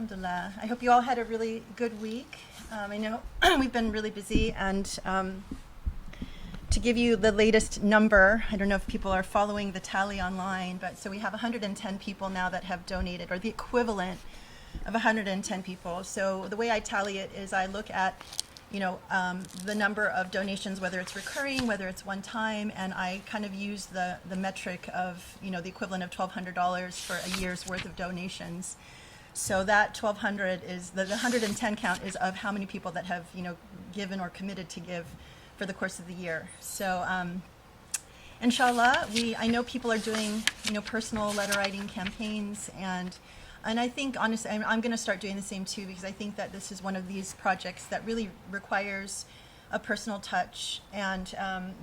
Alhamdulillah. I hope you all had a really good week. I know we've been really busy, and to give you the latest number, I don't know if people are following the tally online, but so we have 110 people now that have donated, or the equivalent of 110 people. So the way I tally it is I look at, the number of donations, whether it's recurring, whether it's one time, and I kind of use the metric of, the equivalent of $1,200 for a year's worth of donations. So that 1,200 is, the 110 count is of how many people that have, given or committed to give for the course of the year. So inshallah, I know people are doing, personal letter writing campaigns, and I think, honestly, I'm going to start doing the same too, because I think that this is one of these projects that really requires a personal touch, and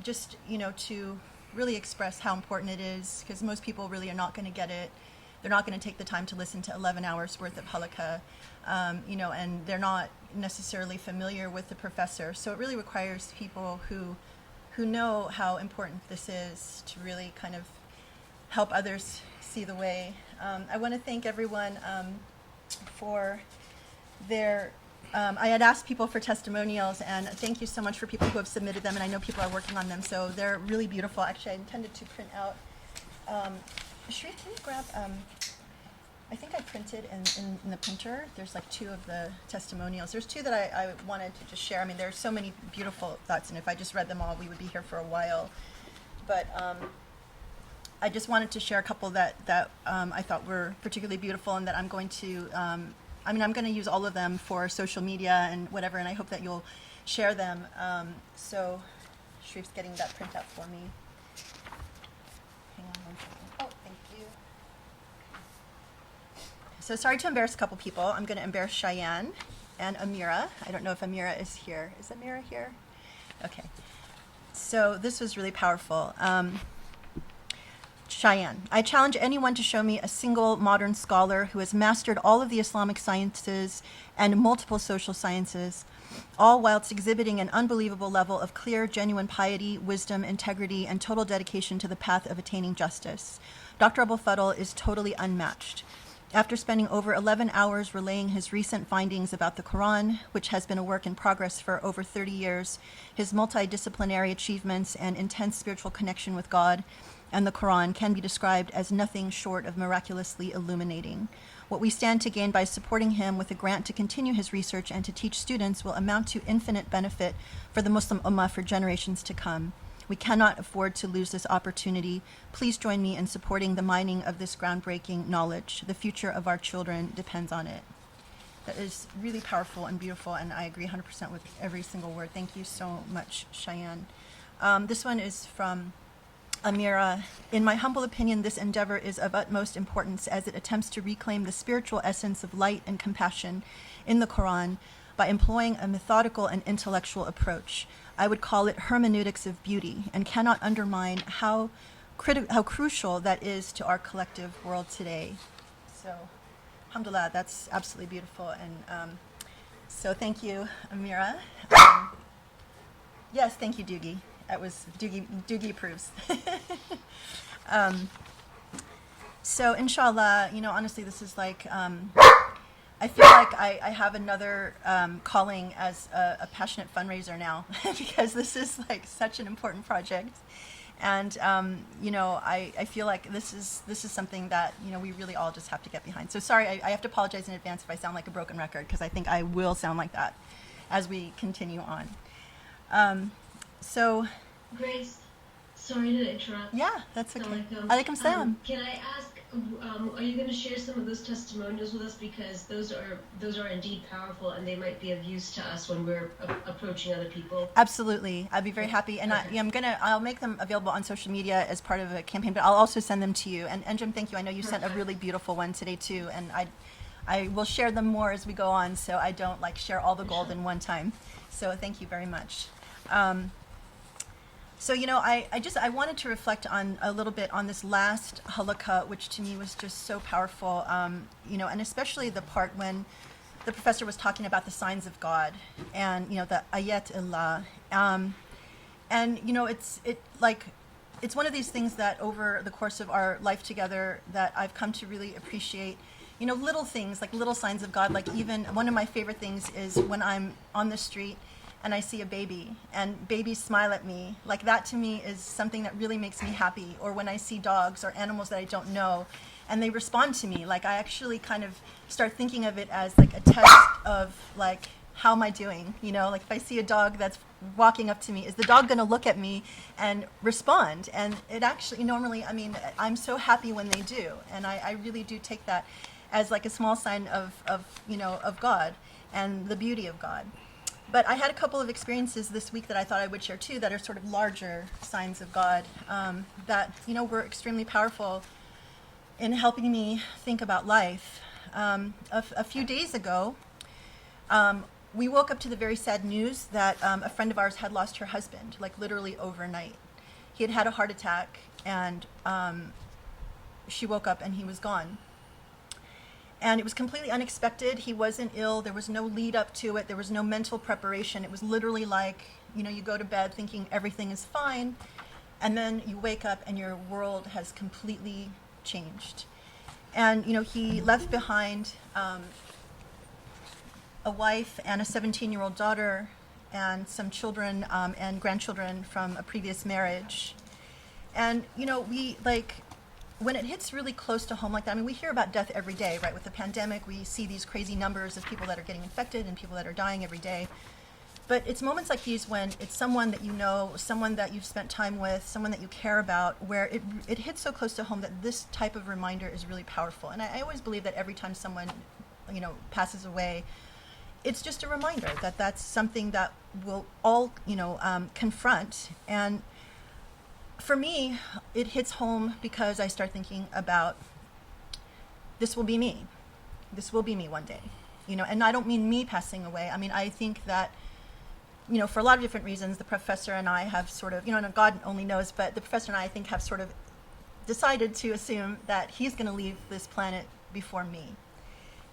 just, to really express how important it is, because most people really are not going to get it. They're not going to take the time to listen to 11 hours worth of Halaqa, and they're not necessarily familiar with the professor. So it really requires people who know how important this is to really kind of help others see the way. I want to thank everyone for their, I had asked people for testimonials, and thank you so much for people who have submitted them, and I know people are working on them, so they're really beautiful. Actually, I intended to print out, Sharif, can you grab, I think I printed in the printer, there's like 2 of the testimonials. There's 2 that I wanted to just share. I mean, there are so many beautiful thoughts, and if I just read them all, we would be here for a while. But I just wanted to share a couple that I thought were particularly beautiful, and that I'm going to, I'm going to use all of them for social media and whatever, and I hope that you'll share them. So Sharif's getting that printout for me. Hang on one second. Oh, thank you. So sorry to embarrass a couple people. I'm going to embarrass Cheyenne and Amira. I don't know if Amira is here. Is Amira here? Okay. So this was really powerful. Cheyenne, I challenge anyone to show me a single modern scholar who has mastered all of the Islamic sciences and multiple social sciences, all whilst exhibiting an unbelievable level of clear, genuine piety, wisdom, integrity, and total dedication to the path of attaining justice. Dr. Al-Fajr is totally unmatched. After spending over 11 hours relaying his recent findings about the Quran, which has been a work in progress for over 30 years, his multidisciplinary achievements and intense spiritual connection with God and the Quran can be described as nothing short of miraculously illuminating. What we stand to gain by supporting him with a grant to continue his research and to teach students will amount to infinite benefit for the Muslim Ummah for generations to come. We cannot afford to lose this opportunity. Please join me in supporting the mining of this groundbreaking knowledge. The future of our children depends on it. That is really powerful and beautiful, and I agree 100% with every single word. Thank you so much, Cheyenne. This one is from Amira. In my humble opinion, this endeavor is of utmost importance as it attempts to reclaim the spiritual essence of light and compassion in the Quran by employing a methodical and intellectual approach. I would call it hermeneutics of beauty, and cannot undermine how crucial that is to our collective world today. So, alhamdulillah, that's absolutely beautiful. And so thank you, Amira. Yes, thank you, Doogie. That was Doogie approves. So inshallah, honestly, this is like, I feel like I have another calling as a passionate fundraiser now, because this is like such an important project. And, I feel like this is something that, we really all just have to get behind. So sorry, I have to apologize in advance if I sound like a broken record, because I think I will sound like that as we continue on. So, Grace, sorry to interrupt. Yeah, that's okay. Alaikum salam. Can I ask, are you going to share some of those testimonials with us, because those are indeed powerful, and they might be of use to us when we're approaching other people? Absolutely, I'd be very happy, and okay. I'll make them available on social media as part of a campaign, but I'll also send them to you. And Jim, thank you. I know you sent a really beautiful one today too, and I will share them more as we go on, so I don't share all the gold in one time. So thank you very much. So, I wanted to reflect on a little bit on this last Halaqa, which to me was just so powerful, and especially the part when the professor was talking about the signs of God and, the ayat Allah. And, it's one of these things that over the course of our life together that I've come to really appreciate, little things, like little signs of God. Like even one of my favorite things is when I'm on the street and I see a baby and babies smile at me. Like that to me is something that really makes me happy. Or when I see dogs or animals that I don't know and they respond to me, like I actually kind of start thinking of it as like a test of like, how am I doing? Like if I see a dog that's walking up to me, is the dog going to look at me and respond? And it actually normally, I'm so happy when they do. And I really do take that as like a small sign of God and the beauty of God. But I had a couple of experiences this week that I thought I would share too that are sort of larger signs of God that, were extremely powerful in helping me think about life. A few days ago, we woke up to the very sad news that a friend of ours had lost her husband, like literally overnight. He had had a heart attack, and she woke up and he was gone. And it was completely unexpected. He wasn't ill. There was no lead up to it. There was no mental preparation. It was literally like, you go to bed thinking everything is fine, and then you wake up and your world has completely changed. And, he left behind a wife and a 17-year-old daughter and some children and grandchildren from a previous marriage. And, we when it hits really close to home like that, we hear about death every day, right? With the pandemic, we see these crazy numbers of people that are getting infected and people that are dying every day. But it's moments like these when it's someone that you know, someone that you've spent time with, someone that you care about, where it hits so close to home that this type of reminder is really powerful. And I always believe that every time someone, passes away, it's just a reminder that that's something that we'll all, confront. And for me, it hits home because I start thinking about this will be me. This will be me one day, and I don't mean me passing away. I think that, for a lot of different reasons, the professor and I have sort of, and God only knows, but the professor and I think have sort of decided to assume that he's going to leave this planet before me.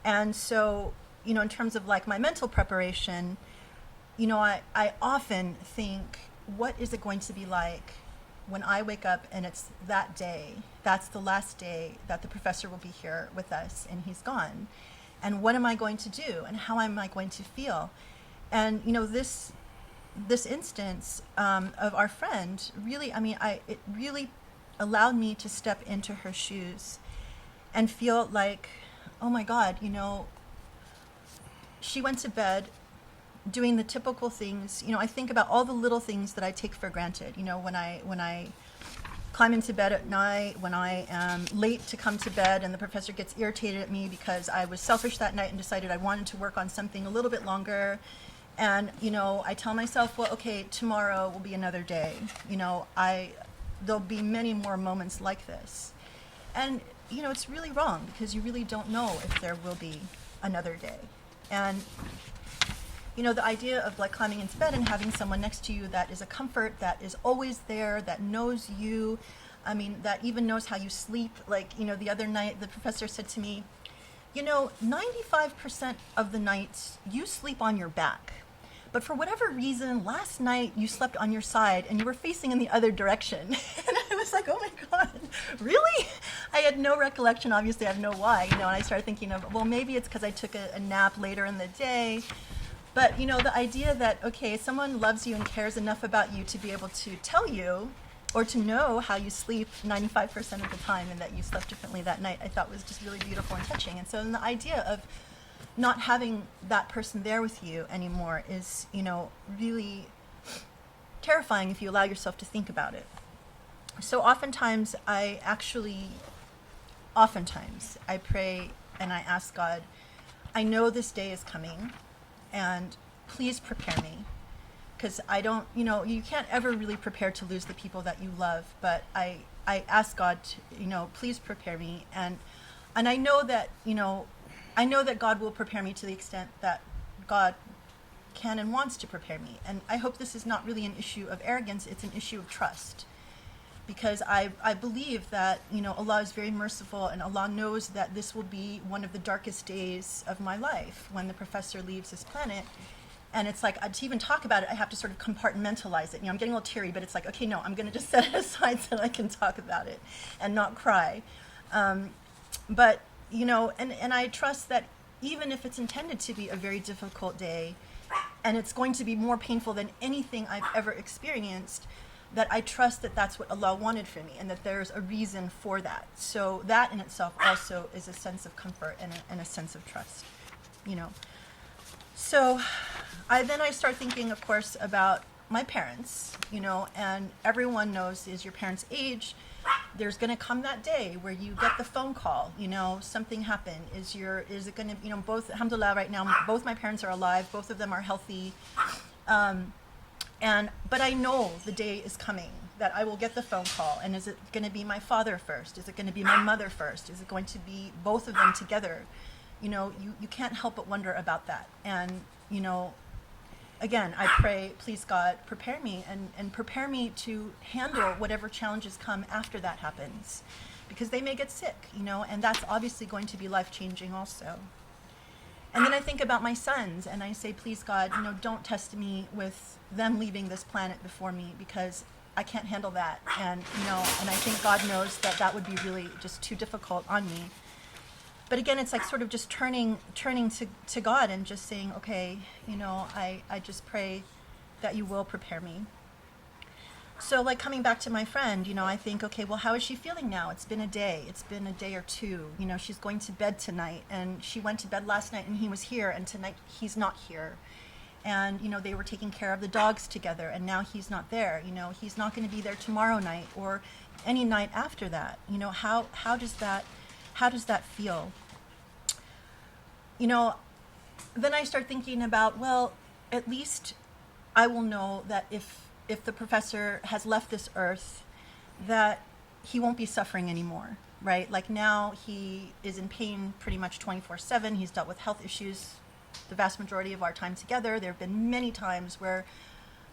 And so, in terms of like my mental preparation, I often think, what is it going to be like when I wake up and it's that day, that's the last day that the professor will be here with us and he's gone. And what am I going to do? And how am I going to feel? And, this instance of our friend really, it really allowed me to step into her shoes and feel like, oh my God, she went to bed doing the typical things. I think about all the little things that I take for granted. When I climb into bed at night, when I am late to come to bed and the professor gets irritated at me because I was selfish that night and decided I wanted to work on something a little bit longer. And, I tell myself, well, okay, tomorrow will be another day. There'll be many more moments like this. And, it's really wrong because you really don't know if there will be another day. And the idea of like climbing into bed and having someone next to you that is a comfort, that is always there, that knows you, that even knows how you sleep. Like, the other night the professor said to me, 95% of the nights you sleep on your back. But for whatever reason, last night you slept on your side and you were facing in the other direction. And I was like, oh my God, really? I had no recollection, obviously I have no why, and I started thinking of, well, maybe it's because I took a nap later in the day. But, the idea that, okay, someone loves you and cares enough about you to be able to tell you or to know how you sleep 95% of the time and that you slept differently that night, I thought was just really beautiful and touching. And so then the idea of not having that person there with you anymore is, really terrifying if you allow yourself to think about it. So oftentimes I pray and I ask God, I know this day is coming, and please prepare me. Because I don't, you can't ever really prepare to lose the people that you love, but I ask God to, please prepare me. And I know that, that God will prepare me to the extent that God can and wants to prepare me. And I hope this is not really an issue of arrogance, it's an issue of trust. Because I believe that, Allah is very merciful, and Allah knows that this will be one of the darkest days of my life when the professor leaves this planet. And it's like, to even talk about it, I have to sort of compartmentalize it. I'm getting a little teary, but it's like, okay, no, I'm going to just set it aside so that I can talk about it and not cry. But and I trust that even if it's intended to be a very difficult day, and it's going to be more painful than anything I've ever experienced, that I trust that that's what Allah wanted for me, and that there's a reason for that. So that in itself also is a sense of comfort and a sense of trust, So I start thinking, of course, about my parents, and everyone knows as your parents age, there's going to come that day where you get the phone call, something happened. Is it going to, both, alhamdulillah, right now, both my parents are alive, both of them are healthy. But I know the day is coming that I will get the phone call. And is it going to be my father first? Is it going to be my mother first? Is it going to be both of them together? You can't help but wonder about that. And, again, I pray, please God, prepare me and prepare me to handle whatever challenges come after that happens, because they may get sick, and that's obviously going to be life-changing also. And then I think about my sons and I say, please God, don't test me with them leaving this planet before me, because I can't handle that. And, and I think God knows that that would be really just too difficult on me. But again, it's like sort of just turning to God and just saying, okay, I just pray that you will prepare me. So like coming back to my friend, I think, okay, well, how is she feeling now? It's been a day. It's been a day or two. She's going to bed tonight, and she went to bed last night and he was here, and tonight he's not here. And, they were taking care of the dogs together, and now he's not there. He's not going to be there tomorrow night or any night after that. How does that feel? Then I start thinking about, well, at least I will know that if the professor has left this earth, that he won't be suffering anymore, right? Like now he is in pain pretty much 24/7. He's dealt with health issues the vast majority of our time together. There have been many times where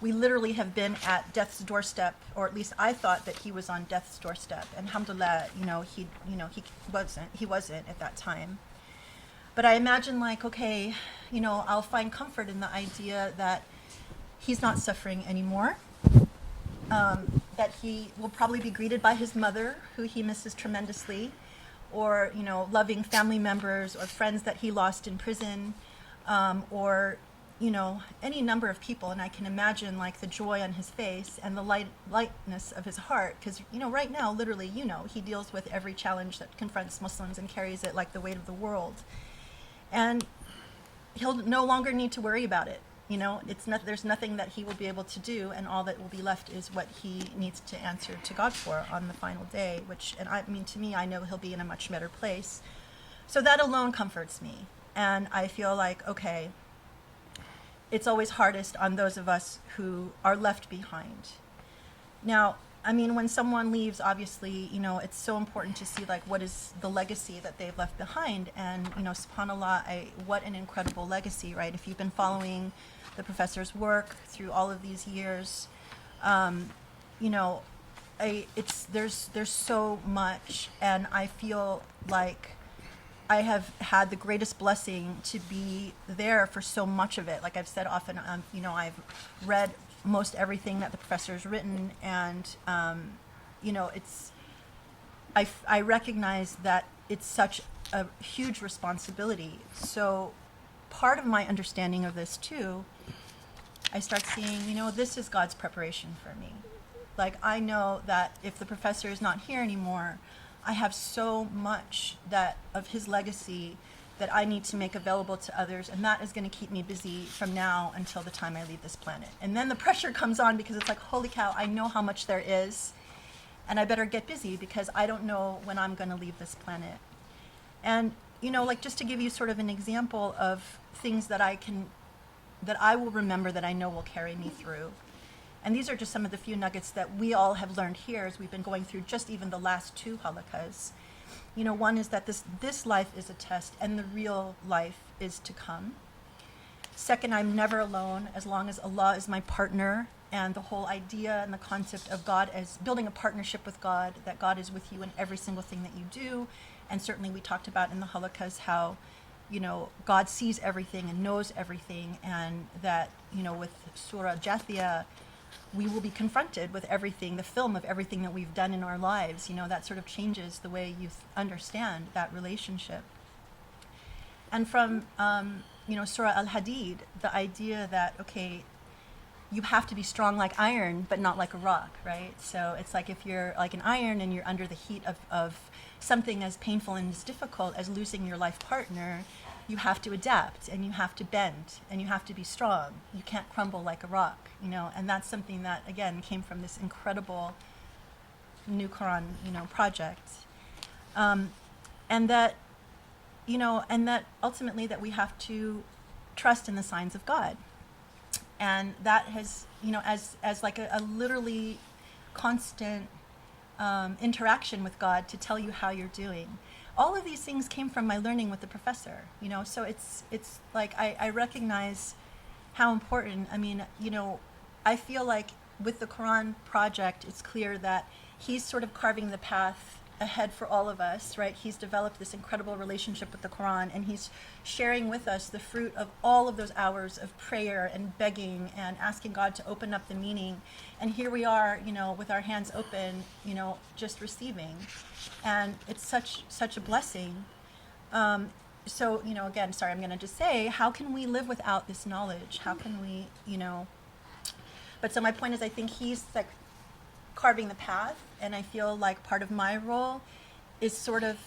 we literally have been at death's doorstep, or at least I thought that he was on death's doorstep. And alhamdulillah, he wasn't at that time. But I imagine like, okay, I'll find comfort in the idea that he's not suffering anymore, that he will probably be greeted by his mother, who he misses tremendously, or, loving family members or friends that he lost in prison, or, any number of people. And I can imagine like the joy on his face and the lightness of his heart, because, right now, literally, he deals with every challenge that confronts Muslims and carries it like the weight of the world. And he'll no longer need to worry about it. There's nothing that he will be able to do, and all that will be left is what he needs to answer to God for on the final day, to me, I know he'll be in a much better place. So that alone comforts me. And I feel like, okay, it's always hardest on those of us who are left behind. Now, when someone leaves, obviously, it's so important to see like what is the legacy that they've left behind. And, subhanAllah, what an incredible legacy, right? If you've been following the professor's work through all of these years, there's so much, and I feel like I have had the greatest blessing to be there for so much of it. Like I've said often, I've read most everything that the professor's written, and I recognize that it's such a huge responsibility. So part of my understanding of this too, I start seeing, this is God's preparation for me. Like I know that if the professor is not here anymore, I have so much of his legacy that I need to make available to others, and that is going to keep me busy from now until the time I leave this planet. And then the pressure comes on, because it's like, holy cow, I know how much there is, and I better get busy because I don't know when I'm going to leave this planet. And, like just to give you sort of an example of things that I will remember, that I know will carry me through. And these are just some of the few nuggets that we all have learned here as we've been going through just even the last 2 halaqas. One is that this life is a test, and the real life is to come. Second, I'm never alone as long as Allah is my partner, and the whole idea and the concept of God as building a partnership with God, that God is with you in every single thing that you do. And certainly we talked about in the halaqas how, God sees everything and knows everything, and that, with Surah Jathiyah, we will be confronted with everything, the film of everything that we've done in our lives. That sort of changes the way you understand that relationship. And from, Surah Al-Hadid, the idea that, okay, you have to be strong like iron, but not like a rock, right? So it's like if you're like an iron and you're under the heat of something as painful and as difficult as losing your life partner, you have to adapt and you have to bend and you have to be strong. You can't crumble like a rock, and that's something that, again, came from this incredible New Quran, project. And that, and that ultimately that we have to trust in the signs of God. And that has, as like a literally constant interaction with God to tell you how you're doing. All of these things came from my learning with the professor, so it's like I recognize how important. I mean, I feel like with the Quran project, it's clear that he's sort of carving the path ahead for all of us, right? He's developed this incredible relationship with the Quran, and he's sharing with us the fruit of all of those hours of prayer and begging and asking God to open up the meaning. And here we are, with our hands open, just receiving. And it's such a blessing. So, again, sorry, I'm going to just say, how can we live without this knowledge? How can we, But so my point is, I think he's like carving the path, and I feel like part of my role is sort of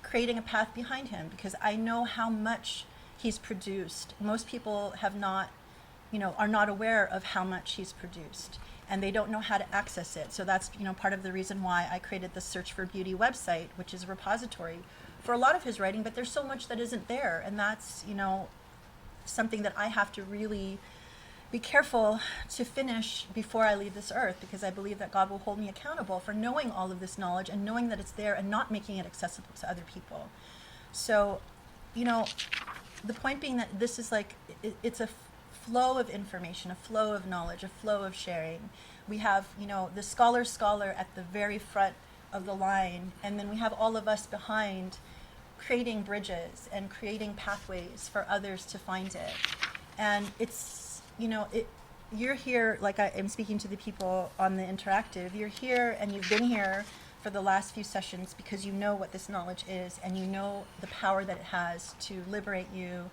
creating a path behind him, because I know how much he's produced. Most people have not, are not aware of how much he's produced, and they don't know how to access it. So that's, part of the reason why I created the Search for Beauty website, which is a repository for a lot of his writing, but there's so much that isn't there, and that's, something that I have to really be careful to finish before I leave this earth, because I believe that God will hold me accountable for knowing all of this knowledge and knowing that it's there and not making it accessible to other people. So, the point being that this is like, it's a flow of information, a flow of knowledge, a flow of sharing. We have, the scholar at the very front of the line, and then we have all of us behind creating bridges and creating pathways for others to find it. And it's, you're here, like I am speaking to the people on the interactive, you're here and you've been here for the last few sessions because you know what this knowledge is and you know the power that it has to liberate you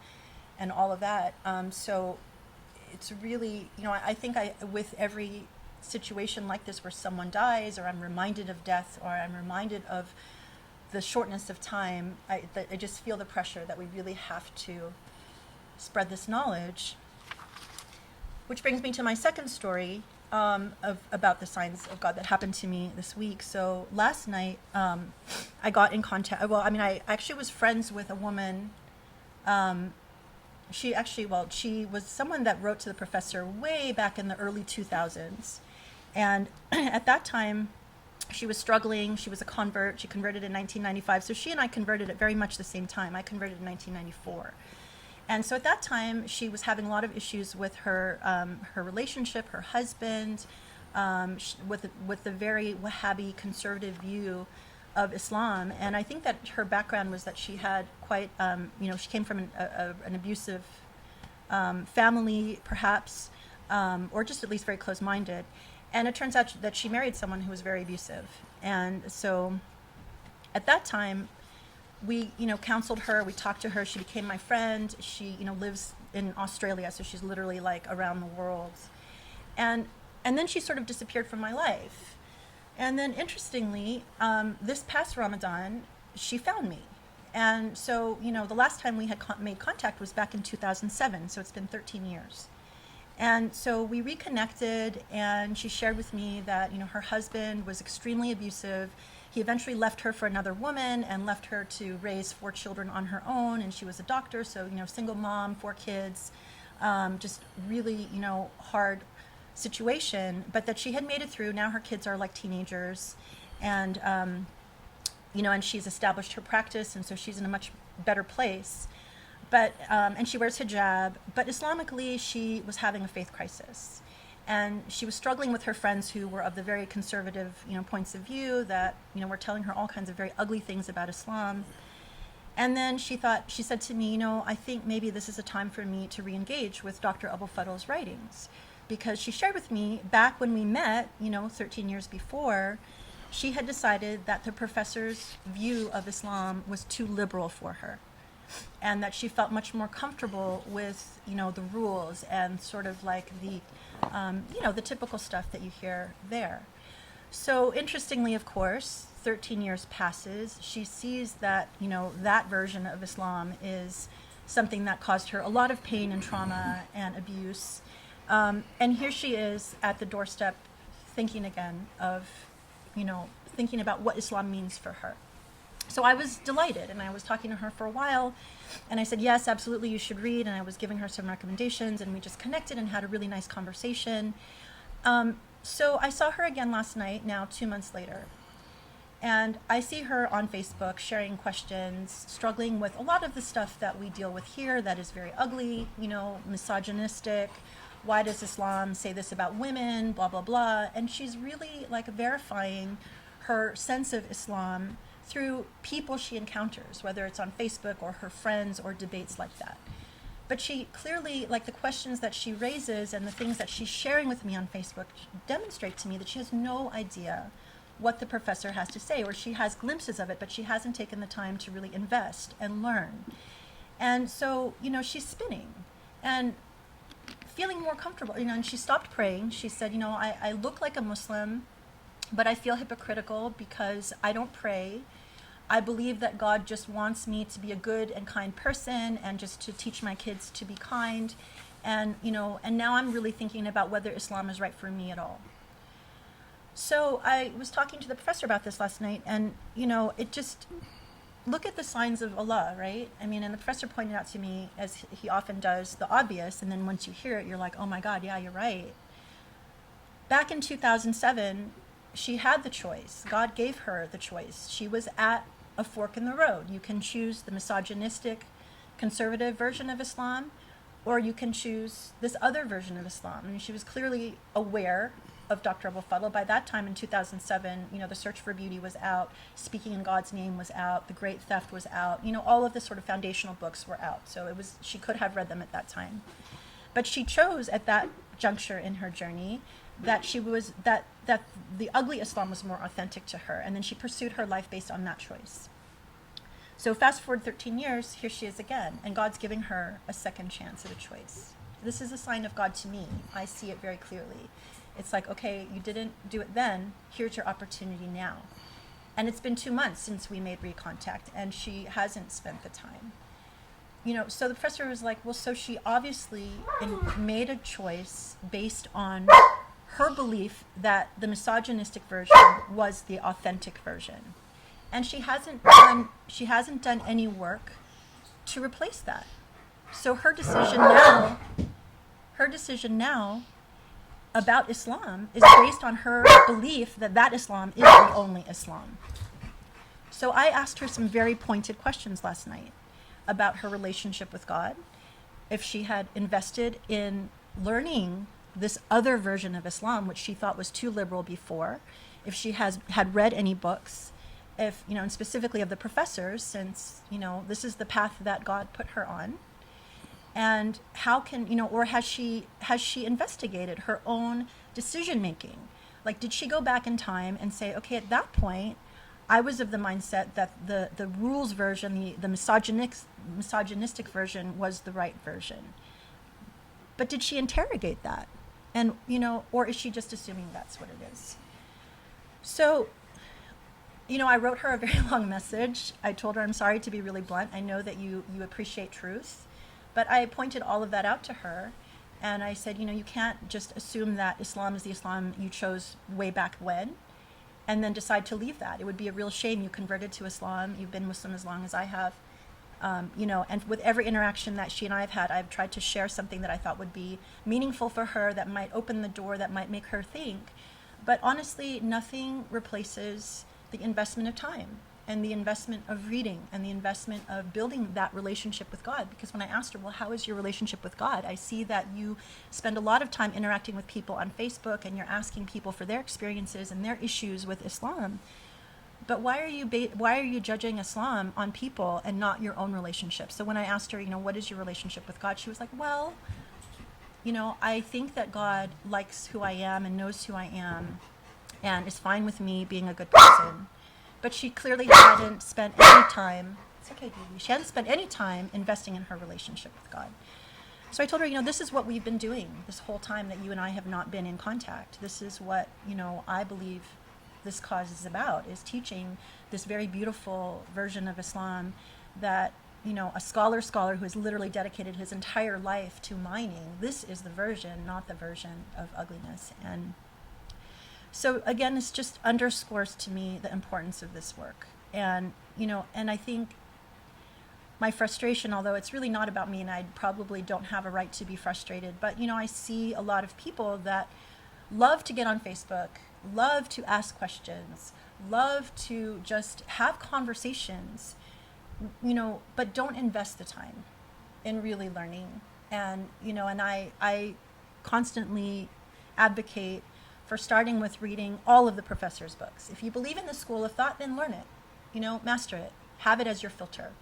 and all of that. So it's really, I think with every situation like this where someone dies, or I'm reminded of death, or I'm reminded of the shortness of time, I just feel the pressure that we really have to spread this knowledge. Which brings me to my second story about the signs of God that happened to me this week. So last night, I got in contact. I actually was friends with a woman. She was someone that wrote to the professor way back in the early 2000s. And at that time, she was struggling. She was a convert. She converted in 1995. So she and I converted at very much the same time. I converted in 1994. And so at that time, she was having a lot of issues with her her relationship, her husband, with the very Wahhabi conservative view of Islam. And I think that her background was that she had quite, she came from an abusive family, perhaps, or just at least very close-minded. And it turns out that she married someone who was very abusive. And so at that time, we, counseled her, we talked to her, she became my friend, she, lives in Australia, so she's literally like around the world. And then she sort of disappeared from my life. And then interestingly, this past Ramadan, she found me. And so, the last time we had made contact was back in 2007, so it's been 13 years. And so we reconnected, and she shared with me that, her husband was extremely abusive. He eventually left her for another woman and left her to raise 4 children on her own. And she was a doctor, so, single mom, 4 kids, just really, hard situation. But that she had made it through. Now her kids are like teenagers. And, and she's established her practice. And so she's in a much better place. But, and she wears hijab. But Islamically, she was having a faith crisis. And she was struggling with her friends who were of the very conservative, points of view that, were telling her all kinds of very ugly things about Islam. And then she said to me, I think maybe this is a time for me to re-engage with Dr. Abul Fadl's writings. because she shared with me back when we met, 13 years before, she had decided that the professor's view of Islam was too liberal for her, and that she felt much more comfortable with, the rules and sort of like the, the typical stuff that you hear there. So interestingly, of course, 13 years passes. She sees that, that version of Islam is something that caused her a lot of pain and trauma and abuse. And here she is at the doorstep thinking again of, thinking about what Islam means for her. So I was delighted, and I was talking to her for a while, and I said, yes, absolutely, you should read, and I was giving her some recommendations, and we just connected and had a really nice conversation. So I saw her again last night, now 2 months later, and I see her on Facebook sharing questions, struggling with a lot of the stuff that we deal with here that is very ugly, misogynistic. Why does Islam say this about women, blah, blah, blah. And she's really like verifying her sense of Islam through people she encounters, whether it's on Facebook or her friends or debates like that. But she clearly, like the questions that she raises and the things that she's sharing with me on Facebook demonstrate to me that she has no idea what the professor has to say, or she has glimpses of it, but she hasn't taken the time to really invest and learn. And so, she's spinning and feeling more comfortable, and she stopped praying. She said, I look like a Muslim, but I feel hypocritical because I don't pray. I believe that God just wants me to be a good and kind person and just to teach my kids to be kind. And, and now I'm really thinking about whether Islam is right for me at all. So I was talking to the professor about this last night, and, it just, look at the signs of Allah, right? I mean, and the professor pointed out to me, as he often does, the obvious, and then once you hear it, you're like, oh my God, yeah, you're right. Back in 2007, she had the choice. God gave her the choice. She was at a fork in the road. You can choose the misogynistic, conservative version of Islam, or you can choose this other version of Islam. I mean, she was clearly aware of Dr. Abul-Fadl. By that time in 2007, The Search for Beauty was out, Speaking in God's Name was out, The Great Theft was out, all of the sort of foundational books were out. So she could have read them at that time. But she chose at that juncture in her journey that that the ugly Islam was more authentic to her, and then she pursued her life based on that choice. So fast forward 13 years, here she is again, and God's giving her a second chance at a choice. This is a sign of God to me. I see it very clearly. It's like, okay, you didn't do it then, here's your opportunity now. And it's been 2 months since we made recontact, and she hasn't spent the time. So the professor was like, well, so she obviously made a choice based on her belief that the misogynistic version was the authentic version. And she hasn't done any work to replace that. So her decision now about Islam is based on her belief that Islam is the only Islam. So I asked her some very pointed questions last night about her relationship with God, if she had invested in learning this other version of Islam, which she thought was too liberal before, if she had read any books, if, and specifically of the professors, since, this is the path that God put her on. And how can, or has she investigated her own decision making? Like, did she go back in time and say, okay, at that point, I was of the mindset that the rules version, the misogynistic version was the right version. But did she interrogate that? And, or is she just assuming that's what it is? So, I wrote her a very long message. I told her, I'm sorry to be really blunt. I know that you appreciate truth. But I pointed all of that out to her. And I said, you can't just assume that Islam is the Islam you chose way back when, and then decide to leave that. It would be a real shame. You converted to Islam. You've been Muslim as long as I have. And with every interaction that she and I have had, I've tried to share something that I thought would be meaningful for her, that might open the door, that might make her think. But honestly, nothing replaces the investment of time and the investment of reading and the investment of building that relationship with God. Because when I asked her, well, how is your relationship with God? I see that you spend a lot of time interacting with people on Facebook, and you're asking people for their experiences and their issues with Islam. But why are you judging Islam on people and not your own relationship? So when I asked her, what is your relationship with God? She was like, well, I think that God likes who I am and knows who I am and is fine with me being a good person. But she clearly hadn't spent any time, it's okay, baby, she hadn't spent any time investing in her relationship with God. So I told her, this is what we've been doing this whole time that you and I have not been in contact. This is what, I believe this cause is about, is teaching this very beautiful version of Islam that, a scholar who has literally dedicated his entire life to mining, this is the version, not the version of ugliness. And so again, this just underscores to me the importance of this work. And, and I think my frustration, although it's really not about me and I probably don't have a right to be frustrated, but, I see a lot of people that love to get on Facebook, love to ask questions, love to just have conversations, but don't invest the time in really learning. And, and I constantly advocate for starting with reading all of the professor's books. If you believe in the school of thought, then learn it, master it, have it as your filter.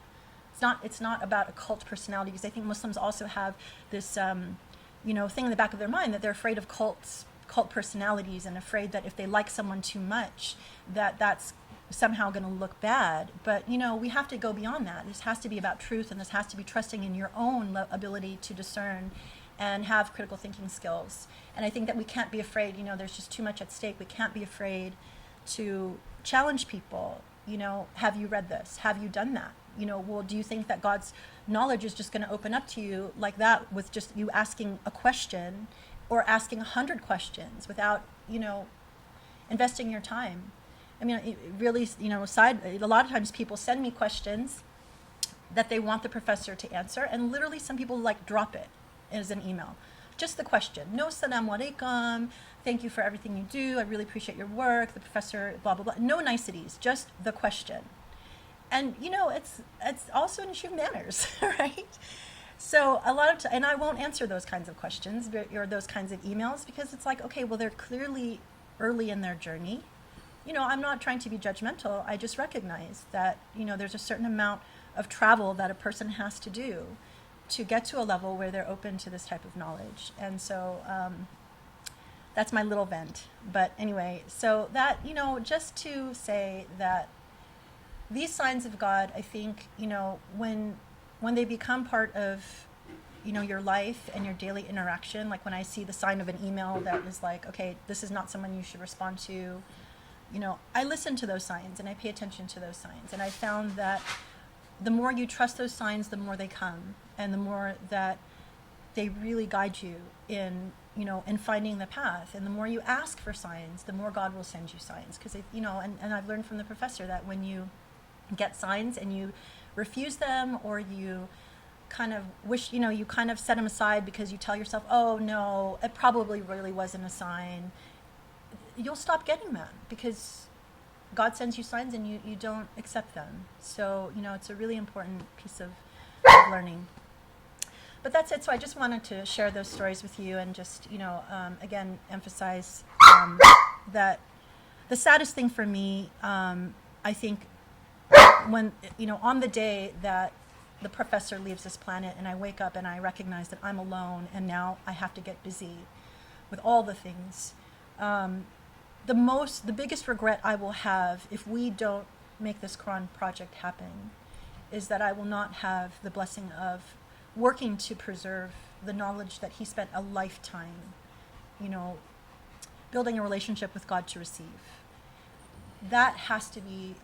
It's not about a cult personality, because I think Muslims also have this, thing in the back of their mind that they're afraid of cult personalities and afraid that if they like someone too much, that's somehow going to look bad. But, we have to go beyond that. This has to be about truth, and this has to be trusting in your own ability to discern and have critical thinking skills. And I think that we can't be afraid, there's just too much at stake. We can't be afraid to challenge people. Have you read this? Have you done that? Well, do you think that God's knowledge is just going to open up to you like that with just you asking a question or asking 100 questions without, investing your time? I mean, it really, a lot of times people send me questions that they want the professor to answer, and literally some people drop it as an email. Just the question. No salaam alaikum. Thank you for everything you do. I really appreciate your work. The professor, blah, blah, blah. No niceties. Just the question. And, it's also an issue of manners, right? So a lot of and I won't answer those kinds of questions or those kinds of emails, because it's like, okay, well, they're clearly early in their journey. I'm not trying to be judgmental. I just recognize that, there's a certain amount of travel that a person has to do to get to a level where they're open to this type of knowledge. And so that's my little vent. But anyway, so that, just to say that these signs of God, I think, when they become part of, your life and your daily interaction, like when I see the sign of an email that is like, okay, this is not someone you should respond to, I listen to those signs and I pay attention to those signs. And I found that the more you trust those signs, the more they come, and the more that they really guide you in, in finding the path. And the more you ask for signs, the more God will send you signs. Because, and I've learned from the professor that when you get signs and you refuse them, or you kind of wish, you kind of set them aside because you tell yourself, oh no, it probably really wasn't a sign, you'll stop getting them, because God sends you signs and you don't accept them. So, it's a really important piece of learning. But that's it. So I just wanted to share those stories with you, and just, again, emphasize that the saddest thing for me, I think, when, on the day that the professor leaves this planet and I wake up and I recognize that I'm alone and now I have to get busy with all the things, the biggest regret I will have if we don't make this Quran project happen is that I will not have the blessing of working to preserve the knowledge that he spent a lifetime, building a relationship with God to receive. That has to be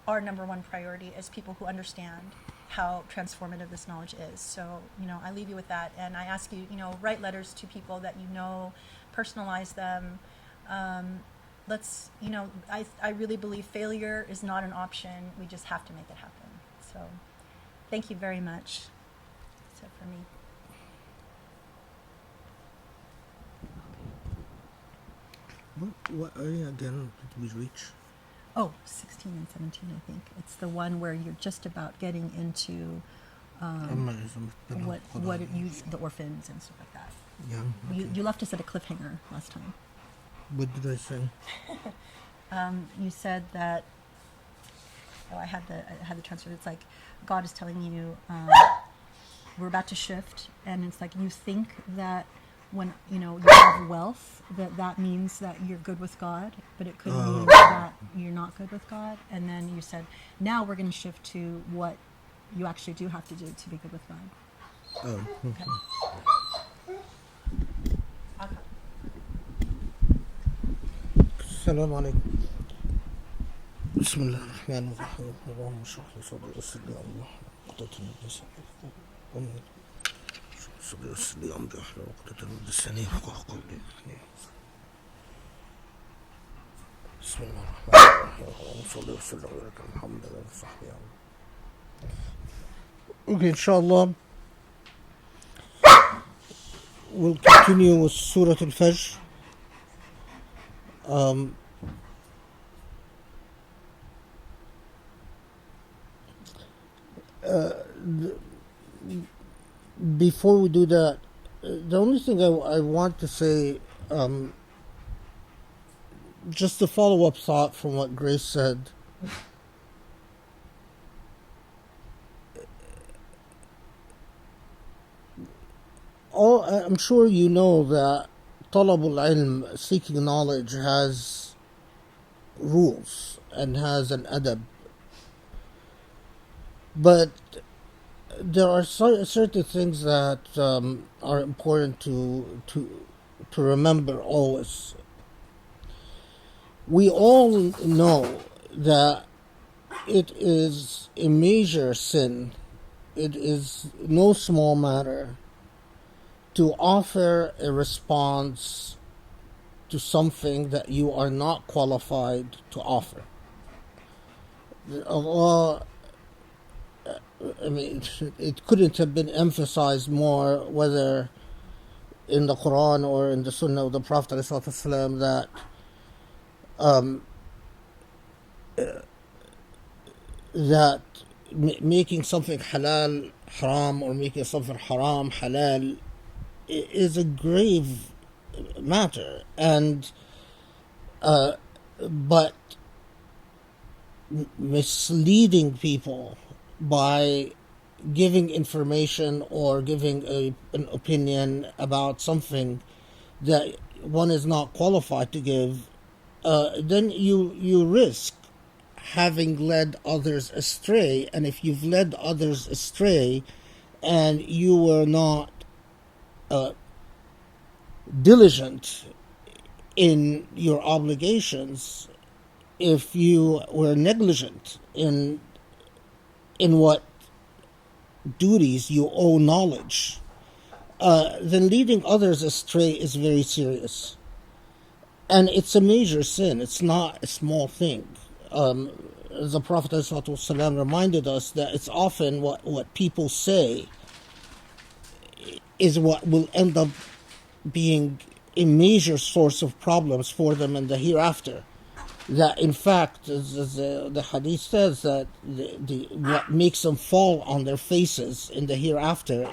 our number one priority as people who understand how transformative this knowledge is. So, I leave you with that, and I ask you, write letters to people that personalize them. Let's, I really believe failure is not an option. We just have to make it happen. So, thank you very much. That's it for me. What area again did we reach? Oh, 16 and 17, I think. It's the one where you're just about getting into the orphans and stuff like that. Yeah. Okay. You left us at a cliffhanger last time. What did I say? You said that. Oh, I had the transcript. It's like God is telling you we're about to shift, and it's like you think that when you have wealth, that means that you're good with God, but it could mean that you're not good with God. And then you said, now we're going to shift to what you actually do have to do to be good with God. Okay. السلام عليكم. بسم الله الرحمن الرحيم. اللهم اشرح لي صدري ويسر لي امري واحلل عقدة من لساني صدري ويسر لي امري واحلل عقدة من لساني يفقهوا قولي. بسم الله الرحمن الرحيم. اللهم صل وسلم وبارك على محمد وعلى اله وصحبه. Okay, inshallah, we'll continue with Surah Al-Fajr. Before we do that, the only thing I want to say, just a follow-up thought from what Grace said. I'm sure you know that Talabul Ilm, seeking knowledge, has rules and has an adab. But there are certain things that are important to remember always. We all know that it is a major sin. It is no small matter to offer a response to something that you are not qualified to offer. Allah, I mean, it couldn't have been emphasized more, whether in the Quran or in the Sunnah of the Prophet ﷺ, that making something halal haram or making something haram halal is a grave matter, and but misleading people by giving information or giving an opinion about something that one is not qualified to give, then you risk having led others astray. And if you've led others astray and you were not diligent in your obligations, if you were negligent in what duties you owe knowledge, then leading others astray is very serious. And it's a major sin. It's not a small thing. The Prophet ﷺ reminded us that it's often what people say is what will end up being a major source of problems for them in the hereafter. That in fact, as the hadith says, that what makes them fall on their faces in the hereafter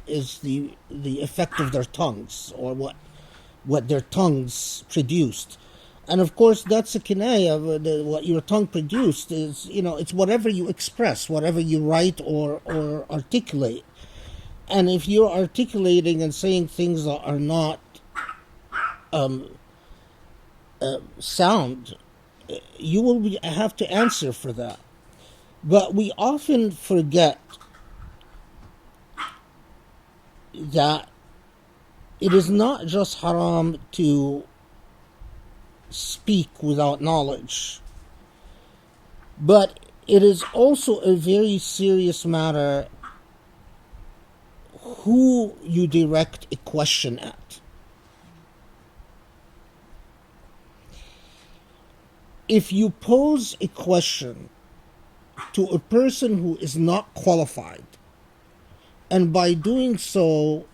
is the effect of their tongues, or what their tongues produced. And of course, that's a kinaya. What your tongue produced is, it's whatever you express, whatever you write or articulate. And if you're articulating and saying things that are not sound, you will have to answer for that. But we often forget that it is not just haram to speak without knowledge, but it is also a very serious matter who you direct a question at. If you pose a question to a person who is not qualified, and by doing so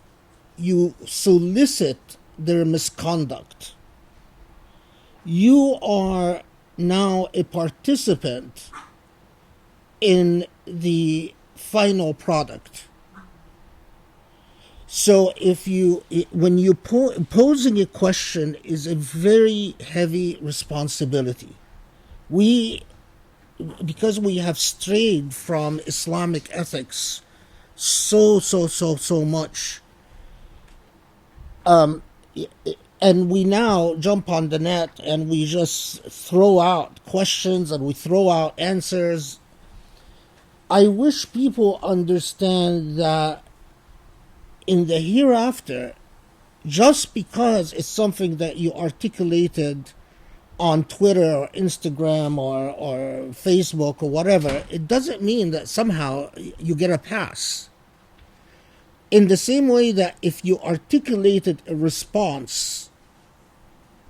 you solicit their misconduct, you are now a participant in the final product. So when you posing a question is a very heavy responsibility. Because we have strayed from Islamic ethics, so much. And we now jump on the net and we just throw out questions and we throw out answers. I wish people understand that in the hereafter, just because it's something that you articulated on Twitter or Instagram or Facebook or whatever, it doesn't mean that somehow you get a pass. In the same way that if you articulated a response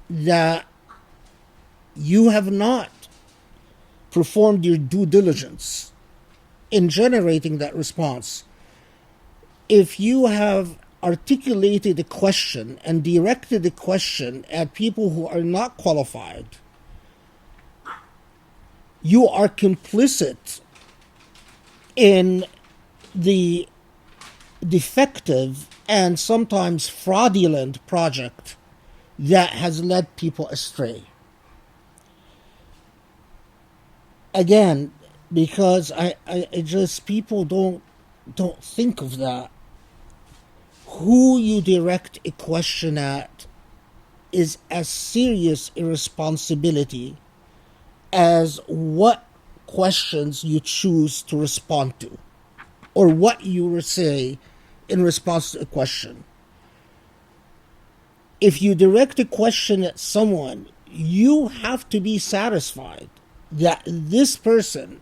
that you have not performed your due diligence in generating that response, if you have articulated a question and directed the question at people who are not qualified, you are complicit in the defective and sometimes fraudulent project that has led people astray. Again, because I just, people don't think of that. Who you direct a question at is as serious a responsibility as what questions you choose to respond to, or what you say in response to a question. If you direct a question at someone, you have to be satisfied that this person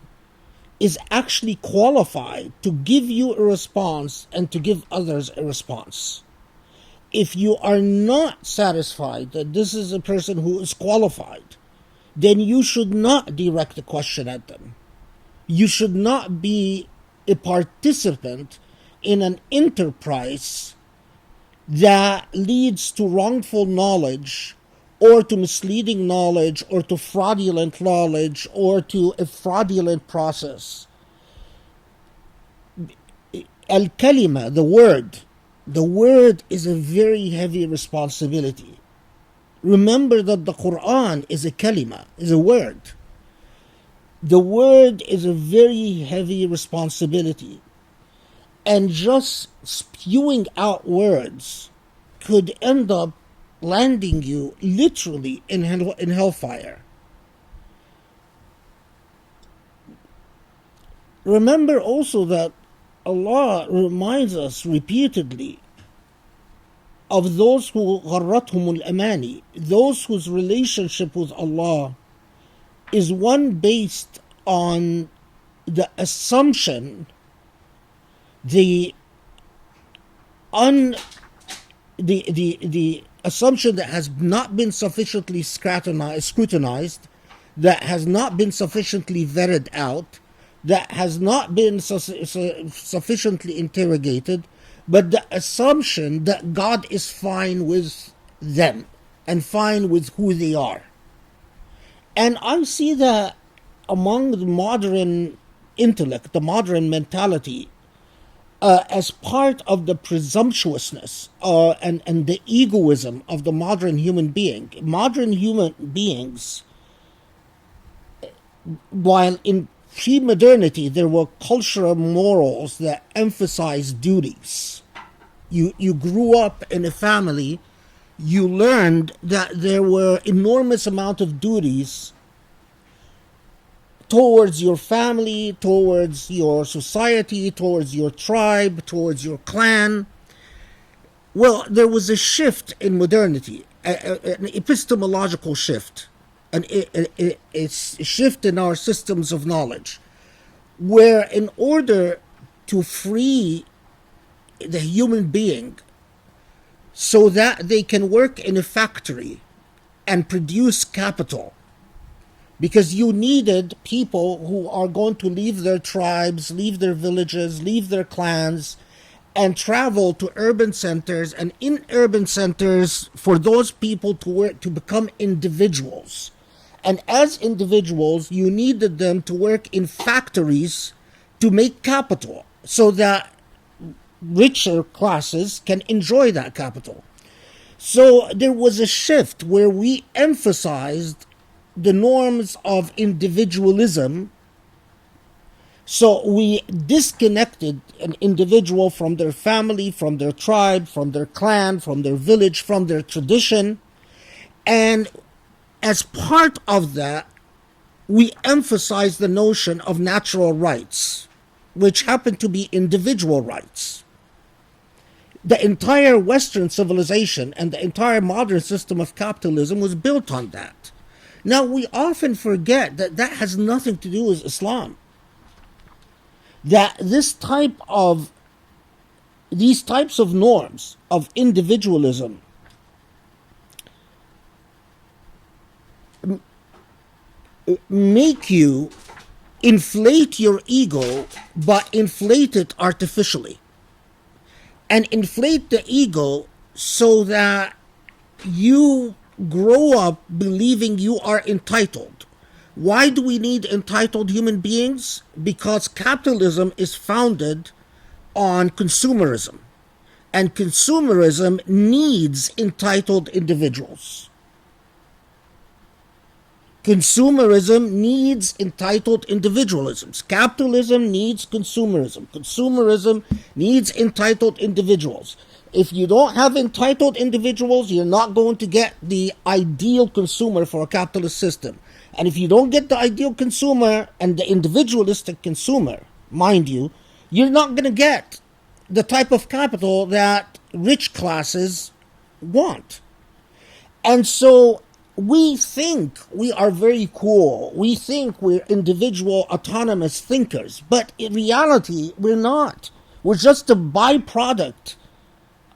is actually qualified to give you a response and to give others a response. If you are not satisfied that this is a person who is qualified, then you should not direct a question at them. You should not be a participant in an enterprise that leads to wrongful knowledge, or to misleading knowledge, or to fraudulent knowledge, or to a fraudulent process. Al-kalima, the word is a very heavy responsibility. Remember that the Quran is a kalima, is a word. The word is a very heavy responsibility. And just spewing out words could end up landing you literally in hellfire. Remember also that Allah reminds us repeatedly of those who gharrathumul amani, those whose relationship with Allah is one based on the assumption, the assumption that has not been sufficiently scrutinized, that has not been sufficiently vetted out, that has not been sufficiently interrogated, but the assumption that God is fine with them and fine with who they are. And I see that among the modern intellect, the modern mentality, as part of the presumptuousness and the egoism of the modern human being. Modern human beings, while in pre-modernity there were cultural morals that emphasized duties. You grew up in a family, you learned that there were enormous amount of duties towards your family, towards your society, towards your tribe, towards your clan. Well, there was a shift in modernity, an epistemological shift, a shift in our systems of knowledge, where in order to free the human being so that they can work in a factory and produce capital, because you needed people who are going to leave their tribes, leave their villages, leave their clans, and travel to urban centers, and in urban centers for those people to work, to become individuals. And as individuals, you needed them to work in factories to make capital so that richer classes can enjoy that capital. So there was a shift where we emphasized the norms of individualism So we disconnected an individual from their family, from their tribe, from their clan, from their village, from their tradition. And as part of that, we emphasize the notion of natural rights, which happen to be individual rights. The entire Western civilization and the entire modern system of capitalism was built on that. Now, we often forget that that has nothing to do with Islam. That these types of norms of individualism make you inflate your ego, but inflate it artificially. And inflate the ego so that you grow up believing you are entitled. Why do we need entitled human beings? Because capitalism is founded on consumerism. And consumerism needs entitled individuals. Consumerism needs entitled individualisms. Capitalism needs consumerism. Consumerism needs entitled individuals. If you don't have entitled individuals, you're not going to get the ideal consumer for a capitalist system. And if you don't get the ideal consumer and the individualistic consumer, mind you, you're not going to get the type of capital that rich classes want. And so we think we are very cool. We think we're individual autonomous thinkers. But in reality, we're not. We're just a byproduct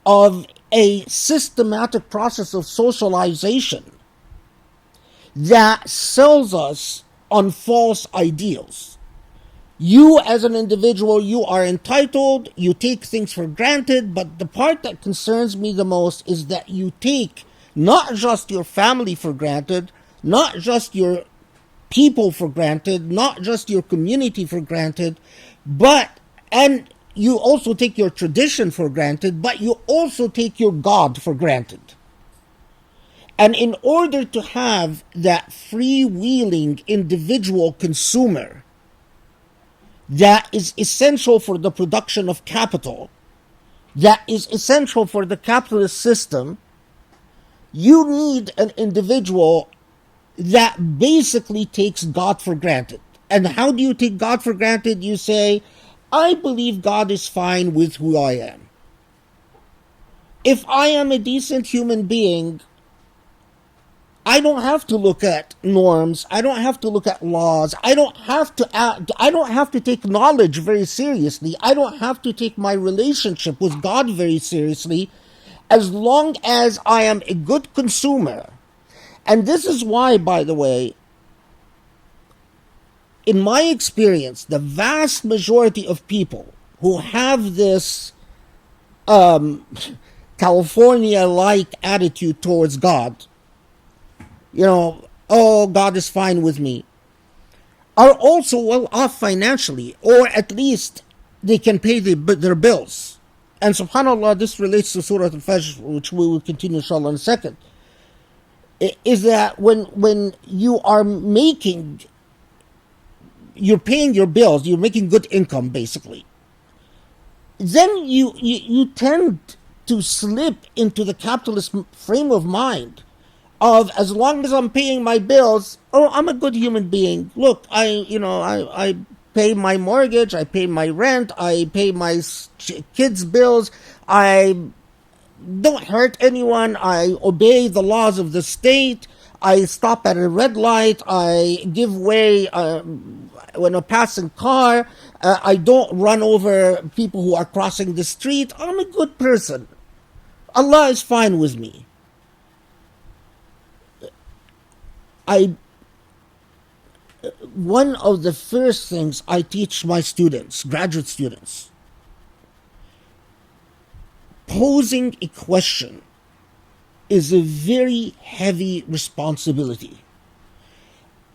of a systematic process of socialization that sells us on false ideals. You as an individual, you are entitled, you take things for granted, but the part that concerns me the most is that you take not just your family for granted, not just your people for granted, not just your community for granted, and you also take your tradition for granted, but you also take your God for granted. And in order to have that freewheeling individual consumer that is essential for the production of capital, that is essential for the capitalist system, you need an individual that basically takes God for granted. And how do you take God for granted? You say, I believe God is fine with who I am. If I am a decent human being, I don't have to look at norms. I don't have to look at laws. I don't have to take knowledge very seriously. I don't have to take my relationship with God very seriously, as long as I am a good consumer. And this is why, by the way, in my experience, the vast majority of people who have this California-like attitude towards God, oh, God is fine with me, are also well off financially, or at least they can pay their bills. And subhanAllah, this relates to Surah Al-Fajr, which we will continue inshallah in a second, is that when you are you're paying your bills, you're making good income basically, then you tend to slip into the capitalist frame of mind of, as long as I'm paying my bills, oh, I'm a good human being. Look, I pay my mortgage, I pay my rent, I pay my kids' bills, I don't hurt anyone, I obey the laws of the state, I stop at a red light, I give way when a passing car, I don't run over people who are crossing the street. I'm a good person. Allah is fine with me. One of the first things I teach my students, graduate students, posing a question is a very heavy responsibility.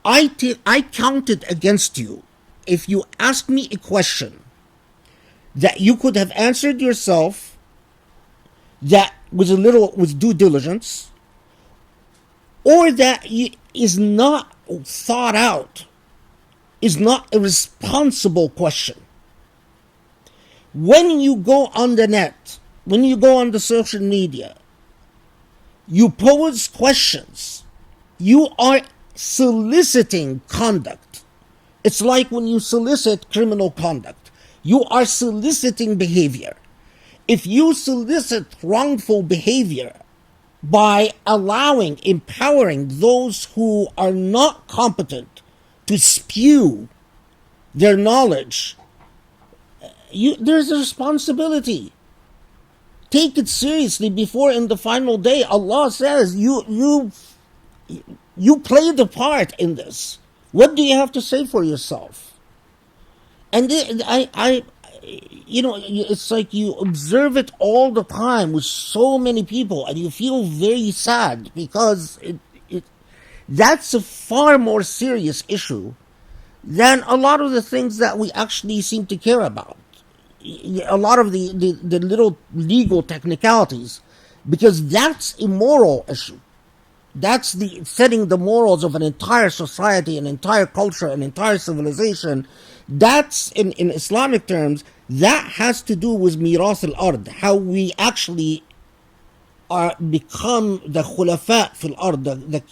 I count it against you if you ask me a question that you could have answered yourself, that with due diligence, or that is not thought out is not a responsible question. When you go on the net, when you go on the social media, you pose questions, you are soliciting conduct. It's like when you solicit criminal conduct. You are soliciting behavior. If you solicit wrongful behavior by empowering those who are not competent to spew their knowledge, there's a responsibility. Take it seriously before in the final day Allah says you played a part in this. What do you have to say for yourself? And it's like you observe it all the time with so many people, and you feel very sad because that's a far more serious issue than a lot of the things that we actually seem to care about. A lot of the little legal technicalities, because that's a moral issue. That's the setting the morals of an entire society, an entire culture, an entire civilization. That's, in Islamic terms, that has to do with miras al-ard, how we actually become the khulafa fil ard, the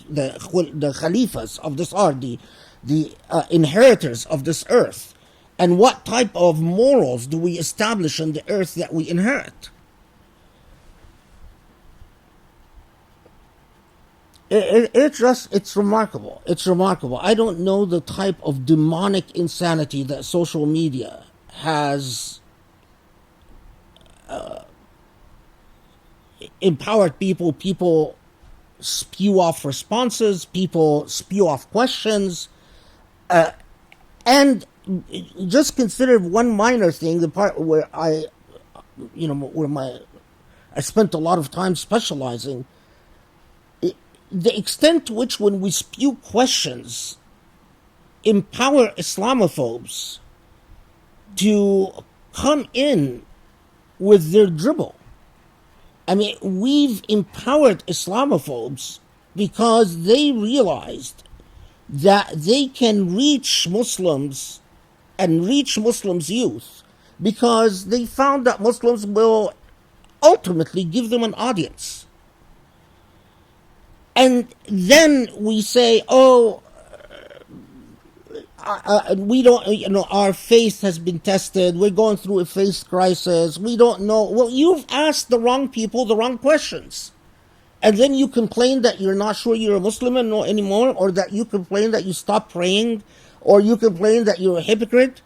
khalifas of this ard, the inheritors of this earth. And what type of morals do we establish on the earth that we inherit? It's remarkable. It's remarkable. I don't know the type of demonic insanity that social media has empowered people. People spew off responses. People spew off questions. And just consider one minor thing, the part where I spent a lot of time specializing, the extent to which when we spew questions empower Islamophobes to come in with their dribble. I mean, we've empowered Islamophobes because they realized that they can reach Muslims and reach Muslims' youth because they found that Muslims will ultimately give them an audience. And then we say, we don't, our faith has been tested. We're going through a faith crisis. We don't know. Well, you've asked the wrong people the wrong questions. And then you complain that you're not sure you're a Muslim anymore, or that you complain that you stopped praying, or you complain that you're a hypocrite.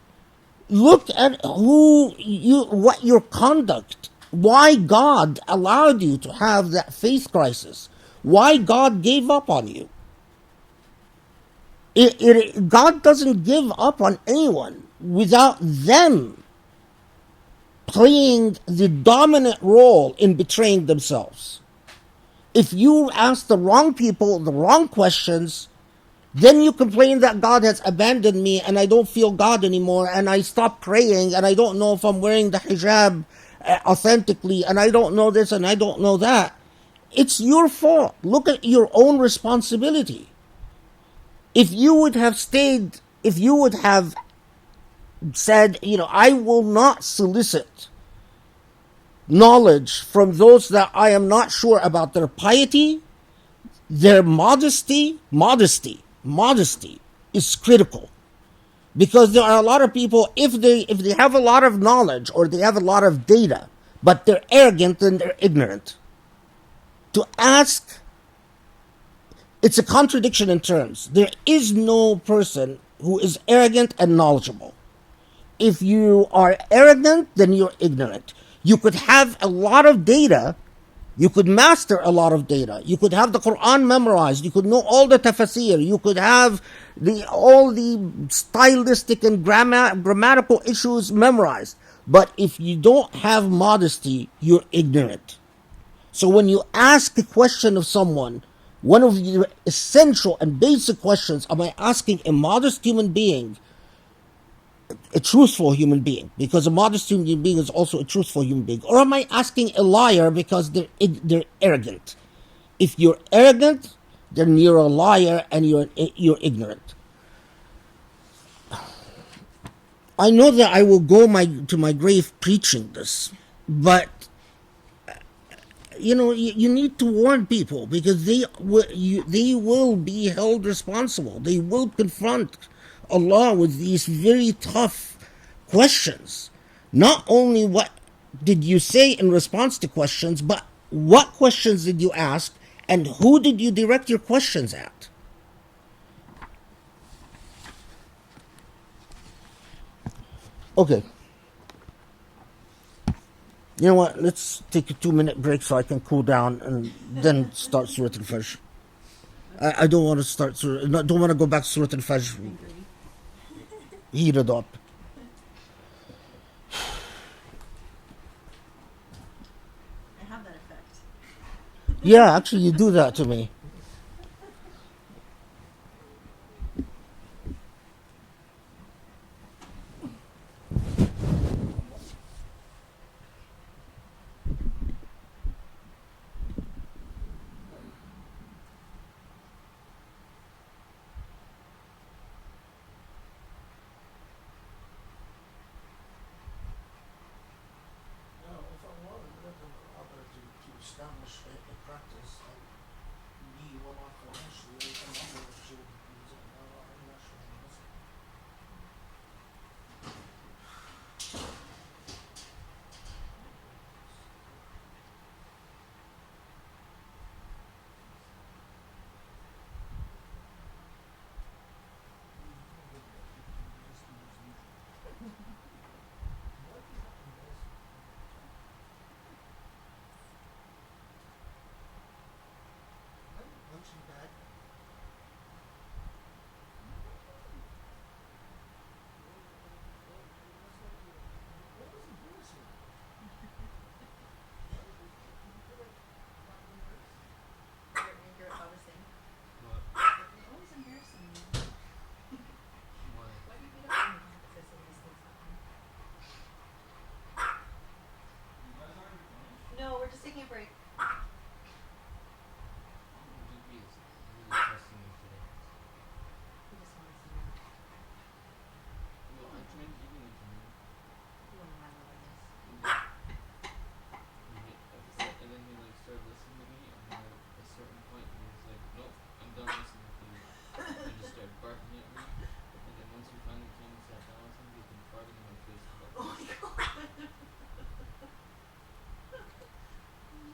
Look at what your conduct, why God allowed you to have that faith crisis, why God gave up on you. God doesn't give up on anyone without them playing the dominant role in betraying themselves. If you ask the wrong people the wrong questions, then you complain that God has abandoned me and I don't feel God anymore and I stop praying and I don't know if I'm wearing the hijab authentically and I don't know this and I don't know that. It's your fault. Look at your own responsibility. If you would have said, I will not solicit knowledge from those that I am not sure about their piety, their modesty is critical. Because there are a lot of people, if they have a lot of knowledge or they have a lot of data, but they're arrogant and they're ignorant. To ask, it's a contradiction in terms. There is no person who is arrogant and knowledgeable. If you are arrogant, then you're ignorant. You could have a lot of data. You could master a lot of data. You could have the Quran memorized. You could know all the tafsir. You could have all the stylistic and grammatical issues memorized. But if you don't have modesty, you're ignorant. So when you ask a question of someone, one of the essential and basic questions, am I asking a modest human being, a truthful human being, because a modest human being is also a truthful human being, or am I asking a liar because they're arrogant? If you're arrogant, then you're a liar and you're ignorant. I know that I will go to my grave preaching this, but you need to warn people because they will be held responsible. They will confront Allah with these very tough questions. Not only what did you say in response to questions, but what questions did you ask and who did you direct your questions at? Okay. You know what? Let's take a 2-minute break so I can cool down and then start Surat Al-Fajr. I don't want to start Surah. Don't want to go back to Surat Al-Fajr heated up. I have that effect. Yeah, actually, you do that to me. Establish a practice and be one of financially a number of children. Punching bag. You're embarrassing. What? You're always embarrassing me. Why? Why do you beat up on me because I say these things happen? You guys already finished? No, we're just taking a break. GP is really testing me today. He just wants to know. Well, I tried giving it to him. You wouldn't mind what I guess. And then he like started listening to me, and then at a certain point he was like, "Nope, I'm done listening to you." And just started barking at me. And then once we finally came and sat down with him, he's been farting in my face the whole Oh time. my god.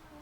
No.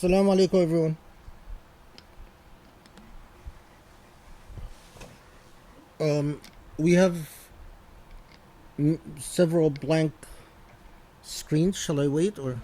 Assalamu alaikum, everyone. We have several blank screens. Shall I wait or?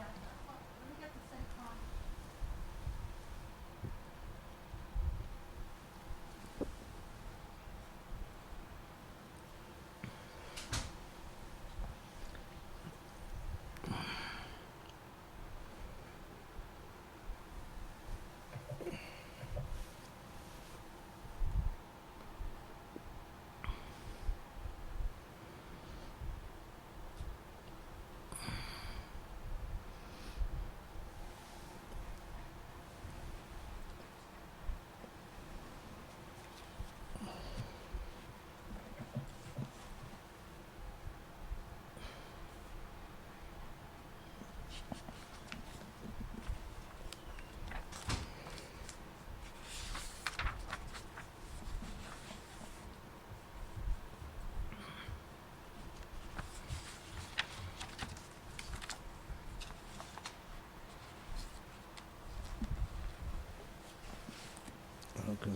Okay.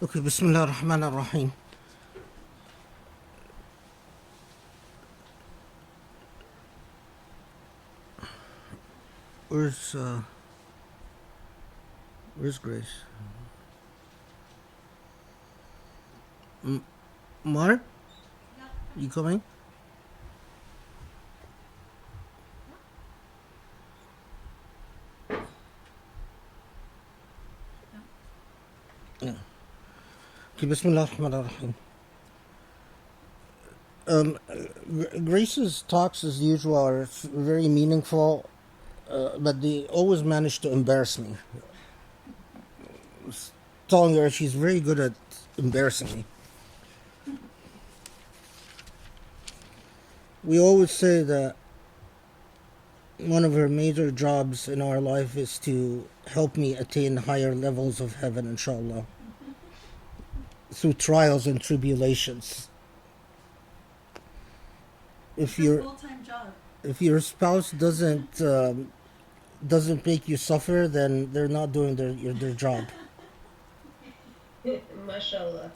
Okay, Bismillah ar-Rahman ar-Rahim. Where's Grace? Mark? You coming? Yeah. Okay, Bismillah ar-Rahman ar-Rahim. Grace's talks, as usual, are very meaningful, but they always manage to embarrass me. I was telling her she's very good at embarrassing me. We always say that one of her major jobs in our life is to help me attain higher levels of heaven, inshallah, through trials and tribulations. If your full-time job. if your spouse doesn't make you suffer, then they're not doing their job. Mashallah.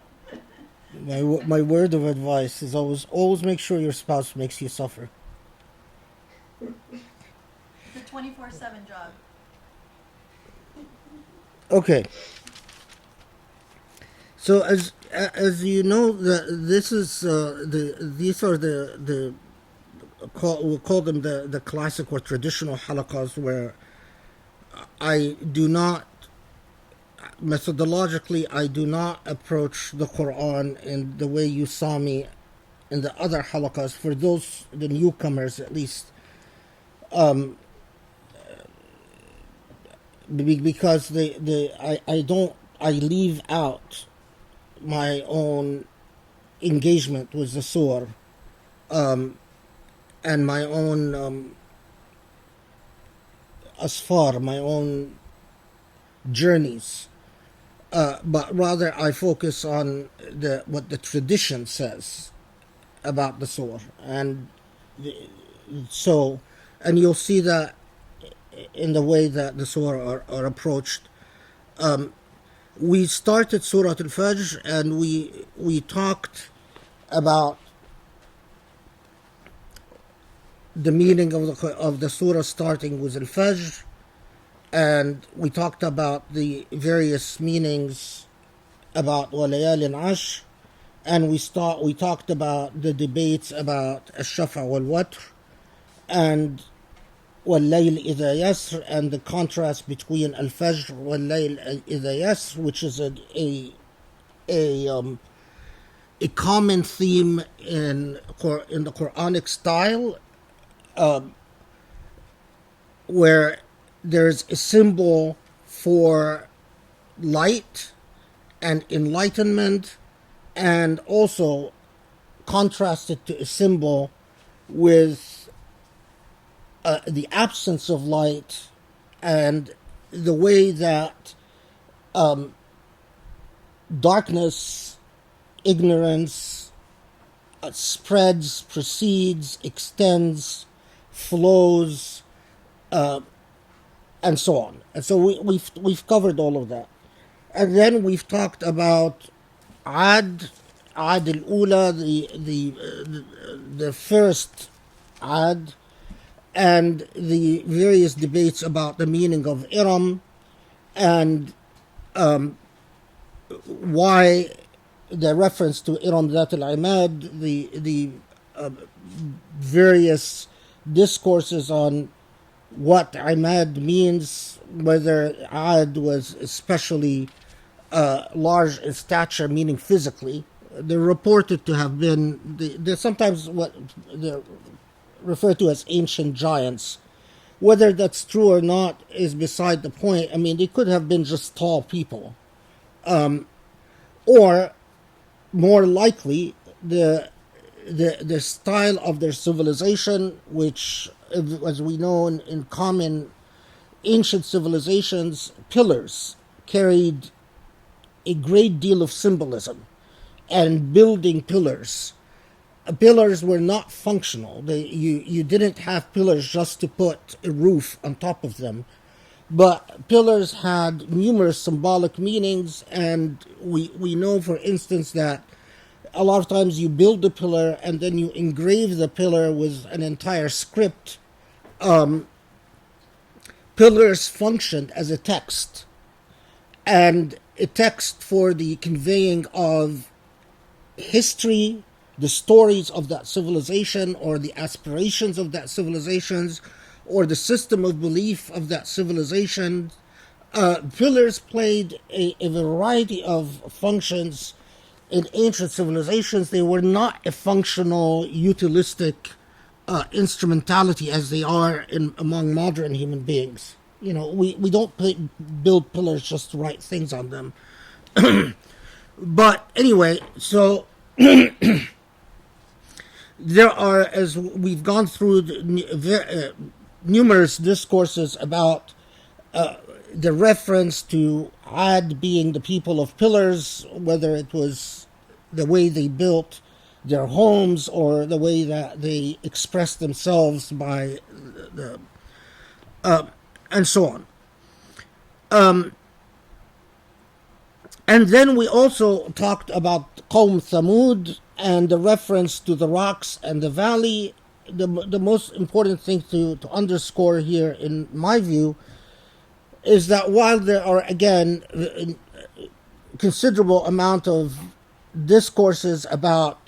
My word of advice is always make sure your spouse makes you suffer. It's a 24/7 job. Okay. So as you know, these are we'll call them the classic or traditional halaqas, where I do not methodologically approach the Quran in the way you saw me in the other halaqas. For the newcomers at least, because I leave out my own engagement with the surah, and my own asfar, my own journeys, but rather I focus on what the tradition says about the surah, and you'll see that in the way that the surah are approached. We started Surah Al-Fajr, and we talked about the meaning of the surah starting with Al-Fajr, and we talked about the various meanings about Walayal Ashr, and we talked about the debates about Ash-Shafa wal-Watr and وَاللَّيْلِ إِذَا يَسْرِ, and the contrast between Al-Fajr وَاللَّيْلِ إِذَا يَسْرِ, which is a common theme in the Quranic style, where there's a symbol for light and enlightenment, and also contrasted to a symbol with the absence of light, and the way that darkness, ignorance, spreads, proceeds, extends, flows, and so on. And so we've covered all of that. And then we've talked about Ad al-Ula, the first Ad, and the various debates about the meaning of Iram, and why the reference to Iram Dhat al-Imad, the various discourses on what Imad means, whether Ad was especially large in stature, meaning physically. They're reported to have been, they're sometimes what they're referred to as ancient giants. Whether that's true or not is beside the point. I mean, they could have been just tall people. Or, more likely, the style of their civilization, which, as we know in common ancient civilizations, pillars carried a great deal of symbolism, and building pillars. Pillars were not functional. You didn't have pillars just to put a roof on top of them, but pillars had numerous symbolic meanings, and we know, for instance, that a lot of times you build a pillar and then you engrave the pillar with an entire script. Pillars functioned as a text, and a text for the conveying of history, the stories of that civilization, or the aspirations of that civilization, or the system of belief of that civilization. Pillars played a variety of functions in ancient civilizations. They were not a functional, utilistic instrumentality as they are among modern human beings. You know, we don't build pillars just to write things on them. But anyway, so there are, as we've gone through numerous discourses about the reference to Ad being the people of pillars, whether it was the way they built their homes or the way that they expressed themselves by and so on. And then we also talked about Qawm Thamud and the reference to the rocks and the valley. The most important thing to underscore here, in my view, is that while there are, again, a considerable amount of discourses about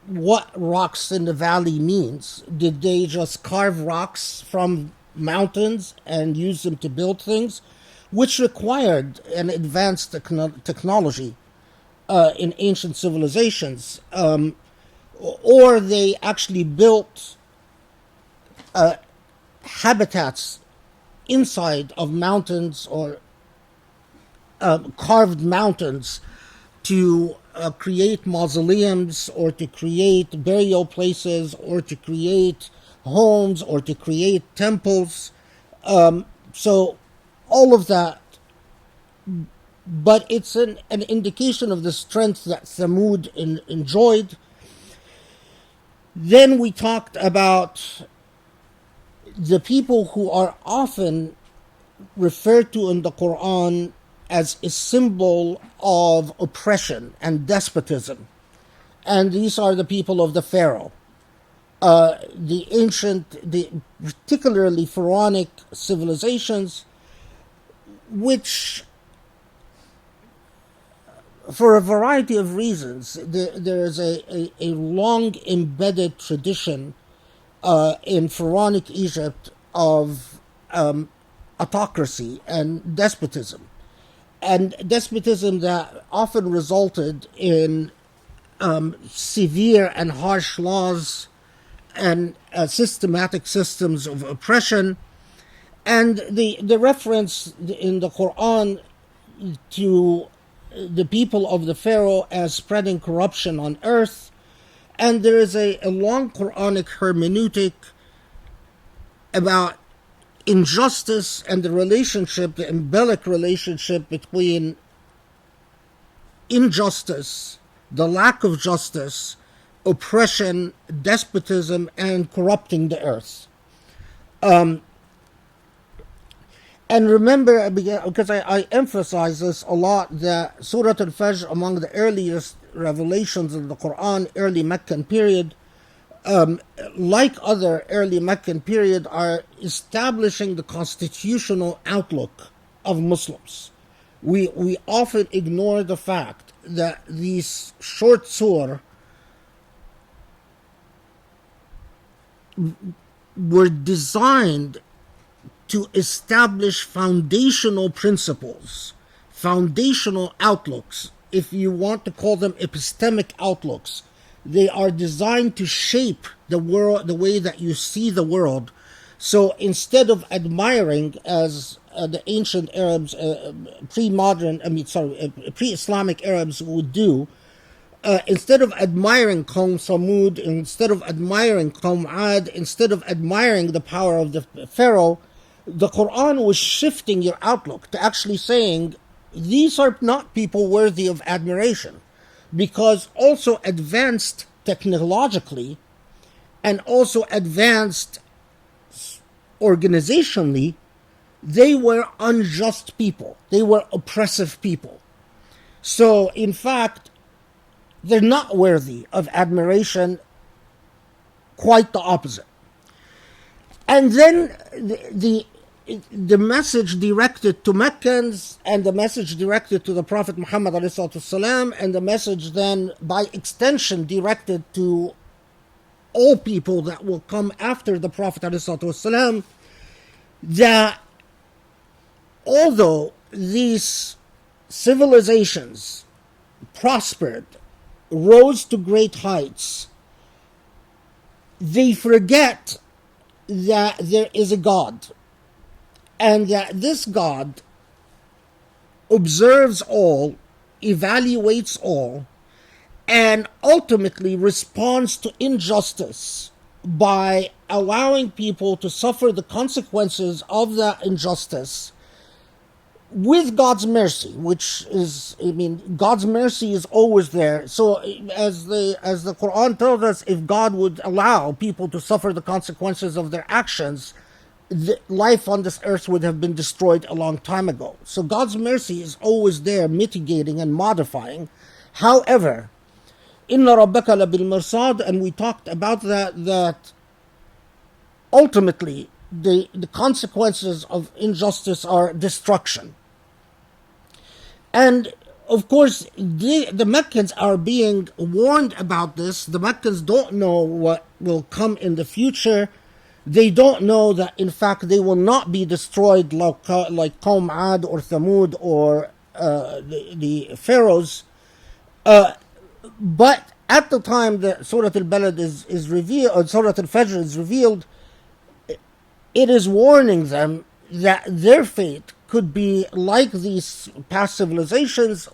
what rocks in the valley means. Did they just carve rocks from mountains and use them to build things, which required an advanced technology in ancient civilizations, or they actually built habitats inside of mountains, or carved mountains to create mausoleums, or to create burial places, or to create homes, or to create temples. So all of that, but it's an indication of the strength that Thamud enjoyed. Then we talked about the people who are often referred to in the Quran as a symbol of oppression and despotism. And these are the people of the Pharaoh. The particularly Pharaonic civilizations, which, for a variety of reasons, there is a long embedded tradition in Pharaonic Egypt of autocracy and despotism. And despotism that often resulted in severe and harsh laws and systematic systems of oppression. And the reference in the Quran to the people of the Pharaoh as spreading corruption on earth. And there is a long Quranic hermeneutic about injustice and the relationship, the embellic relationship between injustice, the lack of justice, oppression, despotism, and corrupting the earth. And remember, because I emphasize this a lot, that Surah Al-Fajr, among the earliest revelations of the Quran, early Meccan period, like other early Meccan period, are establishing the constitutional outlook of Muslims. We often ignore the fact that these short surah were designed to establish foundational principles, foundational outlooks, if you want to call them epistemic outlooks. They are designed to shape the world, the way that you see the world. So instead of admiring, as the ancient Arabs, pre-Islamic Arabs would do, instead of admiring Qawm Samud, instead of admiring Qawm Ad, instead of admiring the power of the Pharaoh, the Quran was shifting your outlook to actually saying, these are not people worthy of admiration, because also advanced technologically and also advanced organizationally, they were unjust people. They were oppressive people. So, in fact, they're not worthy of admiration, quite the opposite. And then the message directed to Meccans, and the message directed to the Prophet Muhammad ﷺ, and the message then by extension directed to all people that will come after the Prophet ﷺ, that although these civilizations prospered, rose to great heights, they forget that there is a God, and that this God observes all, evaluates all, and ultimately responds to injustice by allowing people to suffer the consequences of that injustice with God's mercy, which is, God's mercy is always there. So as the Quran tells us, if God would allow people to suffer the consequences of their actions, life on this earth would have been destroyed a long time ago. So God's mercy is always there, mitigating and modifying. However, Inna Rabbaka labil mirsad, and we talked about that ultimately the consequences of injustice are destruction. And of course, the Meccans are being warned about this. The Meccans don't know what will come in the future. They don't know that, in fact, they will not be destroyed like Qawm Ad or Thamud or the pharaohs. But at the time that Surah Al-Balad is revealed, or Surah Al-Fajr is revealed, it is warning them that their fate could be like these past civilizations,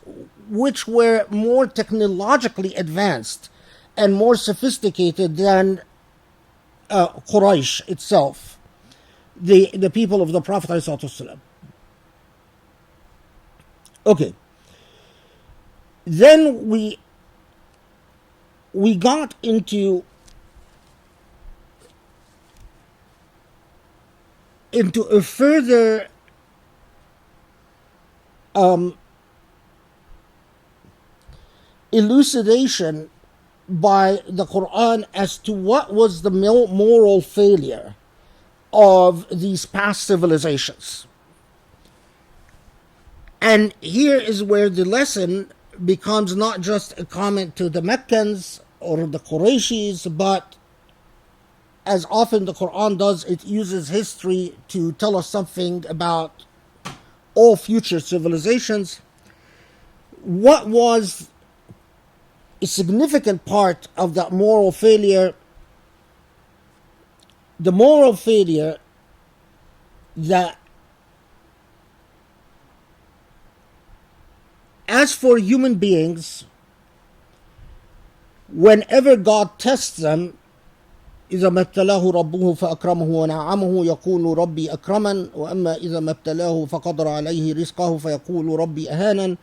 which were more technologically advanced and more sophisticated than Quraysh itself, the people of the Prophet ﷺ. Okay. Then we got into a further elucidation by the Quran as to what was the moral failure of these past civilizations. And here is where the lesson becomes not just a comment to the Meccans or the Qurayshis, but as often the Quran does, it uses history to tell us something about all future civilizations. What was a significant part of that moral failure? The moral failure that, as for human beings, whenever God tests them, إذا ما ابتلاه ربه فأكرمه ونعمه يقول ربي أكرمن وأما إذا ما ابتلاه فقدر عليه رزقه فيقول ربي أهانا.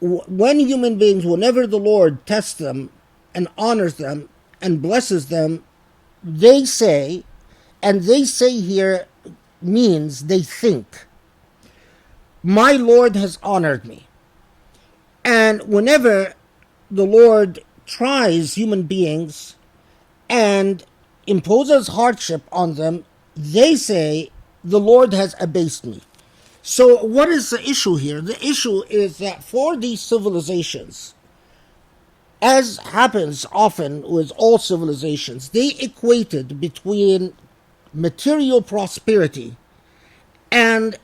when human beings, whenever the Lord tests them and honors them and blesses them, they say, and they say here means they think, my Lord has honored me. And whenever the Lord tries human beings and imposes hardship on them, they say, the Lord has abased me. So what is the issue here? The issue is that for these civilizations, as happens often with all civilizations, they equated between material prosperity and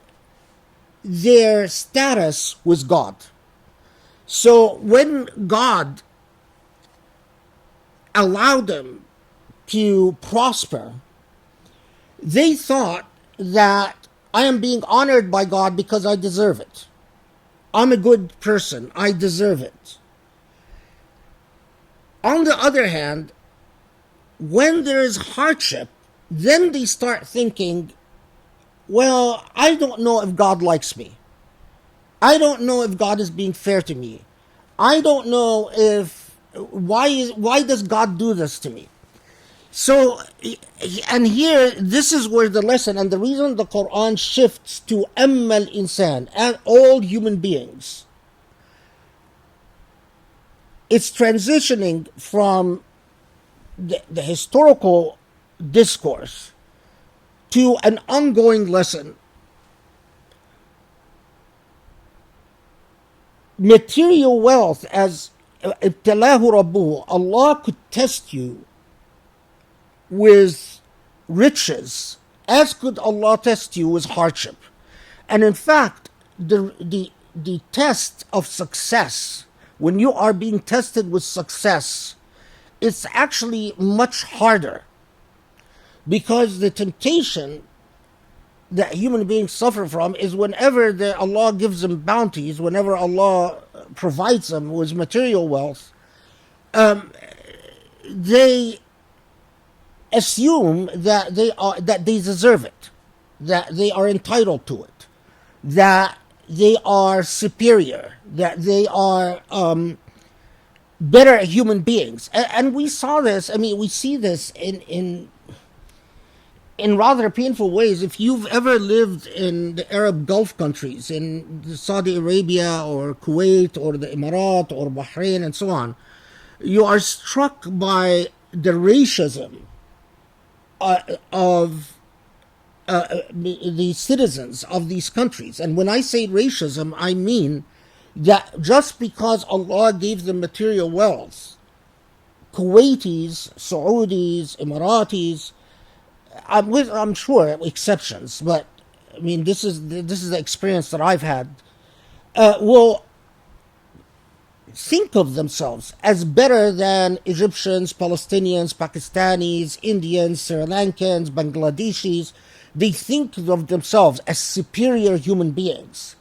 their status with God. So when God allowed them to prosper, they thought that I am being honored by God because I deserve it. I'm a good person. I deserve it. On the other hand, when there is hardship, then they start thinking, well, I don't know if God likes me. I don't know if God is being fair to me. I don't know if why does God do this to me? So, and here, this is where the lesson, and the reason the Quran shifts to Ammal Insan, and all human beings, it's transitioning from the historical discourse to an ongoing lesson. Material wealth, as ibtalahu rabbuhu, Allah could test you with riches, as could Allah test you with hardship. And in fact, the test of success, when you are being tested with success, it's actually much harder, because the temptation that human beings suffer from is whenever Allah gives them bounties, whenever Allah provides them with material wealth, they assume that they deserve it, that they are entitled to it, that they are superior, that they are better human beings. And we saw this. I mean, we see this in rather painful ways. If you've ever lived in the Arab Gulf countries, in Saudi Arabia or Kuwait or the Emirat or Bahrain and so on, you are struck by the racism of the citizens of these countries. And when I say racism, I mean that just because Allah gave them material wealth, Kuwaitis, Saudis, Emiratis, I'm sure exceptions, but I mean this is the experience that I've had, will think of themselves as better than Egyptians, Palestinians, Pakistanis, Indians, Sri Lankans, Bangladeshis. They think of themselves as superior human beings.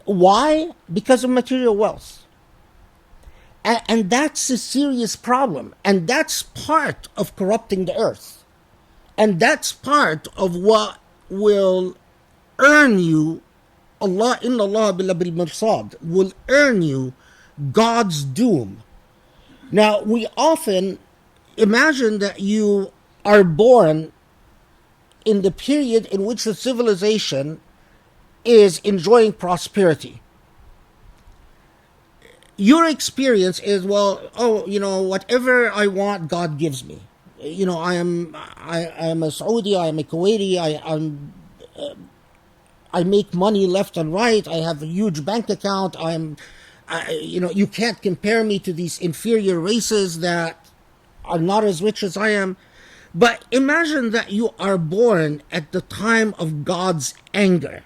Why? Because of material wealth. And that's a serious problem. And that's part of corrupting the earth. And that's part of what will earn you, Allah, inna Allah bil mirsad, will earn you God's doom. Now, we often imagine that you are born in the period in which the civilization is enjoying prosperity. Your experience is, well, whatever I want, God gives me. I am a Saudi, I am a Kuwaiti, I make money left and right, I have a huge bank account, you can't compare me to these inferior races that are not as rich as I am. But imagine that you are born at the time of God's anger.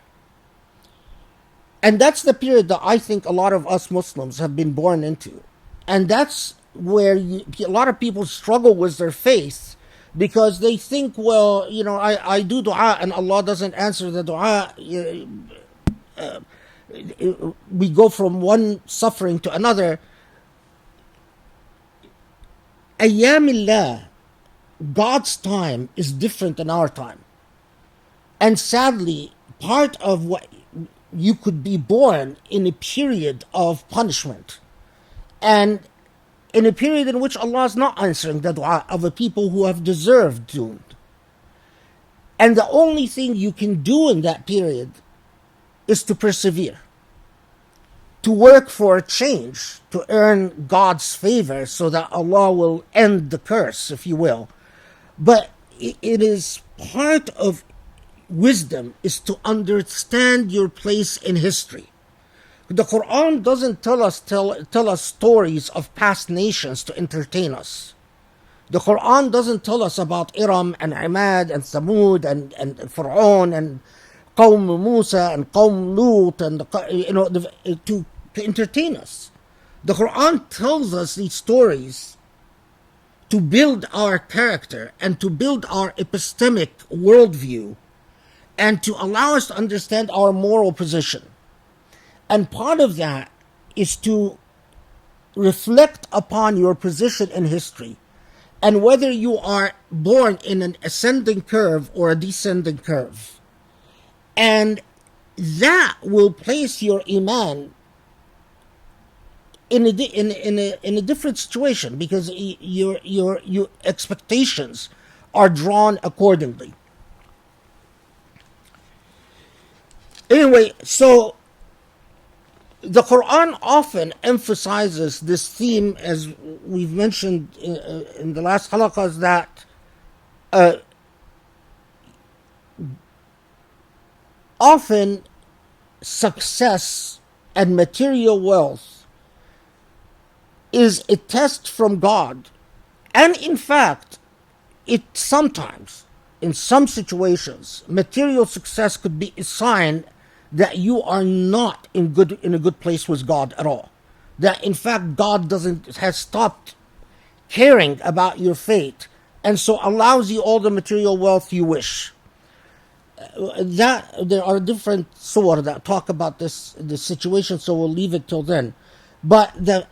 And that's the period that I think a lot of us Muslims have been born into. And that's where a lot of people struggle with their faith, because they think, well, I do dua and Allah doesn't answer the dua. We go from one suffering to another. Ayyamillah, God's time, is different than our time. And sadly, part of what you could be born in a period of punishment, and in a period in which Allah is not answering the dua of a people who have deserved doom. And the only thing you can do in that period is to persevere, to work for a change, to earn God's favor so that Allah will end the curse, if you will. But it is part of wisdom is to understand your place in history. The Quran doesn't tell us stories of past nations to entertain us. The Quran doesn't tell us about Iram and Imad and Thamud and Fir'aun and Qawm Musa and Qawm Lut and to entertain us. The Quran tells us these stories to build our character and to build our epistemic worldview and to allow us to understand our moral position. And part of that is to reflect upon your position in history and whether you are born in an ascending curve or a descending curve. And that will place your iman in a different situation, because your expectations are drawn accordingly. Anyway, so the Quran often emphasizes this theme, as we've mentioned in the last halaqas, that often success and material wealth is a test from God. And in fact, it sometimes, in some situations, material success could be a sign that you are not in a good place with God at all. That in fact God has stopped caring about your fate, and so allows you all the material wealth you wish. That there are different surah that talk about this situation, so we'll leave it till then. But there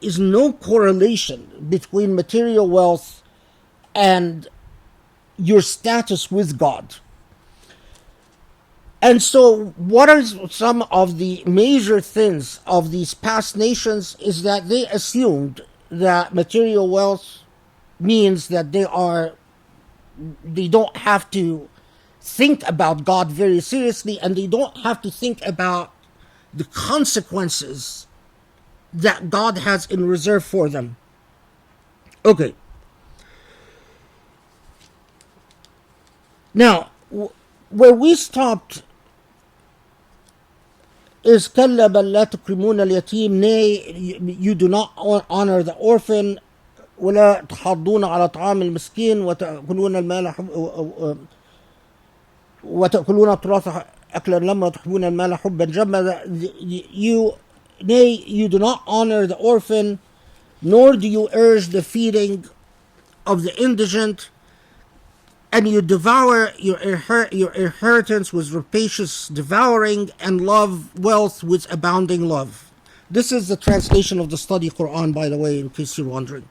is no correlation between material wealth and your status with God. And so what are some of the major things of these past nations is that they assumed that material wealth means that they don't have to think about God very seriously, and they don't have to think about the consequences that God has in reserve for them. Okay. Now, where we stopped is كلا بل لا تكرمون اليتيم, nay, you do not honor the orphan, ولا تحاضون على طعام المسكين وتأكلون المال وتأكلون التراث أكلا لما تحبون المال حبا جما. Nay, you do not honor the orphan, nor do you urge the feeding of the indigent, and you devour your inheritance with rapacious devouring, and love wealth with abounding love. This is the translation of the study Quran, by the way, in case you're wondering.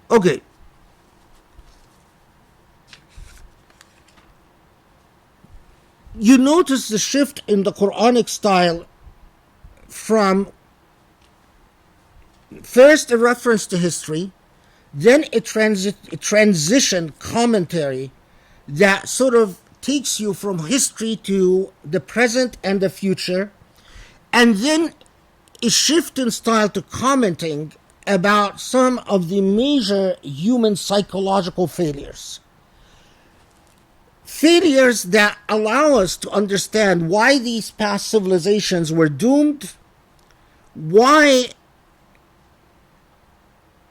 Okay. You notice the shift in the Quranic style from first a reference to history, then a transition commentary that sort of takes you from history to the present and the future, and then a shift in style to commenting about some of the major human psychological failures. Failures that allow us to understand why these past civilizations were doomed, why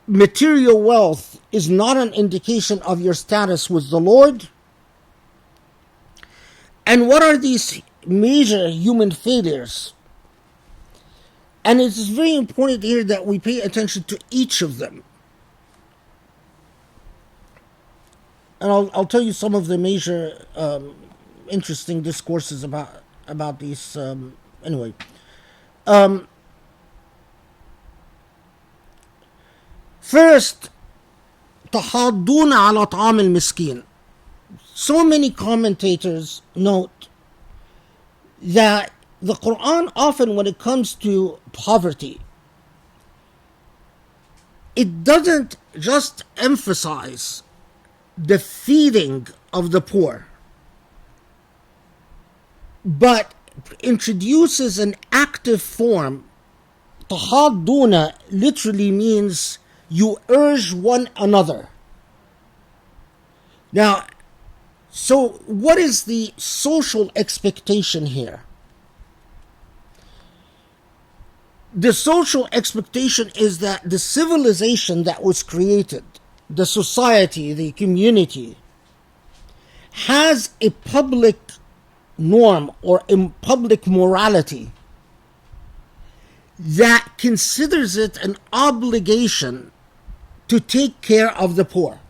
material wealth is not an indication of your status with the Lord, and what are these major human failures. And it is very important here that we pay attention to each of them. And I'll tell you some of the major interesting discourses about these. Anyway, first, تحاضون على طعام المسكين. so many commentators note that the Quran often, when it comes to poverty, it doesn't just emphasize the feeding of the poor, but introduces an active form. Tahadduna literally means you urge one another. Now, so what is the social expectation here? The social expectation is that the civilization that was created, the society, the community, has a public norm or a public morality that considers it an obligation to take care of the poor.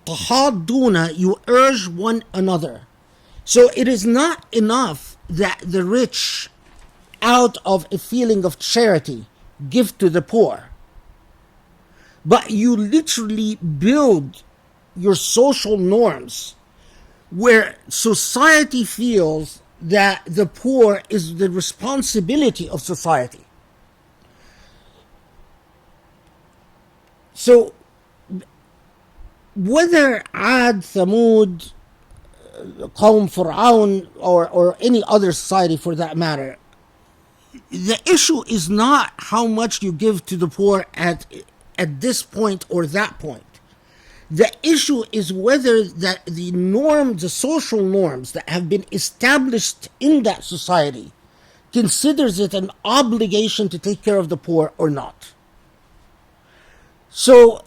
Tahadduna, you urge one another. So it is not enough that the rich, out of a feeling of charity, give to the poor, but you literally build your social norms where society feels that the poor is the responsibility of society. So whether Ad, Thamud, Qawm Fir'aun, or any other society for that matter, the issue is not how much you give to the poor at this point or that point. The issue is whether that the norms, the social norms that have been established in that society, considers it an obligation to take care of the poor or not. So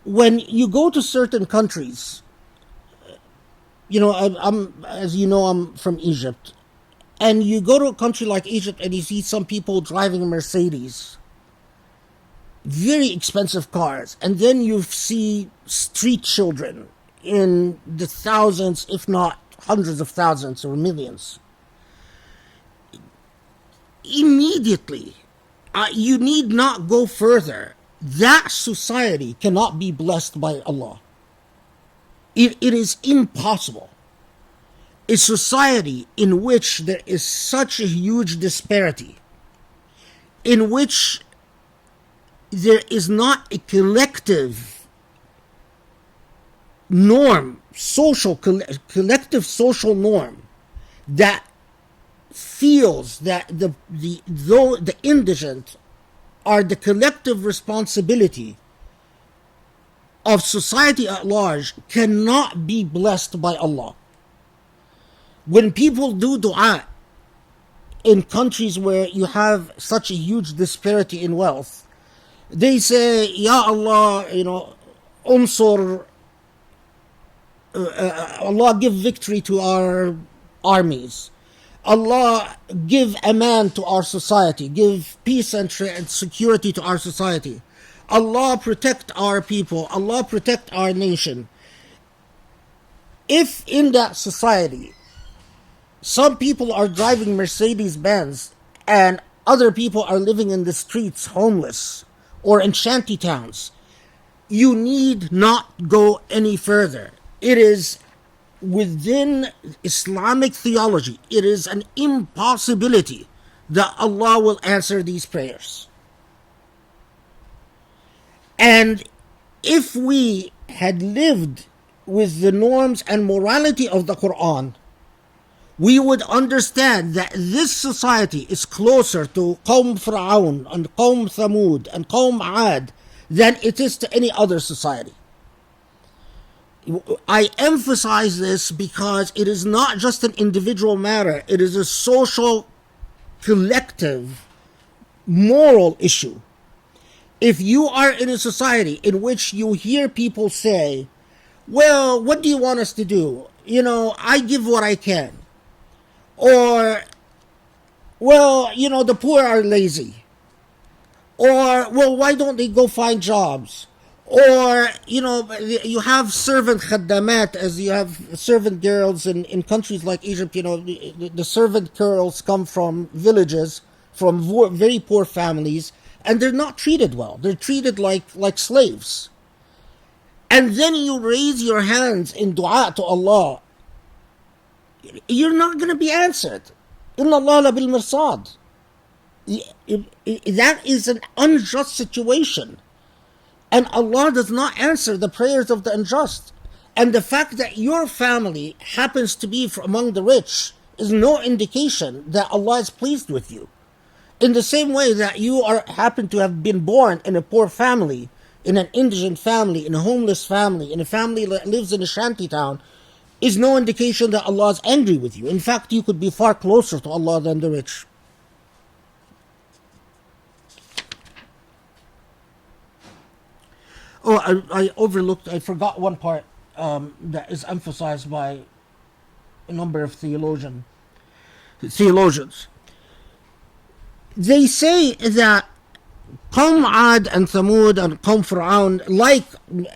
when you go to certain countries, as you know, I'm from Egypt, and you go to a country like Egypt and you see some people driving a Mercedes, very expensive cars, and then you see street children in the thousands, if not hundreds of thousands or millions. Immediately, you need not go further. That society cannot be blessed by Allah. It is impossible. A society in which there is such a huge disparity, in which there is not a collective norm, collective social norm that feels that the indigent are the collective responsibility of society at large, cannot be blessed by Allah. When people do dua in countries where you have such a huge disparity in wealth, they say, Ya Allah, unsur, Allah give victory to our armies. Allah give aman to our society, give peace and security to our society. Allah protect our people, Allah protect our nation. If in that society some people are driving Mercedes-Benz and other people are living in the streets homeless or in shanty towns, you need not go any further. It is within Islamic theology, it is an impossibility that Allah will answer these prayers. And if we had lived with the norms and morality of the Quran, we would understand that this society is closer to Qawm Fir'aun and Qawm Thamud and Qawm Ad than it is to any other society. I emphasize this because it is not just an individual matter, it is a social, collective, moral issue. If you are in a society in which you hear people say, well, what do you want us to do? I give what I can. Or, well, the poor are lazy. Or, well, why don't they go find jobs? Or, you have servant khaddamat, as you have servant girls in countries like Egypt. The servant girls come from villages, from very poor families, and they're not treated well. They're treated like slaves. And then you raise your hands in dua to Allah, you're not going to be answered. Inna Allah la bil mirsad. That is an unjust situation. And Allah does not answer the prayers of the unjust. And the fact that your family happens to be among the rich is no indication that Allah is pleased with you. In the same way that you happen to have been born in a poor family, in an indigent family, in a homeless family, in a family that lives in a shanty town, is no indication that Allah is angry with you. In fact, you could be far closer to Allah than the rich. Oh, I forgot one part that is emphasized by a number of theologians. They say that Qawm Ad and Thamud and Qawm Fir'aun, like,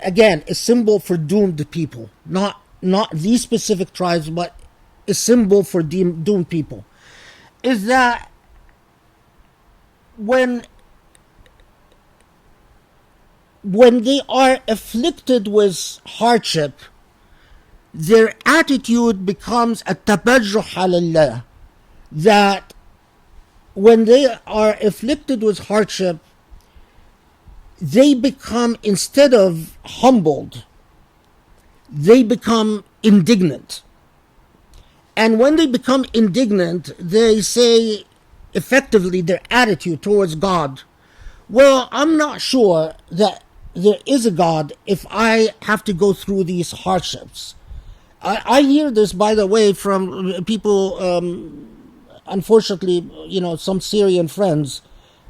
again, a symbol for doomed people. Not these specific tribes, but a symbol for doomed people. Is that when they are afflicted with hardship, their attitude becomes a tabajruh alallah. That when they are afflicted with hardship, they become, instead of humbled, they become indignant. And when they become indignant, they say, effectively, their attitude towards God, well, I'm not sure that there is a God if I have to go through these hardships. I hear this, by the way, from people, unfortunately, some Syrian friends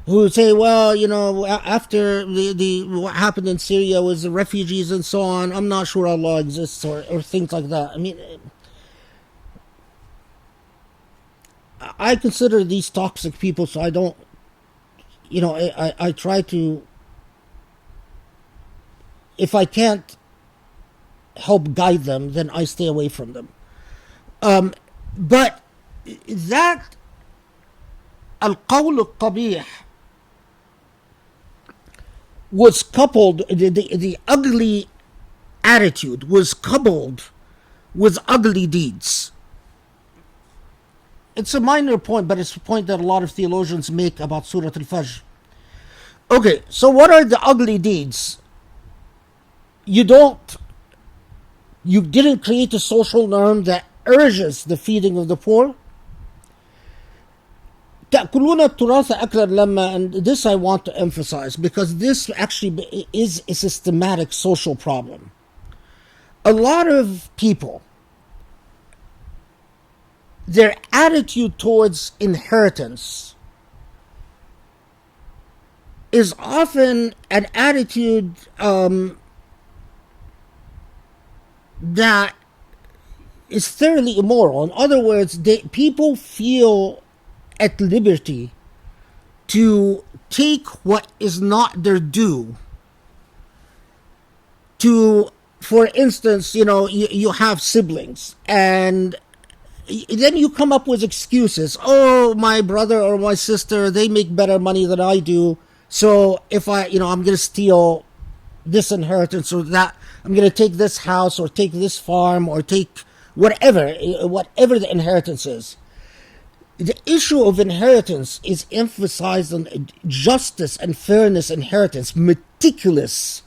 who say, well, after what happened in Syria with the refugees and so on, I'm not sure Allah exists, or things like that. I mean, I consider these toxic people, so I don't, I try to, if I can't help guide them, then I stay away from them. But that al-qawl al-qabih was coupled, the ugly attitude was coupled with ugly deeds. It's a minor point, but it's a point that a lot of theologians make about Surah Al-Fajr. Okay, so what are the ugly deeds? You didn't create a social norm that urges the feeding of the poor. تأكلون التراث أكلا لما, and this I want to emphasize because this actually is a systematic social problem. A lot of people, their attitude towards inheritance is often an attitude that is thoroughly immoral. In other words, people feel at liberty to take what is not their due. For instance, you have siblings, and then you come up with excuses. Oh, my brother or my sister, they make better money than I do, so if I'm going to steal this inheritance, or that I'm going to take this house or take this farm or take whatever the inheritance is. The issue of inheritance is emphasized on justice and fairness inheritance. Meticulous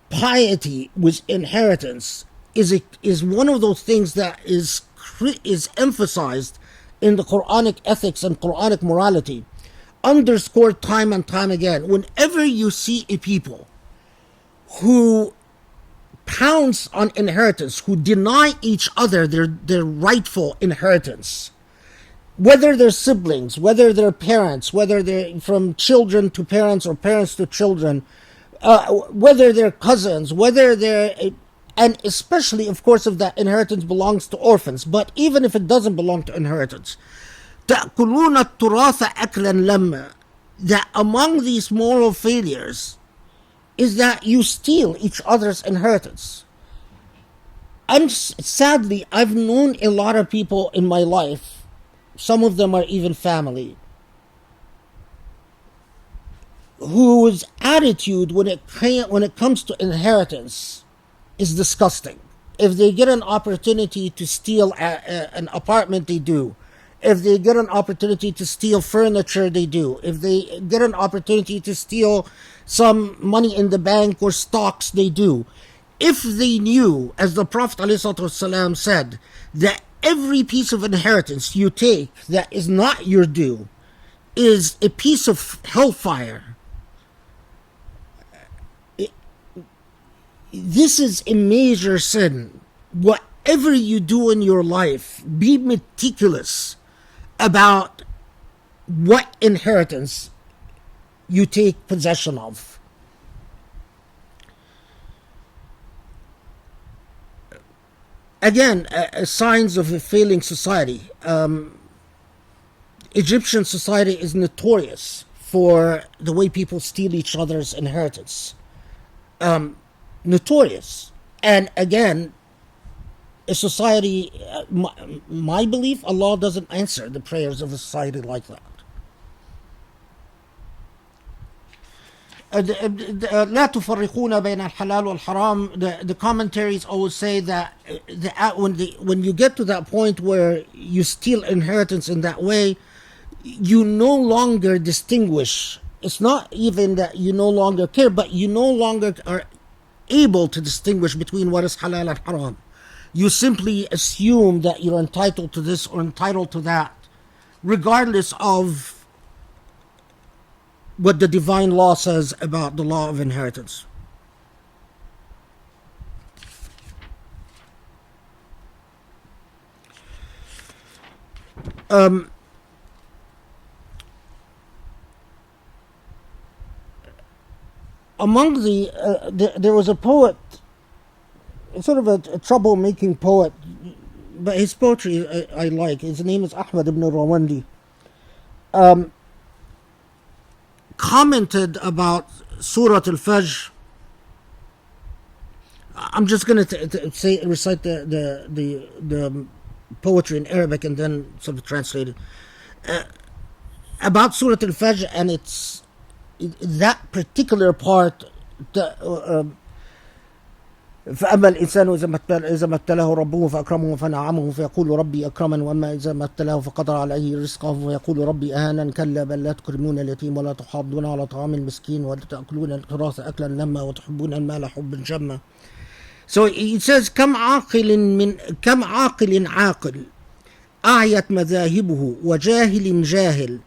piety with inheritance is one of those things that is emphasized in the Quranic ethics and Quranic morality, underscored time and time again. Whenever you see a people who pounce on inheritance, who deny each other their rightful inheritance, whether they're siblings, whether they're parents, whether they're from children to parents or parents to children, whether they're cousins, and especially, of course, if that inheritance belongs to orphans, but even if it doesn't belong to inheritance, تأكلون التراث أكلا لما, that among these moral failures is that you steal each other's inheritance. Sadly, I've known a lot of people in my life, some of them are even family, whose attitude when it comes to inheritance is disgusting. If they get an opportunity to steal an apartment, they do. If they get an opportunity to steal furniture, they do. If they get an opportunity to steal some money in the bank or stocks, they do. If they knew, as the Prophet ﷺ said, that every piece of inheritance you take that is not your due is a piece of hellfire, this is a major sin. Whatever you do in your life, be meticulous about what inheritance you take possession of. Again, signs of a failing society. Egyptian society is notorious for the way people steal each other's inheritance. Notorious. And again, a society, my belief, Allah doesn't answer the prayers of a society like that. لا تفرقون بين الحلال والحرام. The commentaries always say that when you get to that point where you steal inheritance in that way, you no longer distinguish. It's not even that you no longer care, but you no longer are able to distinguish between what is halal and haram. You simply assume that you're entitled to this or entitled to that, regardless of what the divine law says about the law of inheritance. Among there was a poet, sort of a troublemaking poet, but his poetry I like. His name is Ahmad ibn Rawandi. Commented about Surat Al-Fajr. I'm just going to recite the poetry in Arabic and then sort of translate it. About Surat Al-Fajr and its that particular part. فأما الإنسان إذا ما ابتلاه ربه فأكرمه فنعمه فيقول ربي أكرمن وأما إذا ما ابتلاه فقدر عليه رزقه فيقول ربي أهانن كلا بل لا تكرمون اليتيم ولا تحاضون على طعام المسكين ولا تأكلون التراث أكلا لما وتحبون المال حبا جما. So it says كم عاقل عاقل أعيت مذاهبه وجاهل جاهل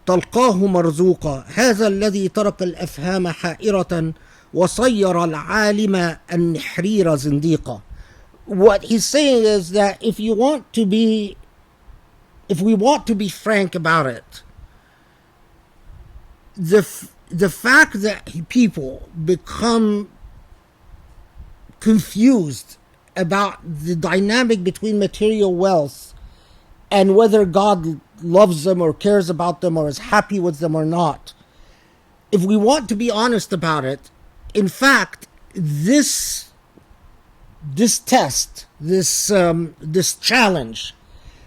تلقاه مرزوقا هذا الذي ترك الأفهام حائرة وصير العالم النحرير زنديقا. What he's saying is that if we want to be frank about it, the fact that people become confused about the dynamic between material wealth and whether God loves them or cares about them or is happy with them or not, if we want to be honest about it, in fact, this test, this challenge,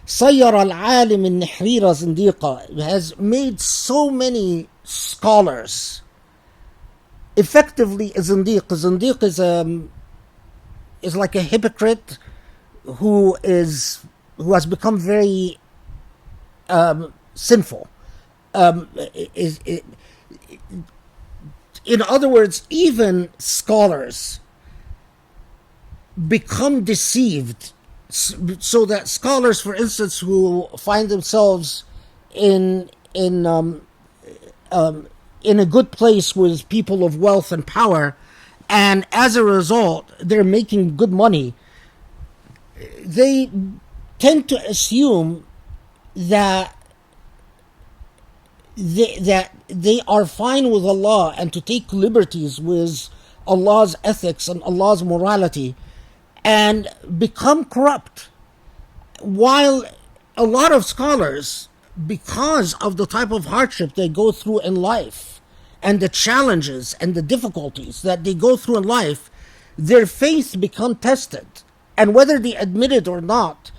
صير العالم النحرير زنديقا, has made so many scholars effectively a zindiq. A zindiq is like a hypocrite who has become very sinful. In other words, even scholars become deceived, so that scholars, for instance, who find themselves in a good place with people of wealth and power, and as a result they're making good money, they tend to assume that they are fine with Allah and to take liberties with Allah's ethics and Allah's morality and become corrupt. While a lot of scholars, because of the type of hardship they go through in life and the challenges and the difficulties that they go through in life, their faith become tested. And whether they admit it or not,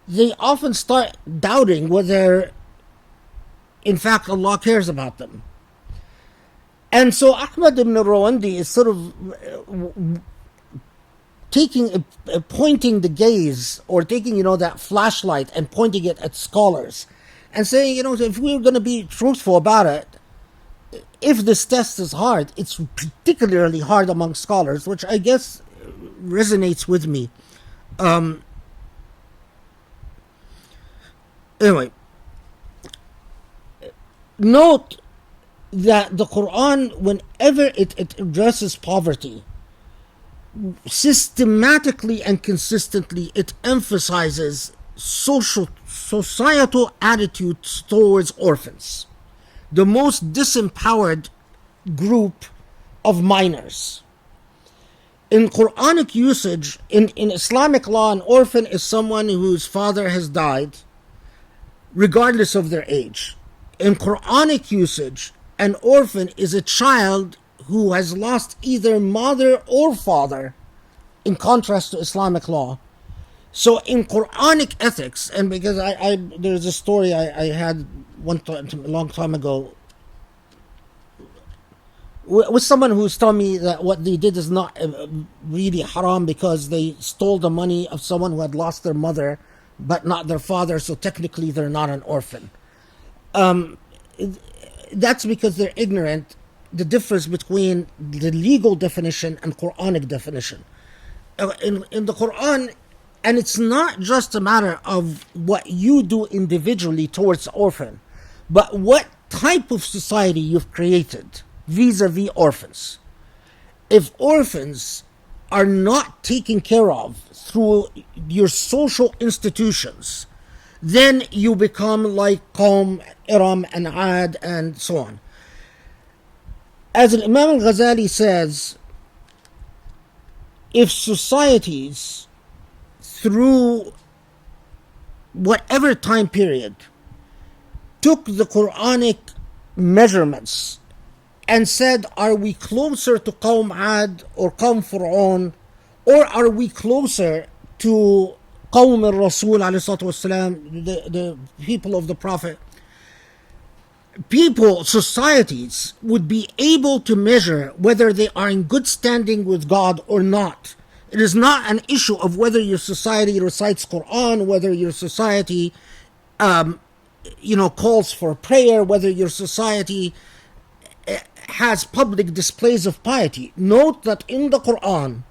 they often start doubting whether in fact Allah cares about them. And so Ahmad ibn Rawandi is sort of pointing the gaze, or taking, that flashlight and pointing it at scholars and saying, if we're going to be truthful about it, if this test is hard, it's particularly hard among scholars, which I guess resonates with me. Anyway, note that the Quran, whenever it addresses poverty, systematically and consistently, it emphasizes societal attitudes towards orphans, the most disempowered group of minors. In Quranic usage, in Islamic law, an orphan is someone whose father has died, regardless of their age. In Quranic usage, an orphan is a child who has lost either mother or father, in contrast to Islamic law. So in Quranic ethics, and because there's a story I had a long time ago with someone who's telling me that what they did is not really haram, because they stole the money of someone who had lost their mother but not their father, so technically they're not an orphan. That's because they're ignorant the difference between the legal definition and Quranic definition. In the Quran, and it's not just a matter of what you do individually towards the orphan, but what type of society you've created vis-a-vis orphans. If orphans are not taken care of through your social institutions, then you become like Qawm, Iram, and Ad, and so on. As Imam al-Ghazali says, if societies, through whatever time period, took the Quranic measurements and said, are we closer to Qawm Ad or Qawm Fir'aun, or are we closer to Qawm al-Rasul والسلام, the people of the Prophet, societies would be able to measure whether they are in good standing with God or not. It is not an issue of whether your society recites Quran, whether your society calls for prayer, whether your society has public displays of piety. Note that in the Quran,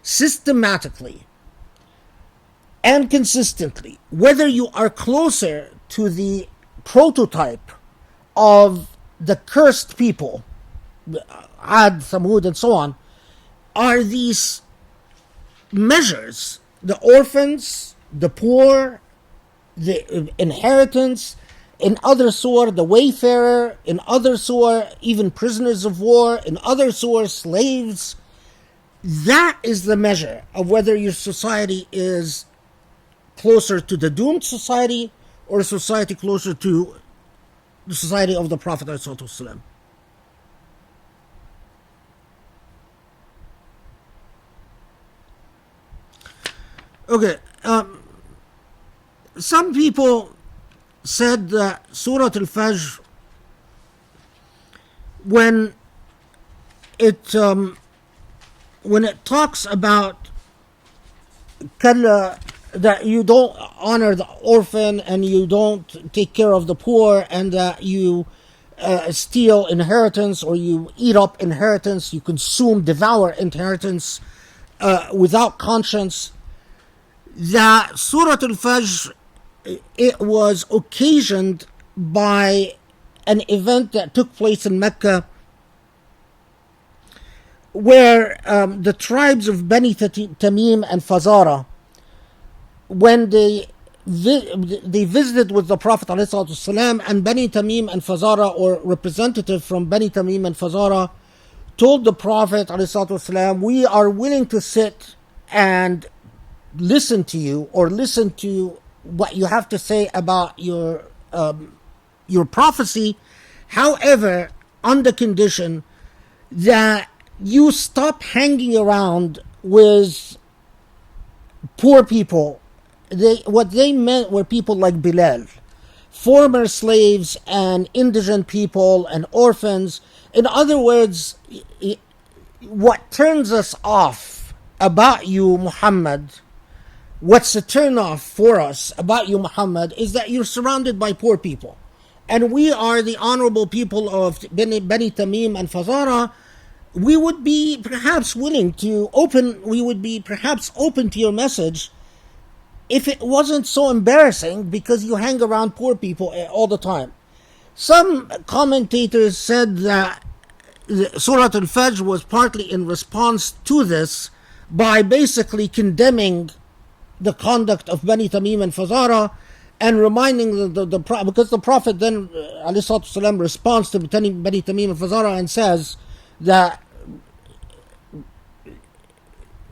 systematically and consistently, whether you are closer to the prototype of the cursed people, Ad, Thamud, and so on, are these measures: the orphans, the poor, the inheritance. In other surah, the wayfarer. In other surah, even prisoners of war. In other surah, slaves. That is the measure of whether your society is closer to the doomed society or a society closer to the society of the Prophet ﷺ. Okay, some people said that Surah Al-Fajr, when it talks about that you don't honor the orphan and you don't take care of the poor, and that you steal inheritance, or you eat up inheritance, you devour inheritance without conscience, that Surah Al-Fajr, it was occasioned by an event that took place in Mecca, where the tribes of Bani Tamim and Fazara, when they visited with the Prophet ﷺ, and Bani Tamim and Fazara, or representative from Bani Tamim and Fazara, told the Prophet ﷺ, we are willing to sit and listen to you, or listen to what you have to say about your prophecy, however, on the condition that you stop hanging around with poor people. What they meant were people like Bilal, former slaves and indigent people and orphans. In other words, what turns us off about you, Muhammad, what's a turn off for us about you, Muhammad, is that you're surrounded by poor people. And we are the honorable people of Bani Tamim and Fazara. We would be perhaps open to your message if it wasn't so embarrassing because you hang around poor people all the time. Some commentators said that Surah Al-Fajr was partly in response to this by basically condemning the conduct of Bani Tamim and Fazara and reminding because the Prophet then ﷺ responds to Bani Tamim and Fazara and says that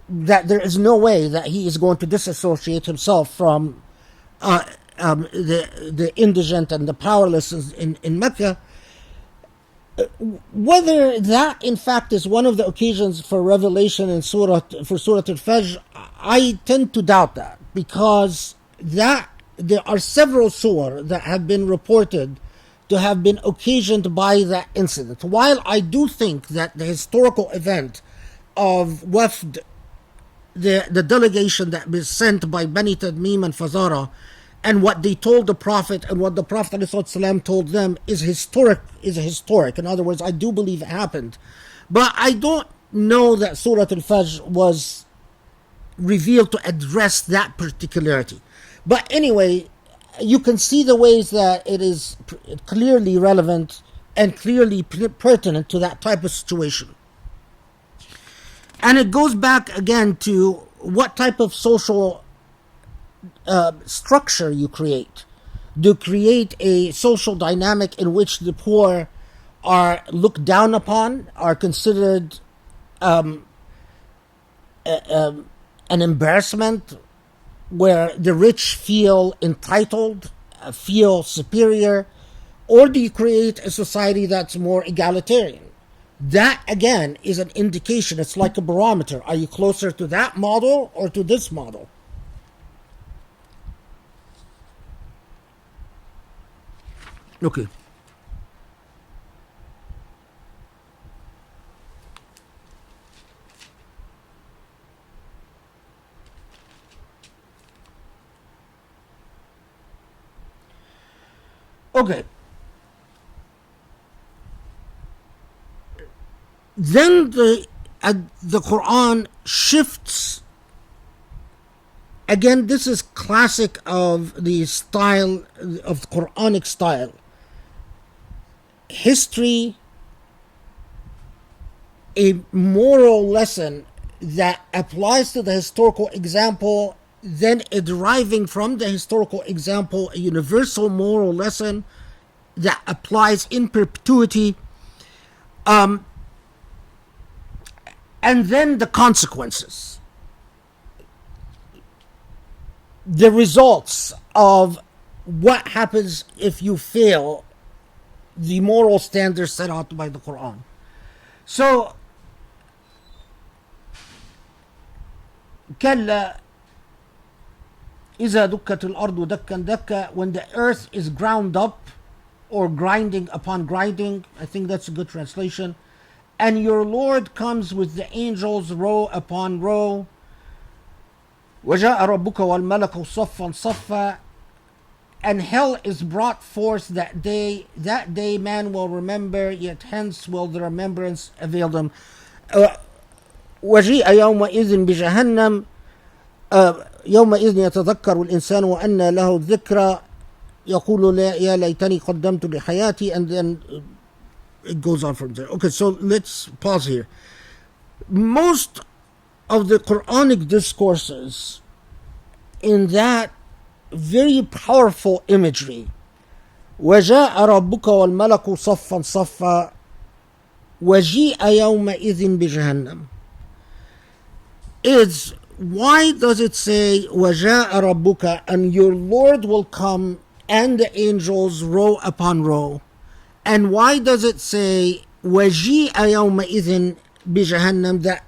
there is no way that he is going to disassociate himself from the indigent and the powerless in Mecca. Whether that in fact is one of the occasions for revelation in Surah Al-Fajr, I tend to doubt that, because there are several surah that have been reported to have been occasioned by that incident. While I do think that the historical event of Wafd, the delegation that was sent by Bani Tamim and Fazara, and what they told the Prophet and what the Prophet ﷺ told them is historic. In other words, I do believe it happened. But I don't know that Surah Al-Fajr was revealed to address that particularity. But anyway, you can see the ways that it is clearly relevant and clearly pertinent to that type of situation. And it goes back again to what type of social structure you create. To create a social dynamic in which the poor are looked down upon, are considered an embarrassment, where the rich feel entitled, feel superior, or do you create a society that's more egalitarian? That, again, is an indication. It's like a barometer. Are you closer to that model or to this model? Okay. Okay. Then the Quran shifts. Again, this is classic of the style, of the Quranic style. History, a moral lesson that applies to the historical example, then deriving from the historical example a universal moral lesson that applies in perpetuity, and then the consequences, the results of what happens if you fail the moral standards set out by the Quran. So, كلا إذا دكت الأرض دكا دكا, when the earth is ground up or grinding upon grinding, I think that's a good translation, and your Lord comes with the angels row upon row, وجاء ربك والملك صفا صفا, and hell is brought forth that day. That day man will remember, yet hence will the remembrance avail them. وجيء يومئذ بجهنم يومئذ يتذكر الإنسان وأنى له الذكرى يقول يا ليتني قدمت لحياتي, and then it goes on from there. Okay, so let's pause here. Most of the Quranic discourses in that very powerful imagery, وجاء ربك والملك صفا صفا وجيء يومئذ بجهنم, is, why does it say وجاء ربك and your Lord will come and the angels row upon row? And why does it say وجيء يومئذ بجهنم, that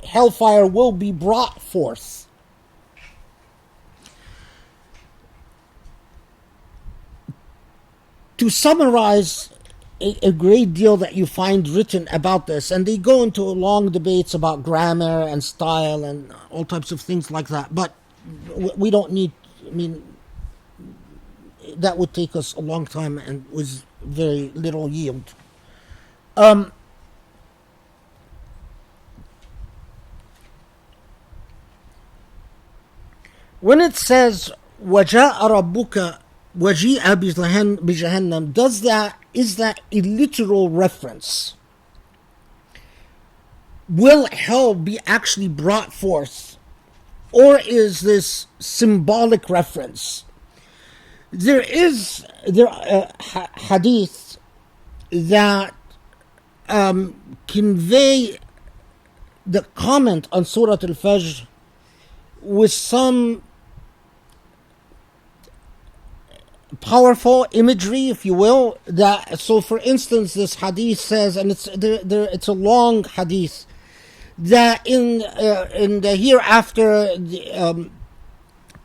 hellfire will be brought forth? to summarize a great deal that you find written about this, and they go into long debates about grammar and style and all types of things like that, but we don't need, I mean, that would take us a long time and with very little yield. When it says وَجَاءَ رَبُّكَ وَجِيءَ بِجَهَنَّمْ, is that a literal reference? Will hell be actually brought forth, or is this symbolic reference? There is hadith that convey the comment on Surah Al-Fajr with some powerful imagery, if you will. So for instance, this hadith says, and it's a long hadith, that in the hereafter,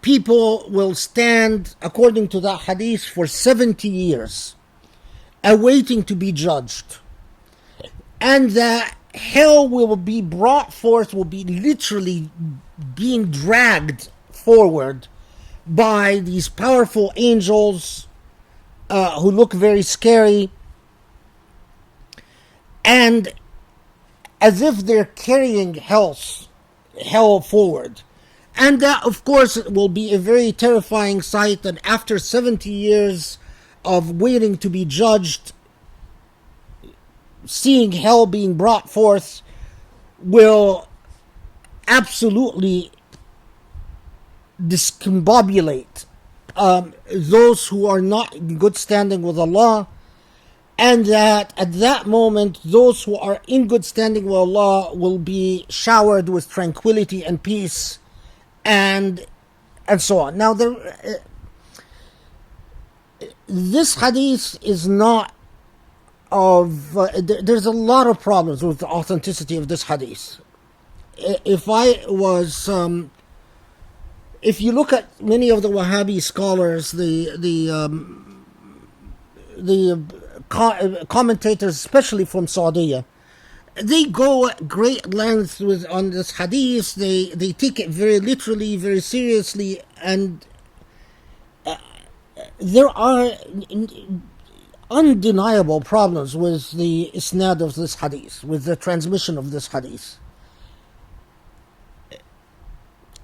people will stand, according to that hadith, for 70 years, awaiting to be judged. And that hell will be brought forth, will be literally being dragged forward by these powerful angels who look very scary, and as if they're carrying hell forward. And that, of course, will be a very terrifying sight. And after 70 years of waiting to be judged, seeing hell being brought forth will absolutely discombobulate those who are not in good standing with Allah, and that at that moment those who are in good standing with Allah will be showered with tranquility and peace, and so on. Now, this hadith is not of... there's a lot of problems with the authenticity of this hadith. If you look at many of the Wahhabi scholars, commentators, especially from Saudi, they go at great lengths on this hadith. They take it very literally, very seriously, and there are undeniable problems with the isnad of this hadith, with the transmission of this hadith.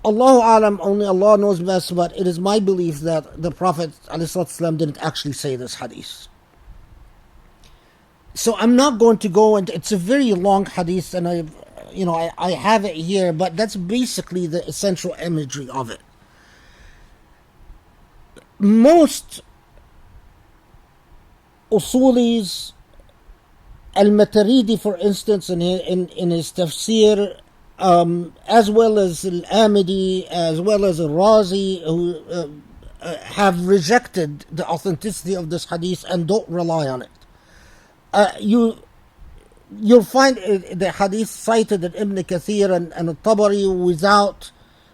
Allahu Alam, only Allah knows best, but it is my belief that the Prophet ﷺ didn't actually say this hadith. So I'm not going to go into... It's a very long hadith, and I have it here, but that's basically the essential imagery of it. Most Usulis, Al-Maturidi, for instance, in his Tafsir, as well as Al-Amidi, as well as Al-Razi, who have rejected the authenticity of this hadith and don't rely on it. You'll find the hadith cited in Ibn Kathir and Al-Tabari without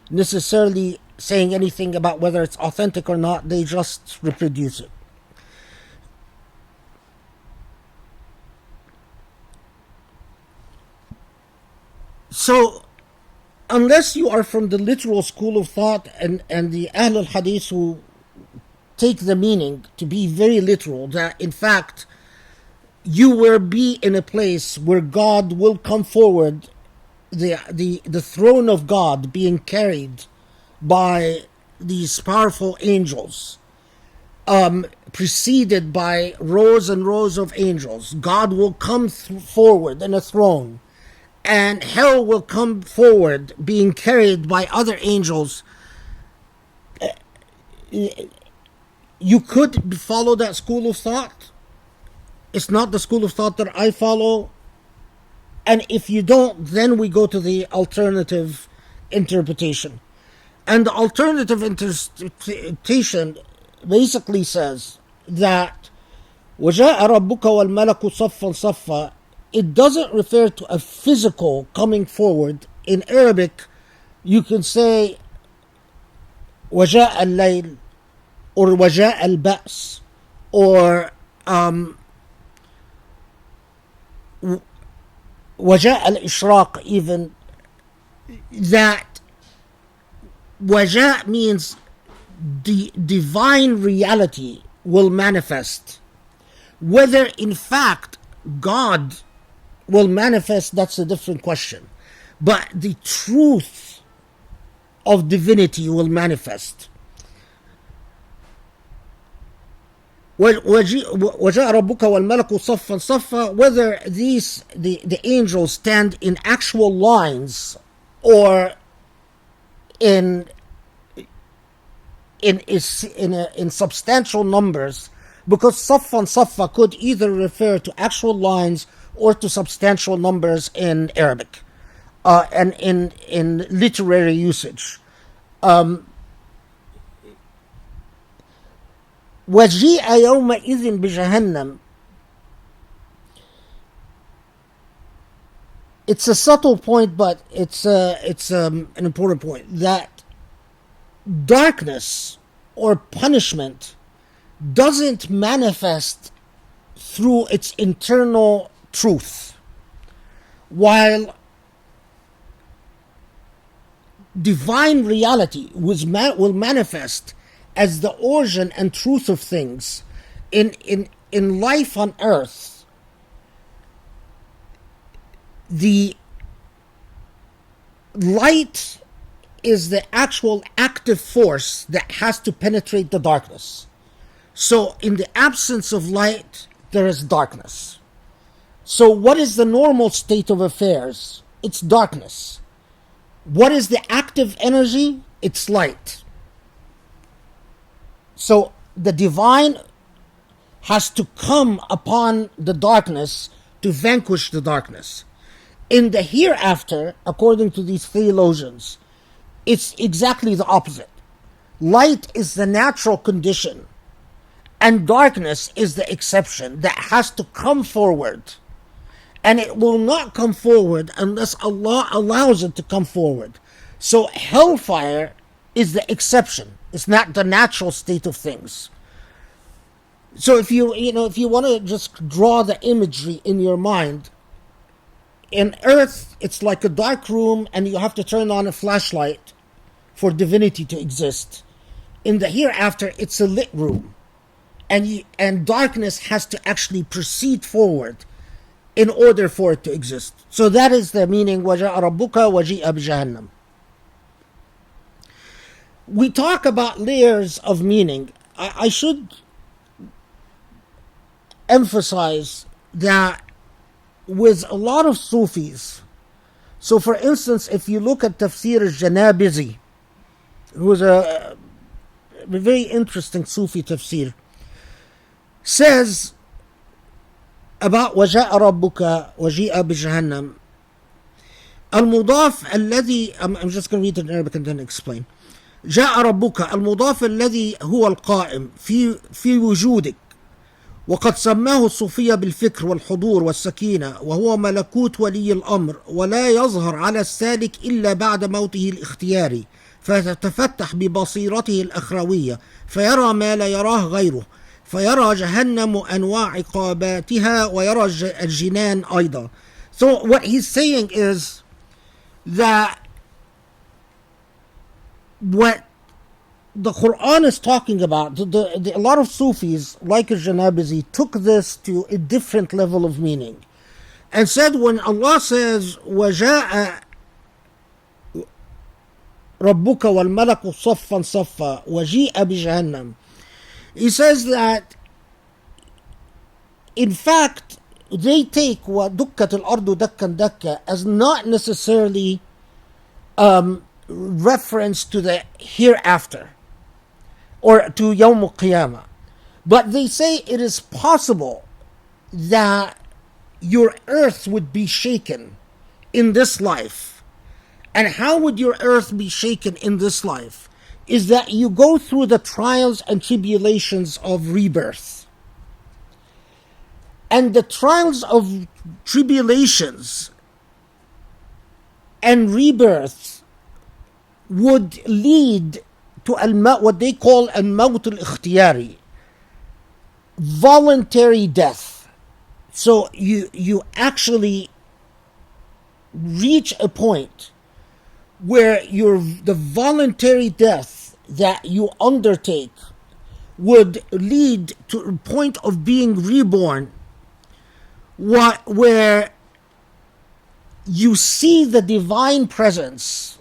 necessarily saying anything about whether it's authentic or not. They just reproduce it. So, unless you are from the literal school of thought and the Ahl al-Hadith who take the meaning to be very literal, that in fact you will be in a place where God will come forward, the throne of God being carried by these powerful angels, preceded by rows and rows of angels. God will come forward in a throne, and hell will come forward being carried by other angels. You could follow that school of thought. It's not the school of thought that I follow. And if you don't, then we go to the alternative interpretation. And the alternative interpretation basically says that وَجَاءَ رَبُّكَ وَالْمَلَكُ صَفًّا صَفًّا. It doesn't refer to a physical coming forward. In Arabic, you can say وَجَاءَ اللَّيْلِ or وَجَاءَ الْبَأْسِ or وجاء الإشراق, even that وجاء means the divine reality will manifest. Whether in fact God will manifest, that's a different question. But the truth of divinity will manifest. وجاء ربك والملك صفا صفا, whether the angels stand in actual lines or in substantial numbers, because صفا صفا could either refer to actual lines or to substantial numbers in Arabic and in literary usage. وجيء يومئذ بجهنم, it's a subtle point, but it's an important point, that darkness or punishment doesn't manifest through its internal truth, while divine reality will manifest as the origin and truth of things in life on earth. The light is the actual active force that has to penetrate the darkness. So in the absence of light, there is darkness. So what is the normal state of affairs? It's darkness. What is the active energy? It's light. So the divine has to come upon the darkness to vanquish the darkness. In the hereafter, according to these theologians, it's exactly the opposite. Light is the natural condition, and darkness is the exception that has to come forward. And it will not come forward unless Allah allows it to come forward. So hellfire is the exception. It's not the natural state of things. So if you want to just draw the imagery in your mind, in earth it's like a dark room and you have to turn on a flashlight for divinity to exist. In the hereafter, it's a lit room, and darkness has to actually proceed forward in order for it to exist. So that is the meaning, وَجَاءَ رَبُّكَ وَجِيءَ بِجَهَنَّمَ. We talk about layers of meaning. I should emphasize that with a lot of Sufis, so for instance, if you look at Tafsir al-Janabizi, who was a very interesting Sufi tafsir, says about وَجَاءَ رَبُّكَ وَجِيءَ بِجَهَنَّمَ, المضاف الذي, I'm just going to read it in Arabic and then explain. جاء ربك المضاف الذي هو القائم في وجودك، وقد سماه الصوفية بالفكر والحضور والسكينة، وهو ملكوت ولي الأمر، ولا يظهر على السالك إلا بعد موته الاختياري، فتتفتح ببصيرته الأخروية فيرى ما لا يراه غيره، فيرى جهنم أنواع عقاباتها ويرى الجنان أيضا. So what he's saying is that what the Quran is talking about, a lot of Sufis, like al-Janabizi, took this to a different level of meaning and said when Allah says وَجَاءَ رَبُّكَ وَالْمَلَكُ صَفًّا صَفًّا وَجِيءَ بِجَهَنَّمَ, he says that in fact they take وَدُكَّتِ الْأَرْضُ دَكًّا دَكًّا as not necessarily reference to the hereafter or to Yawm al-Qiyamah, but they say it is possible that your earth would be shaken in this life. And how would your earth be shaken in this life? Is that you go through the trials and tribulations of rebirth. And the trials of tribulations and rebirth would lead to what they call al-mawt al-ikhtiyari, voluntary death. So you actually reach a point where the voluntary death that you undertake would lead to a point of being reborn, where you see the divine presence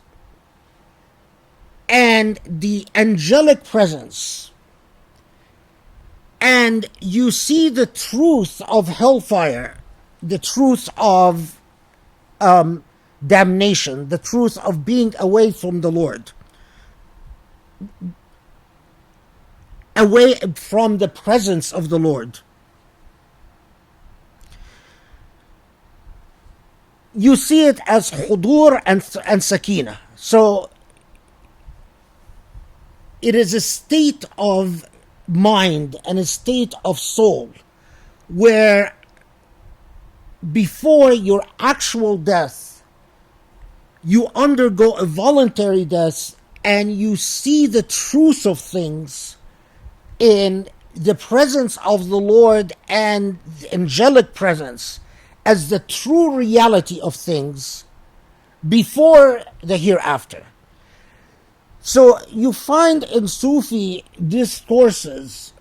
and the angelic presence, and you see the truth of hellfire, the truth of damnation, the truth of being away from the Lord, away from the presence of the Lord. You see it as hudur and sakina. So it is a state of mind and a state of soul where before your actual death, you undergo a voluntary death and you see the truth of things in the presence of the Lord and the angelic presence as the true reality of things before the hereafter. So you find in Sufi discourses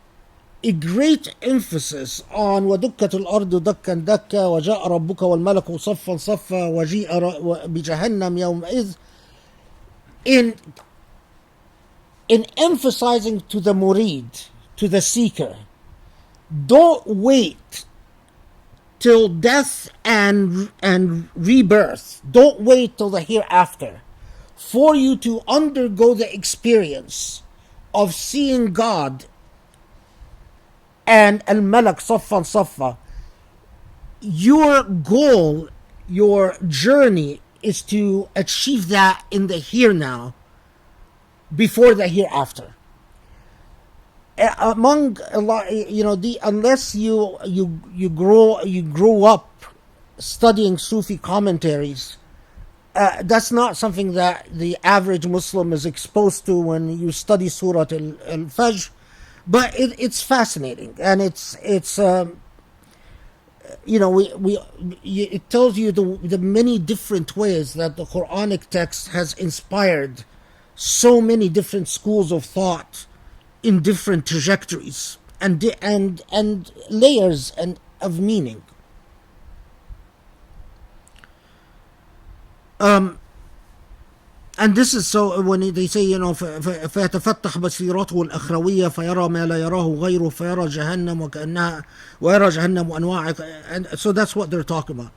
a great emphasis on وَدُكَّتِ الْأَرْضُ دَكًّا دَكًّا وَجَاءَ رَبُّكَ وَالْمَلَكُ صَفًّا صَفًّا وَجِيءَ بِجَهَنَّمَ يَوْمَئِذٍ, in emphasizing to the murid, to the seeker, don't wait till death and rebirth, don't wait till the hereafter for you to undergo the experience of seeing God and al-malak saffan saffa. Your goal, your journey is to achieve that in the here now before the hereafter. Among a lot, unless you grow up studying Sufi commentaries, that's not something that the average Muslim is exposed to when you study Surah Al-Fajr, but it's fascinating, and it tells you the many different ways that the Quranic text has inspired so many different schools of thought in different trajectories and layers of meaning. And this is so when they say, فيتفتح بصيرته الأخروية فيرى ما لا يراه غيره فيرى جهنم وكأنها ويرى جهنم أنواع, and so that's what they're talking about.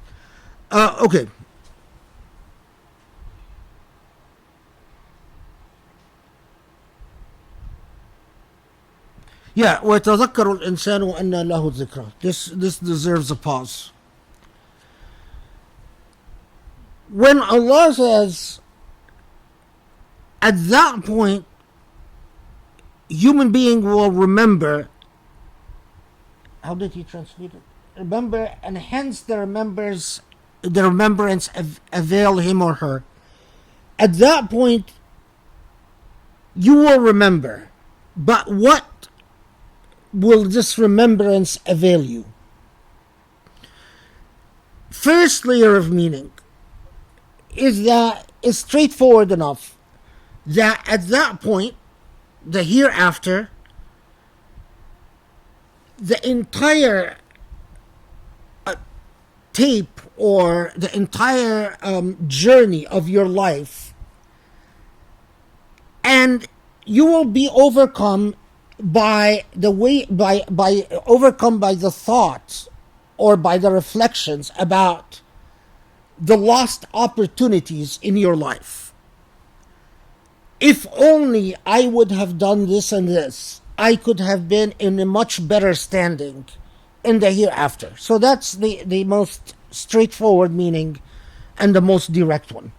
Okay. Yeah, ويتذكر الإنسان أن له الذكرى. This deserves a pause. When Allah says, at that point, human being will remember. How did he translate it? Remember, and hence the remembrance avail him or her. At that point, you will remember. But what will this remembrance avail you? First layer of meaning is straightforward enough that at that point, the hereafter, the entire tape or the entire journey of your life, and you will be overcome by the thoughts or by the reflections about the lost opportunities in your life. If only I would have done this and this, I could have been in a much better standing in the hereafter. So that's the most straightforward meaning and the most direct one.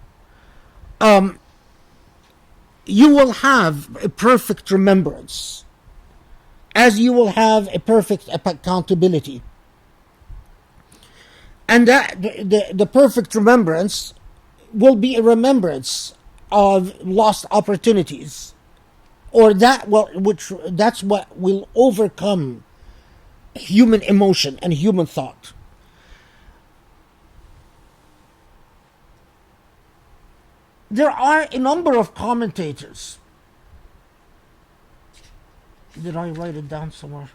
You will have a perfect remembrance, as you will have a perfect accountability. And that the perfect remembrance will be a remembrance of lost opportunities, or that's what will overcome human emotion and human thought. There are a number of commentators. Did I write it down somewhere?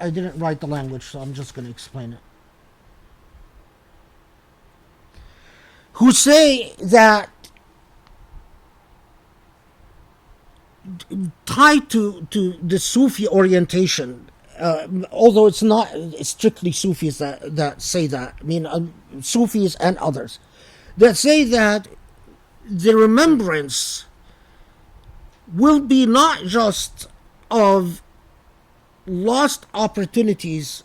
I didn't write the language, so I'm just going to explain it. Who say that tied to the Sufi orientation, although it's not strictly Sufis that say that, I mean Sufis and others, that say that the remembrance will be not just of lost opportunities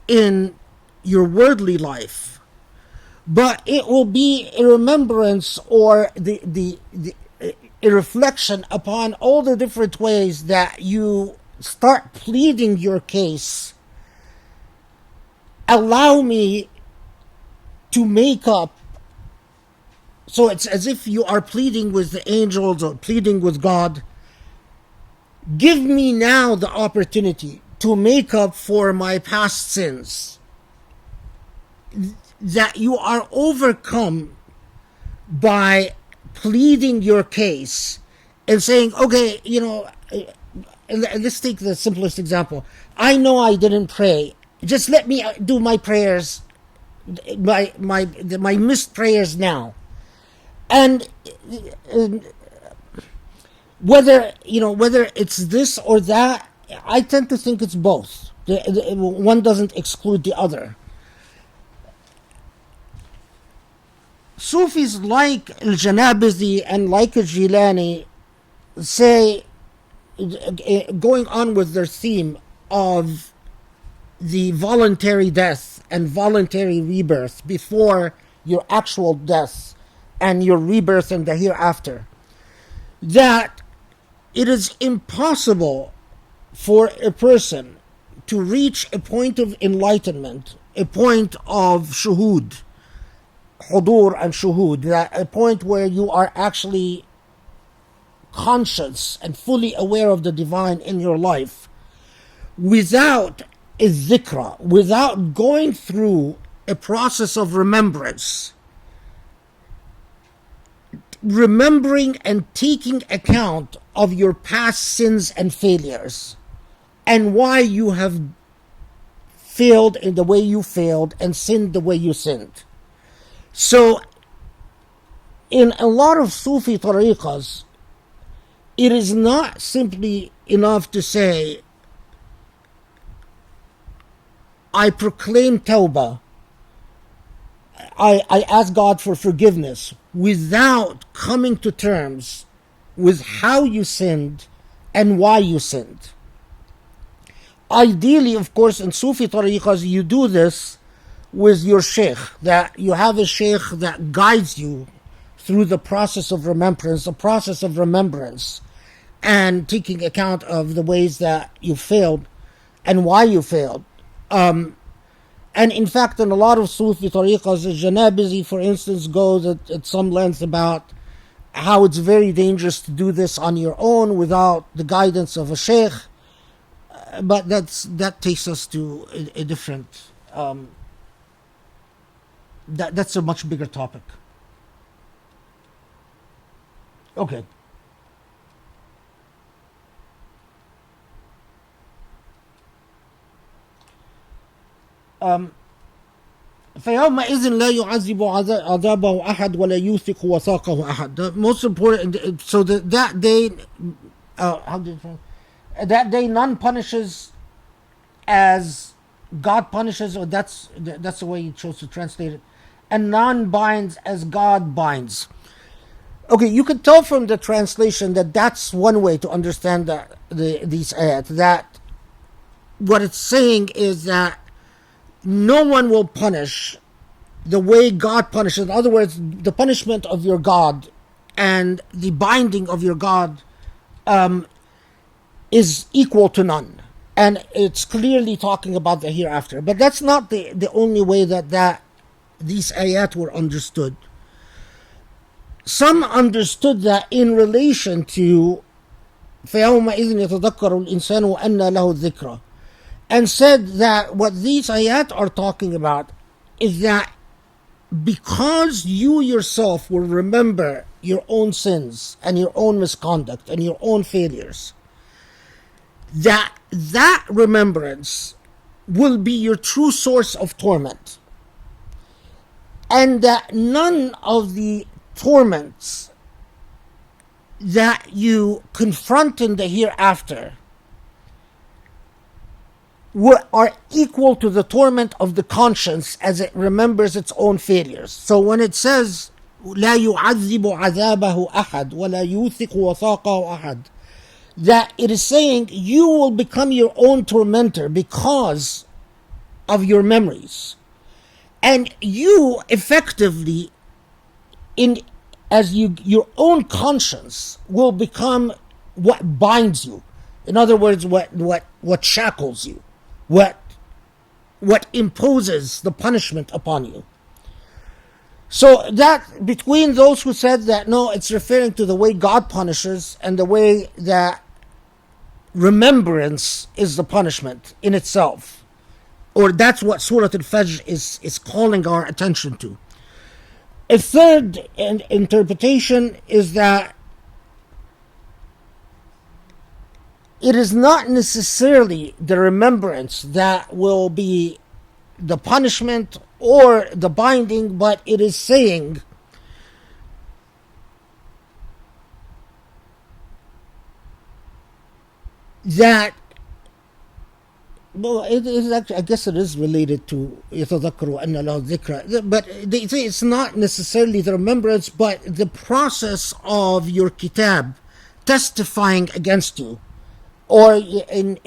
in your worldly life, but it will be a remembrance or a reflection upon all the different ways that you start pleading your case. Allow me to make up. So it's as if you are pleading with the angels or pleading with God. Give me now the opportunity to make up for my past sins. That you are overcome by pleading your case and saying, okay, let's take the simplest example. I know I didn't pray. Just let me do my prayers, my missed prayers now. And whether it's this or that, I tend to think it's both. One doesn't exclude the other. Sufis like Al-Janabizi and like Al-Jilani say, going on with their theme of the voluntary death and voluntary rebirth before your actual death and your rebirth in the hereafter, that it is impossible for a person to reach a point of enlightenment, a point of shuhud, hudur and shuhud, that a point where you are actually conscious and fully aware of the divine in your life, without a dhikra, without going through a process of remembrance, remembering and taking account of your past sins and failures and why you have failed in the way you failed and sinned the way you sinned. So in a lot of Sufi tariqas, it is not simply enough to say, I proclaim tawbah, I ask God for forgiveness, without coming to terms with how you sinned and why you sinned. Ideally, of course, in Sufi tariqas, you do this with your sheikh, that you have a sheikh that guides you through the process of remembrance, and taking account of the ways that you failed and why you failed. And in fact, in a lot of Sufi tariqas, Janabizi, for instance, goes at some length about how it's very dangerous to do this on your own without the guidance of a sheikh. But that takes us to a different... that's a much bigger topic. Okay. فيومئذ لا يعذب عذابه أحد ولا يوثق وثاقه أحد. The most important, so that day, that day none punishes as God punishes, or that's the way he chose to translate it, and none binds as God binds. Okay, you can tell from the translation that that's one way to understand these ayat, that what it's saying is that no one will punish the way God punishes. In other words, the punishment of your God and the binding of your God is equal to none. And it's clearly talking about the hereafter. But that's not the only way that these ayat were understood. Some understood that in relation to فَيَوْمَئِذٍ يَتَذَكَّرُ الْإِنسَانُ وَأَنَّى لَهُ الذِّكْرَى, and said that what these ayat are talking about is that because you yourself will remember your own sins and your own misconduct and your own failures, that remembrance will be your true source of torment, and that none of the torments that you confront in the hereafter are equal to the torment of the conscience as it remembers its own failures. So when it says لا يعذب عذابه أحد ولا يوثق وثاقه أحد, that it is saying you will become your own tormentor because of your memories, and you effectively your own conscience will become what binds you. In other words, what shackles you, what imposes the punishment upon you. So that between those who said that no, it's referring to the way God punishes and the way that remembrance is the punishment in itself, or that's what Surah Al-Fajr is calling our attention to. A third interpretation is that it is not necessarily the remembrance that will be the punishment or the binding, but it is saying that, well, it is actually, I guess it is related to يتذكر أن له الذكرى, but they say it's not necessarily the remembrance, but the process of your kitab testifying against you, or in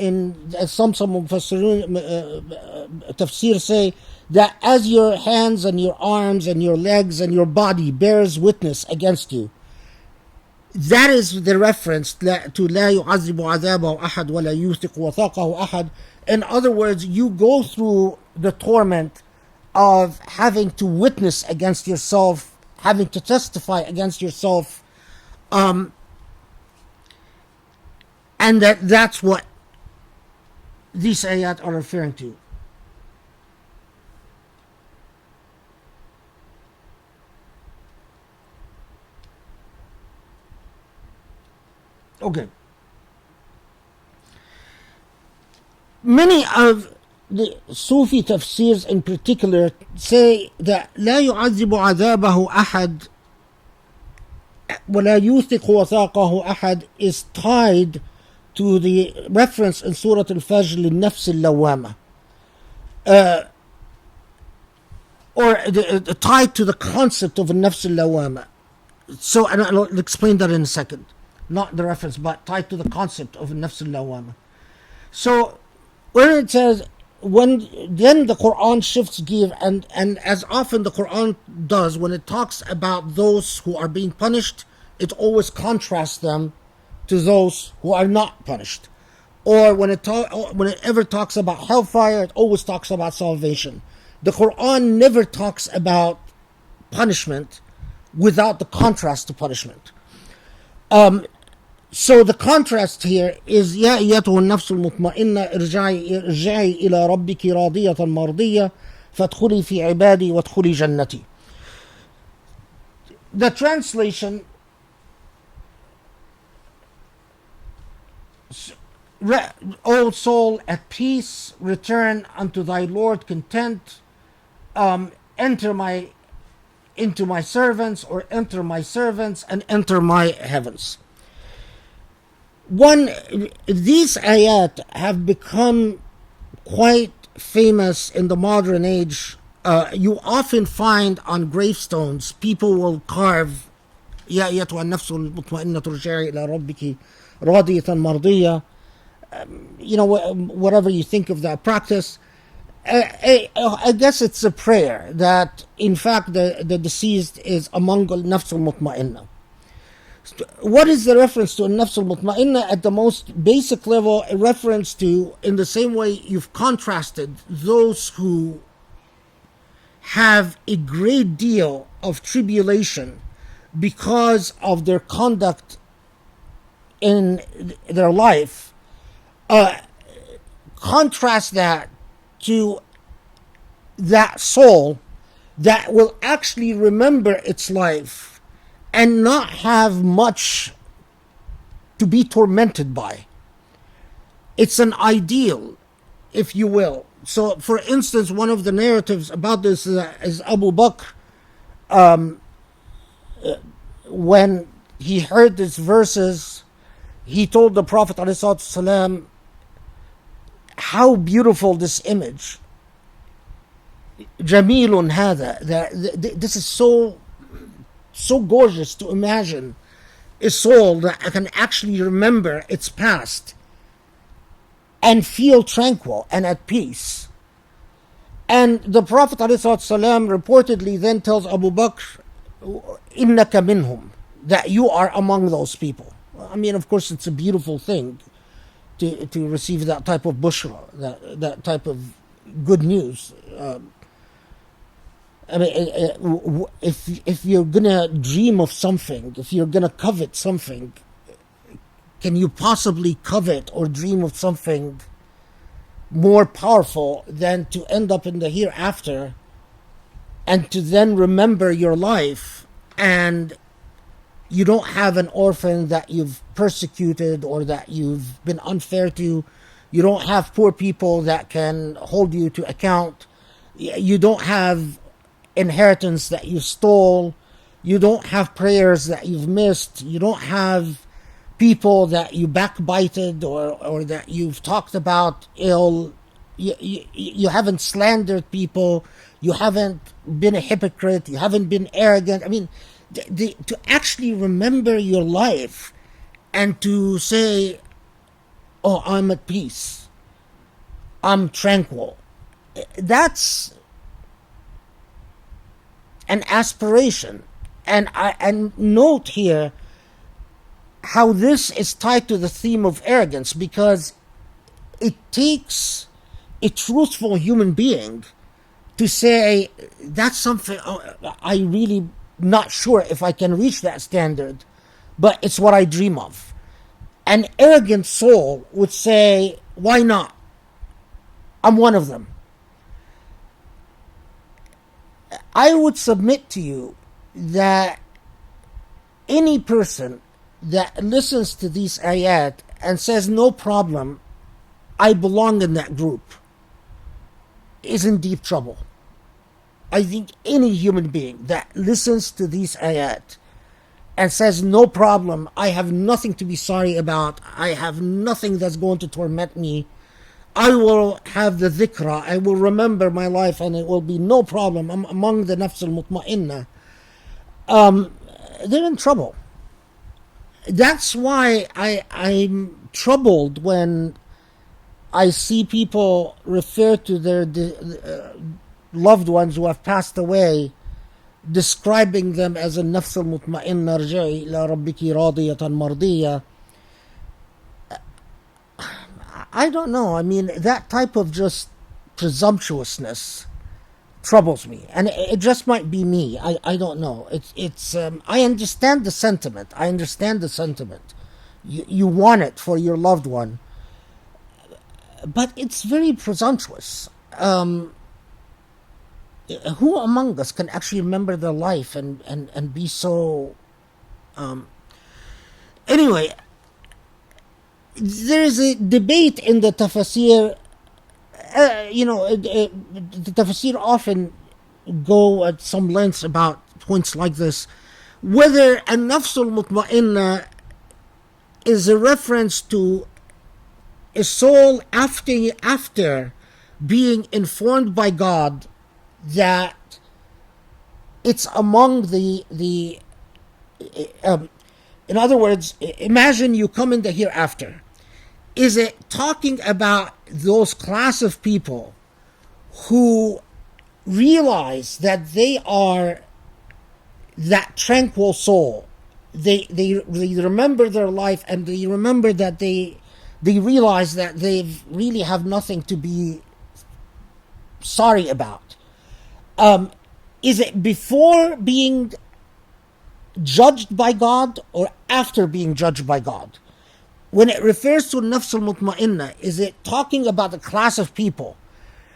some Mufassirun Tafsir say that as your hands and your arms and your legs and your body bears witness against you, that is the reference to لا يعذب عذابه أحد ولا يوثق وثاقه أحد. In other words, you go through the torment of having to witness against yourself, having to testify against yourself, and that's what these ayat are referring to. Okay. Many of the Sufi tafsirs in particular say that لا يعذب عذابه أحد ولا يوثق وثاقه أحد is tied to the reference in Surah Al-Fajr للنفس اللوامة, or tied to the concept of النفس اللوامة. So, and I'll explain that in a second. Not the reference, but tied to the concept of النفس اللوامة. So, when it says, then the Quran shifts gear, and as often the Quran does, when it talks about those who are being punished, it always contrasts them to those who are not punished. Or when it ever talks about hellfire, it always talks about salvation. The Quran never talks about punishment without the contrast to punishment. So the contrast here is يا أيتها النفس المطمئنة ارجعي إلى ربك راضية مرضية فادخلي في عبادي وادخلي جنتي. The translation, O soul at peace, return unto thy Lord content, enter into my servants, or enter my servants and enter my heavens. These ayat have become quite famous in the modern age. You often find on gravestones, people will carve يا أيتها النفس المطمئنة ارجعي إلى ربك راضية مرضية. Whatever you think of that practice, I guess it's a prayer that in fact the deceased is among al-nafs al-mutma'inna. What is the reference to al-nafs al-mutma'inna? At the most basic level, a reference to, in the same way you've contrasted those who have a great deal of tribulation because of their conduct in their life, contrast that to that soul that will actually remember its life and not have much to be tormented by. It's an ideal, if you will. So, for instance, one of the narratives about this is Abu Bakr, when he heard these verses, he told the Prophet ﷺ, how beautiful this image. Jamilun hada. This is so gorgeous to imagine a soul that can actually remember its past and feel tranquil and at peace. And the Prophet ﷺ reportedly then tells Abu Bakr, innaka minhum, that you are among those people. I mean, of course, it's a beautiful thing to receive that type of bushra, that type of good news. I mean, if you're gonna dream of something, if you're gonna covet something, can you possibly covet or dream of something more powerful than to end up in the hereafter and to then remember your life, and you don't have an orphan that you've persecuted or that you've been unfair to. You don't have poor people that can hold you to account. You don't have inheritance that you stole. You don't have prayers that you've missed. You don't have people that you backbited or that you've talked about ill. You haven't slandered people. You haven't been a hypocrite. You haven't been arrogant. I mean, to actually remember your life and to say, oh, I'm at peace, I'm tranquil, that's an aspiration. And note here how this is tied to the theme of arrogance, because it takes a truthful human being to say, that's something I really not sure if I can reach that standard, but it's what I dream of. An arrogant soul would say, why not? I'm one of them. I would submit to you that any person that listens to these ayat and says, no problem, I belong in that group, is in deep trouble. I think any human being that listens to these ayat and says, no problem, I have nothing to be sorry about, I have nothing that's going to torment me, I will have the dhikra, I will remember my life and it will be no problem, I'm among the nafs al-mutma'inna, they're in trouble. That's why I'm troubled when I see people refer to their loved ones who have passed away, describing them as a nafs al-mutma'inna, rji'i ila rabbiki radiyatan mardiyah. I don't know. I mean, that type of just presumptuousness troubles me, and it just might be me. I don't know. It's I understand the sentiment. You want it for your loved one, but it's very presumptuous. Who among us can actually remember their life and be so... Anyway, there is a debate in the Tafsir. The Tafsir often go at some lengths about points like this, whether an-nafs al-mutma'inna is a reference to a soul after being informed by God that it's among the in other words, imagine you come in the hereafter. Is it talking about those class of people who realize that they are that tranquil soul? They remember their life, and they remember that they realize that they really have nothing to be sorry about. Is it before being judged by God or after being judged by God? When it refers to nafs al-mutma'inna, is it talking about a class of people?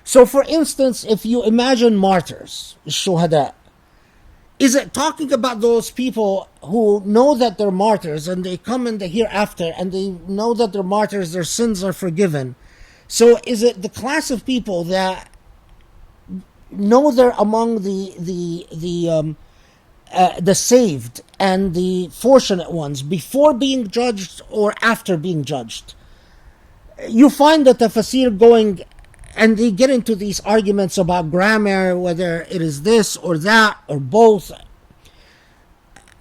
So for instance, if you imagine martyrs, shuhada, is it talking about those people who know that they're martyrs and they come in the hereafter and they know that they're martyrs, their sins are forgiven? So is it the class of people that know they're among the saved and the fortunate ones before being judged or after being judged? You find the tafsir going, and they get into these arguments about grammar, whether it is this or that or both.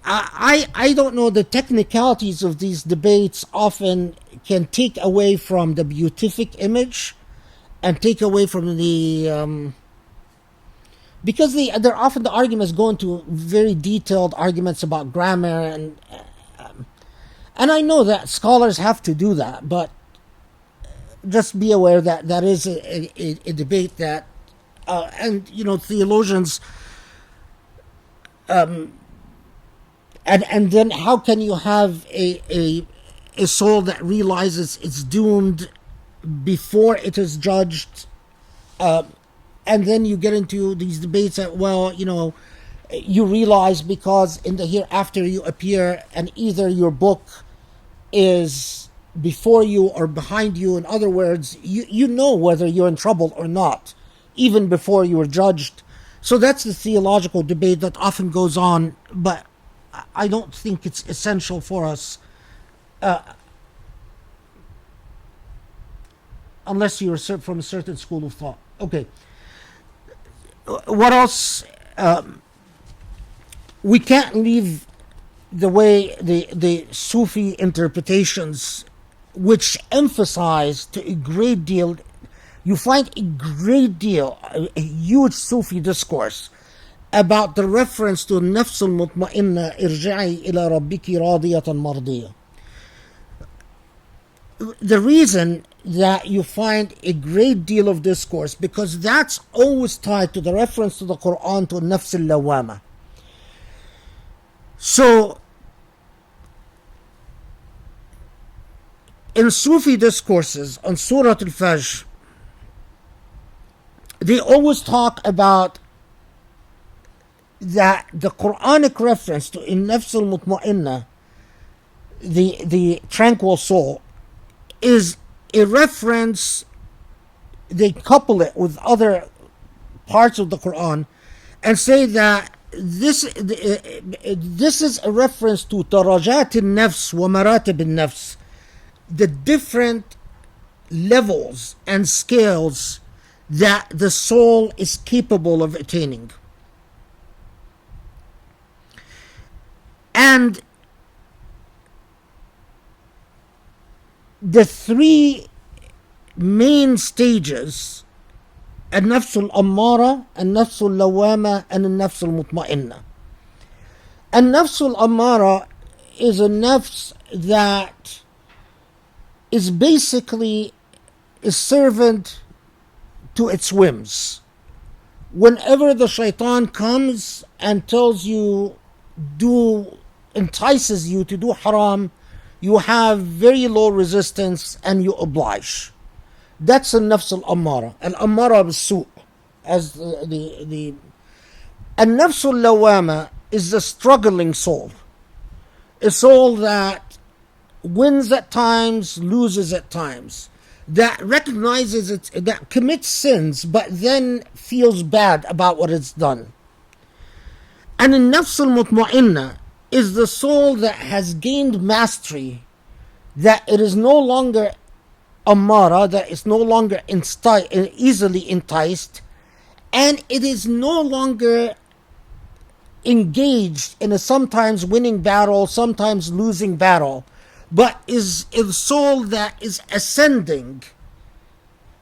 I don't know, the technicalities of these debates often can take away from the beatific image and take away from the because they're often, the arguments go into very detailed arguments about grammar, and I know that scholars have to do that, but just be aware that that is a debate that and theologians and then how can you have a soul that realizes it's doomed before it is judged, and then you get into these debates that, well, you realize because in the hereafter you appear and either your book is before you or behind you. In other words, you know whether you're in trouble or not, even before you were judged. So that's the theological debate that often goes on, but I don't think it's essential for us, unless you're from a certain school of thought. Okay. What else? We can't leave the way the Sufi interpretations, which emphasize to a great deal, you find a great deal, a huge Sufi discourse about the reference to nafs al-mutma'inna, irja'i ila rabbiki radiyatan mardiyah. The reason that you find a great deal of discourse, because that's always tied to the reference to the Quran, to nafs al-lawama. So in Sufi discourses on Surah Al-Fajr, they always talk about that the Quranic reference to in nafs al-mutma'inna, the tranquil soul, is a reference. They couple it with other parts of the Quran and say that this is a reference to darajat al-nafs wa maratib al-nafs, the different levels and scales that the soul is capable of attaining. And the three main stages, النفس الأمارة, النفس اللوامة, and النفس المطمئنة. النفس الأمارة is a nafs that is basically a servant to its whims. Whenever the shaitan comes and tells you, entices you to do haram, you have very low resistance and you oblige. That's a nafs al-ammara. Al-ammara bis-su', as the An-nafs al-lawama is the struggling soul. A soul that wins at times, loses at times, that recognizes it, that commits sins, but then feels bad about what it's done. And An-nafs al-mutma'inna is the soul that has gained mastery, that it is no longer ammara, that is no longer easily enticed, and it is no longer engaged in a sometimes winning battle, sometimes losing battle, but is a soul that is ascending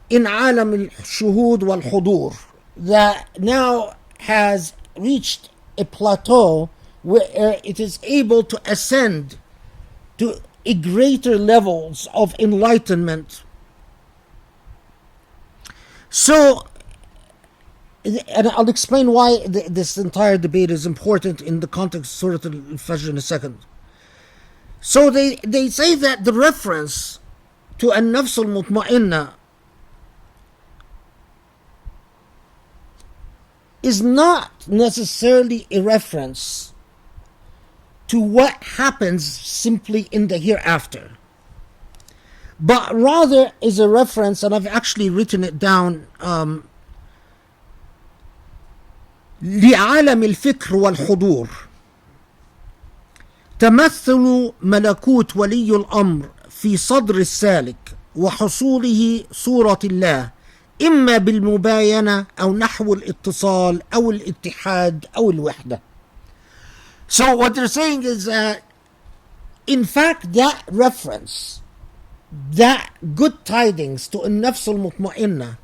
in alam al-shuhud wal-hudur, that now has reached a plateau where it is able to ascend to a greater levels of enlightenment. So and I'll explain why this entire debate is important in the context of Surah Al-Fajr in a second. So they say that the reference to an-nafs al-mutma'inna is not necessarily a reference to what happens simply in the hereafter, but rather is a reference, and I've actually written it down, لعالم الفكر والحضور تمثل ملكوت ولي الأمر في صدر السالك وحصوله صورة الله إما بالمباينة أو نحو الاتصال أو الاتحاد أو الوحدة. So what they're saying is that in fact that reference, that good tidings to النفس المطمئنة,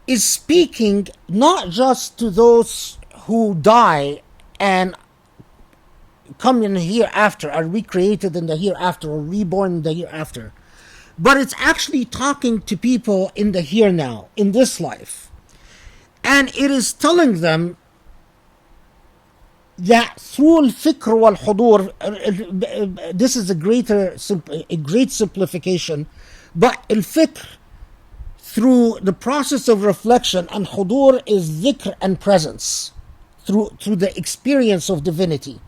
is speaking not just to those who die and come in the hereafter, are recreated in the hereafter or reborn in the hereafter, but it's actually talking to people in the here now, in this life. And it is telling them that through al-fikr wal-hudur, this is a great simplification, but al-fikr, through the process of reflection, and hudur is dhikr and presence, through the experience of divinity,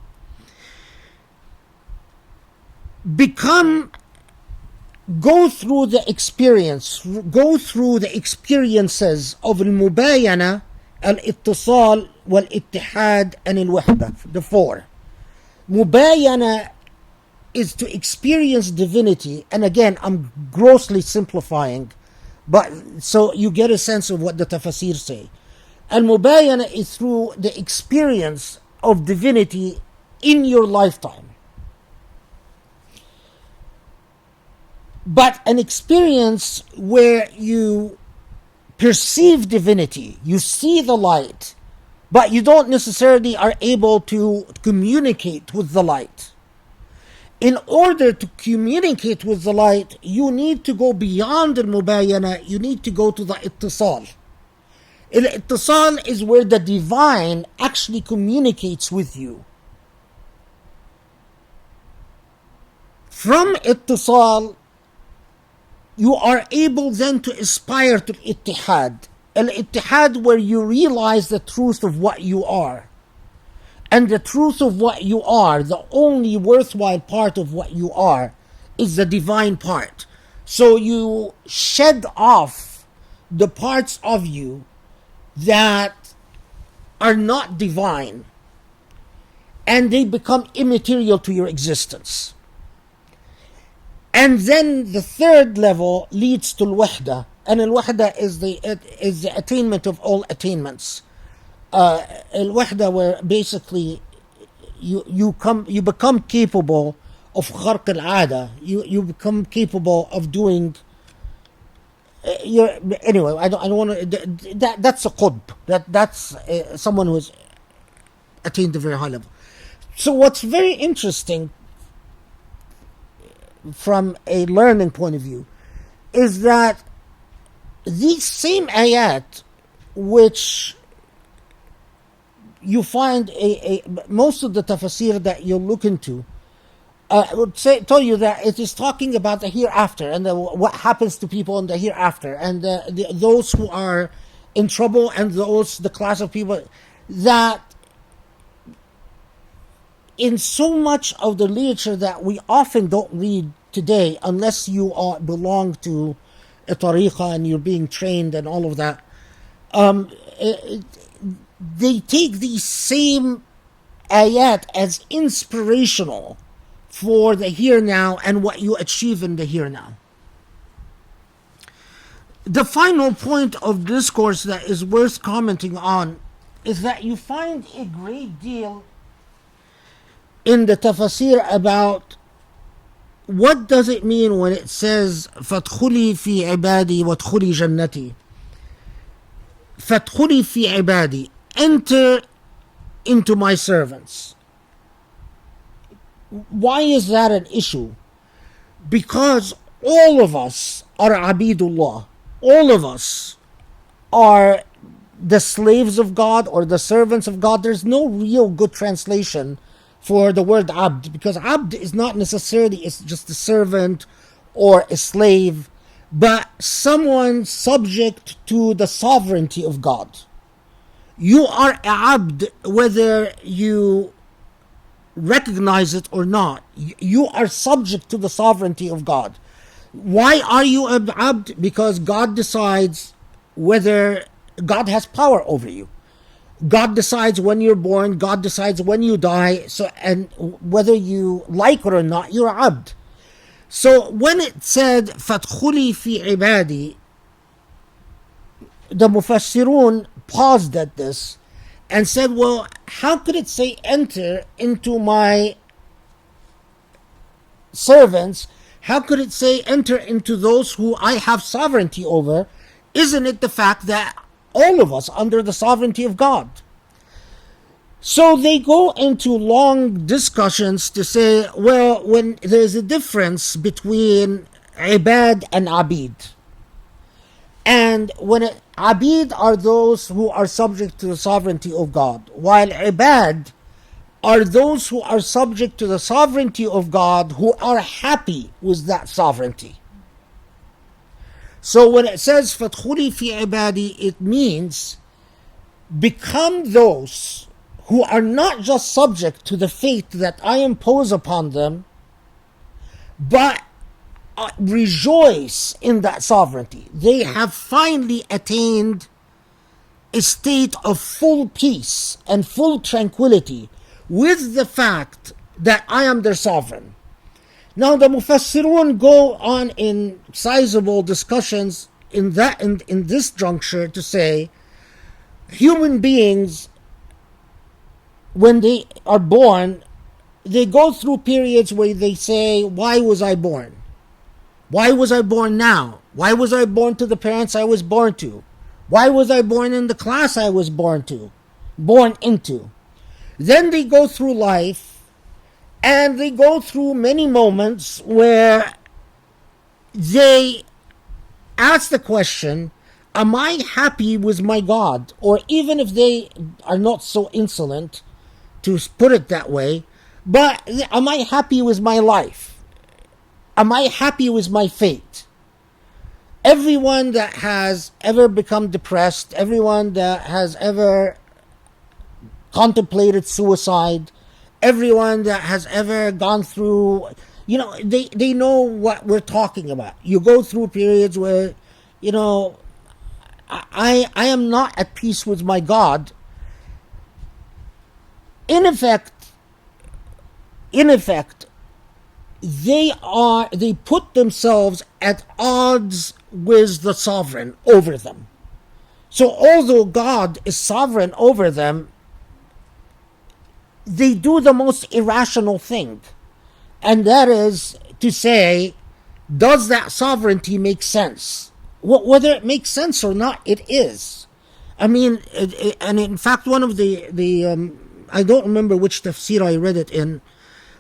go through the experiences of al-mubayana, al-ittisal, wal-ittihad, and al-wahda, the four. Mubayana is to experience divinity, and again, I'm grossly simplifying, but so you get a sense of what the tafsir say. Al-mubayana is through the experience of divinity in your lifetime. But an experience where you perceive divinity, you see the light, but you don't necessarily are able to communicate with the light. In order to communicate with the light, you need to go beyond al-mubayana, you need to go to the ittisal. Al-ittisal is where the divine actually communicates with you. From ittisal, you are able then to aspire to al-ittihad. Al-ittihad, where you realize the truth of what you are. And the truth of what you are, the only worthwhile part of what you are, is the divine part. So you shed off the parts of you that are not divine, and they become immaterial to your existence. And then the third level leads to al-wahda, and al-wahda is the attainment of all attainments. Al-wahda, where basically you become capable of kharq al-ada, you become capable of doing. Anyway, I don't want to. That's a qutb. That's someone who has attained a very high level. So what's very interesting from a learning point of view is that these same ayat, which you find most of the tafsir that you look into, would tell you that it is talking about the hereafter and what happens to people in the hereafter, and those who are in trouble, and the class of people that in so much of the literature that we often don't read today, unless you belong to a tariqah and you're being trained and all of that, they take these same ayat as inspirational for the here now and what you achieve in the here now. The final point of discourse that is worth commenting on is that you find a great deal in the tafsir about what does it mean when it says فَادْخُلِي فِي عِبَادِي وَادْخُلِي جَنَّتِي. فَادْخُلِي فِي عِبَادِي, enter into my servants. Why is that an issue? Because all of us are abidullah. All of us are the slaves of God or the servants of God. There's no real good translation for the word abd, because abd is not necessarily it's just a servant or a slave, but someone subject to the sovereignty of God. You are abd whether you recognize it or not. You are subject to the sovereignty of God. Why are you abd? Because God decides whether God has power over you. God decides when you're born, God decides when you die, so and whether you like it or not, you're abd. So when it said فَادْخُلِي فِي عِبَادِي, the Mufassirun paused at this and said, well, how could it say enter into my servants? How could it say enter into those who I have sovereignty over? Isn't it the fact that all of us under the sovereignty of God? So they go into long discussions to say, well, when there's a difference between ibad and abid. And when abid are those who are subject to the sovereignty of God, while ibad are those who are subject to the sovereignty of God, who are happy with that sovereignty. So when it says فَادْخُلِي فِي عِبَادِي, it means become those who are not just subject to the fate that I impose upon them, but rejoice in that sovereignty. They have finally attained a state of full peace and full tranquility with the fact that I am their sovereign. Now the Mufassirun go on in sizable discussions in this juncture to say human beings, when they are born, they go through periods where they say, why was I born? Why was I born now? Why was I born to the parents I was born to? Why was I born in the class I was born into? Then they go through life, and they go through many moments where they ask the question, am I happy with my God? Or even if they are not so insolent to put it that way, but am I happy with my life? Am I happy with my fate? Everyone that has ever become depressed, everyone that has ever contemplated suicide, everyone that has ever gone through, they know what we're talking about. You go through periods where, I am not at peace with my God. In effect, they put themselves at odds with the sovereign over them. So although God is sovereign over them, they do the most irrational thing, and that is to say, does that sovereignty make sense? Whether it makes sense or not, it is. I mean, and in fact, one of the I don't remember which tafsir I read it in,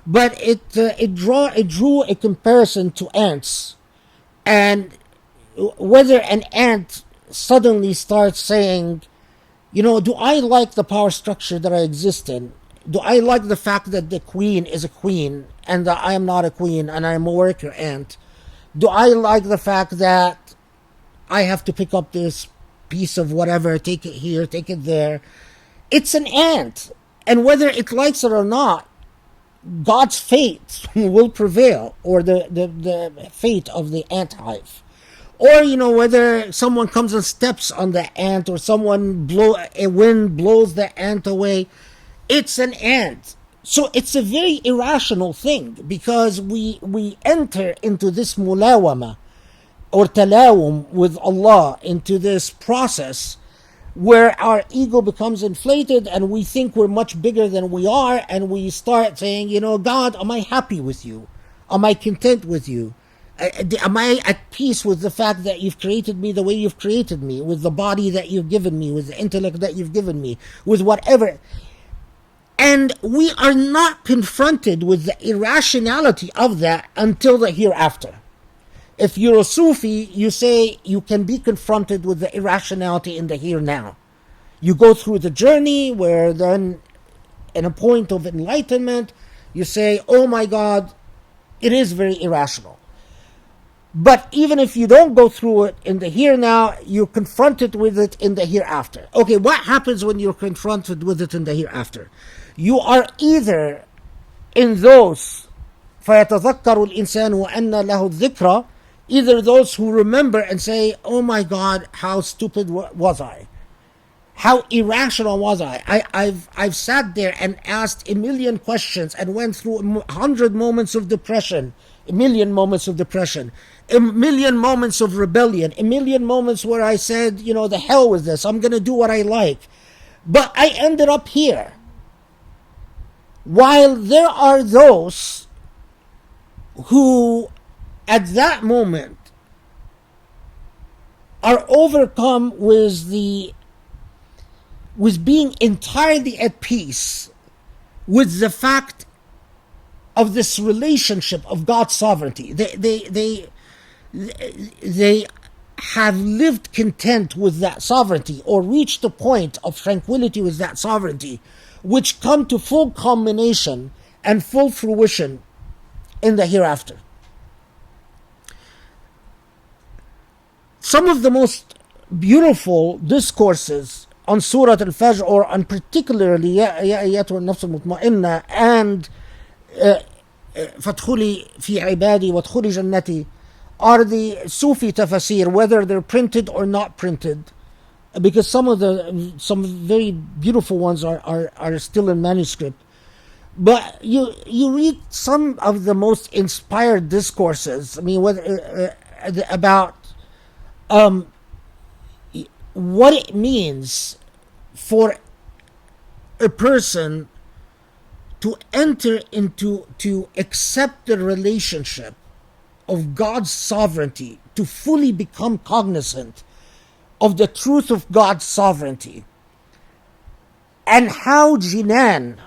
but it drew a comparison to ants, and whether an ant suddenly starts saying, do I like the power structure that I exist in? Do I like the fact that the queen is a queen and that I am not a queen and I'm a worker ant? Do I like the fact that I have to pick up this piece of whatever, take it here, take it there? It's an ant. And whether it likes it or not, God's fate will prevail, or the fate of the ant hive. Or, whether someone comes and steps on the ant, or a wind blows the ant away, it's an ant. So it's a very irrational thing, because we enter into this mulawama, or talawum with Allah, into this process where our ego becomes inflated and we think we're much bigger than we are, and we start saying, God, am I happy with you? Am I content with you? Am I at peace with the fact that you've created me the way you've created me, with the body that you've given me, with the intellect that you've given me, with whatever? And we are not confronted with the irrationality of that until the hereafter. If you're a Sufi, you say you can be confronted with the irrationality in the here now. You go through the journey where then, in a point of enlightenment, you say, oh my God, it is very irrational. But even if you don't go through it in the here now, you're confronted with it in the hereafter. Okay, what happens when you're confronted with it in the hereafter? You are either in those فَيَتَذَكَّرُ الْإِنسَانُ وَأَنَّ لَهُ الذِّكْرَى, either those who remember and say, oh my God, how stupid was I? How irrational was I? I've sat there and asked a million questions and went through 100 moments of depression, a million moments of depression, a million moments of rebellion, a million moments where I said, the hell with this, I'm going to do what I like. But I ended up here. While there are those who, at that moment, are overcome with being entirely at peace with the fact of this relationship of God's sovereignty. They have lived content with that sovereignty, or reached a point of tranquility with that sovereignty, which come to full culmination and full fruition in the hereafter. Some of the most beautiful discourses on Surah Al-Fajr, or on particularly Ya Ayyatuha an-Nafs al-Mutma'inna and Fadkhuli fi ibadi wadkhuli jannati, are the Sufi tafsir, whether they're printed or not printed, because some very beautiful ones are still in manuscript. But you read some of the most inspired discourses. I mean, about what it means for a person to enter into, to accept the relationship of God's sovereignty, to fully become cognizant of the truth of God's sovereignty, and how Jinan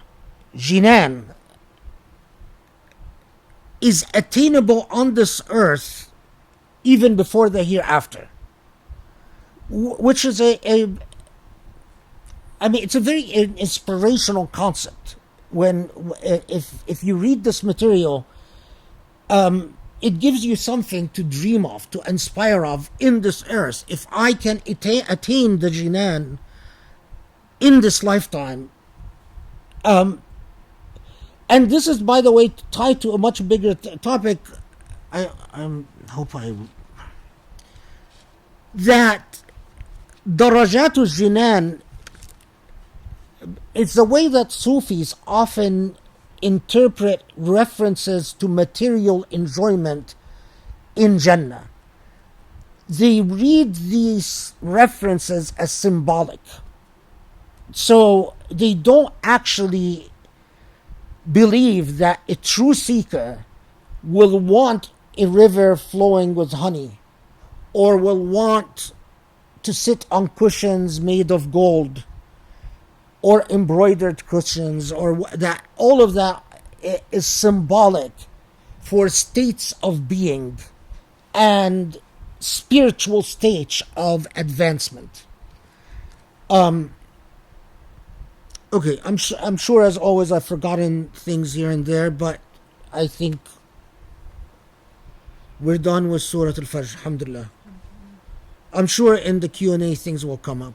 is attainable on this earth even before the hereafter, which is it's a very inspirational concept. If you read this material, it gives you something to dream of, to inspire of in this earth. If I can attain the Jinan in this lifetime, and this is, by the way, tied to a much bigger topic. That Darajatu Jinan, it's the way that Sufis often interpret references to material enjoyment in Jannah. They read these references as symbolic. So they don't actually believe that a true seeker will want a river flowing with honey, or will want to sit on cushions made of gold, or embroidered cushions, or that. All of that is symbolic for states of being and spiritual stage of advancement. Okay, I'm sure as always I've forgotten things here and there, but I think we're done with Surah Al-Fajr, alhamdulillah. I'm sure in the Q&A things will come up.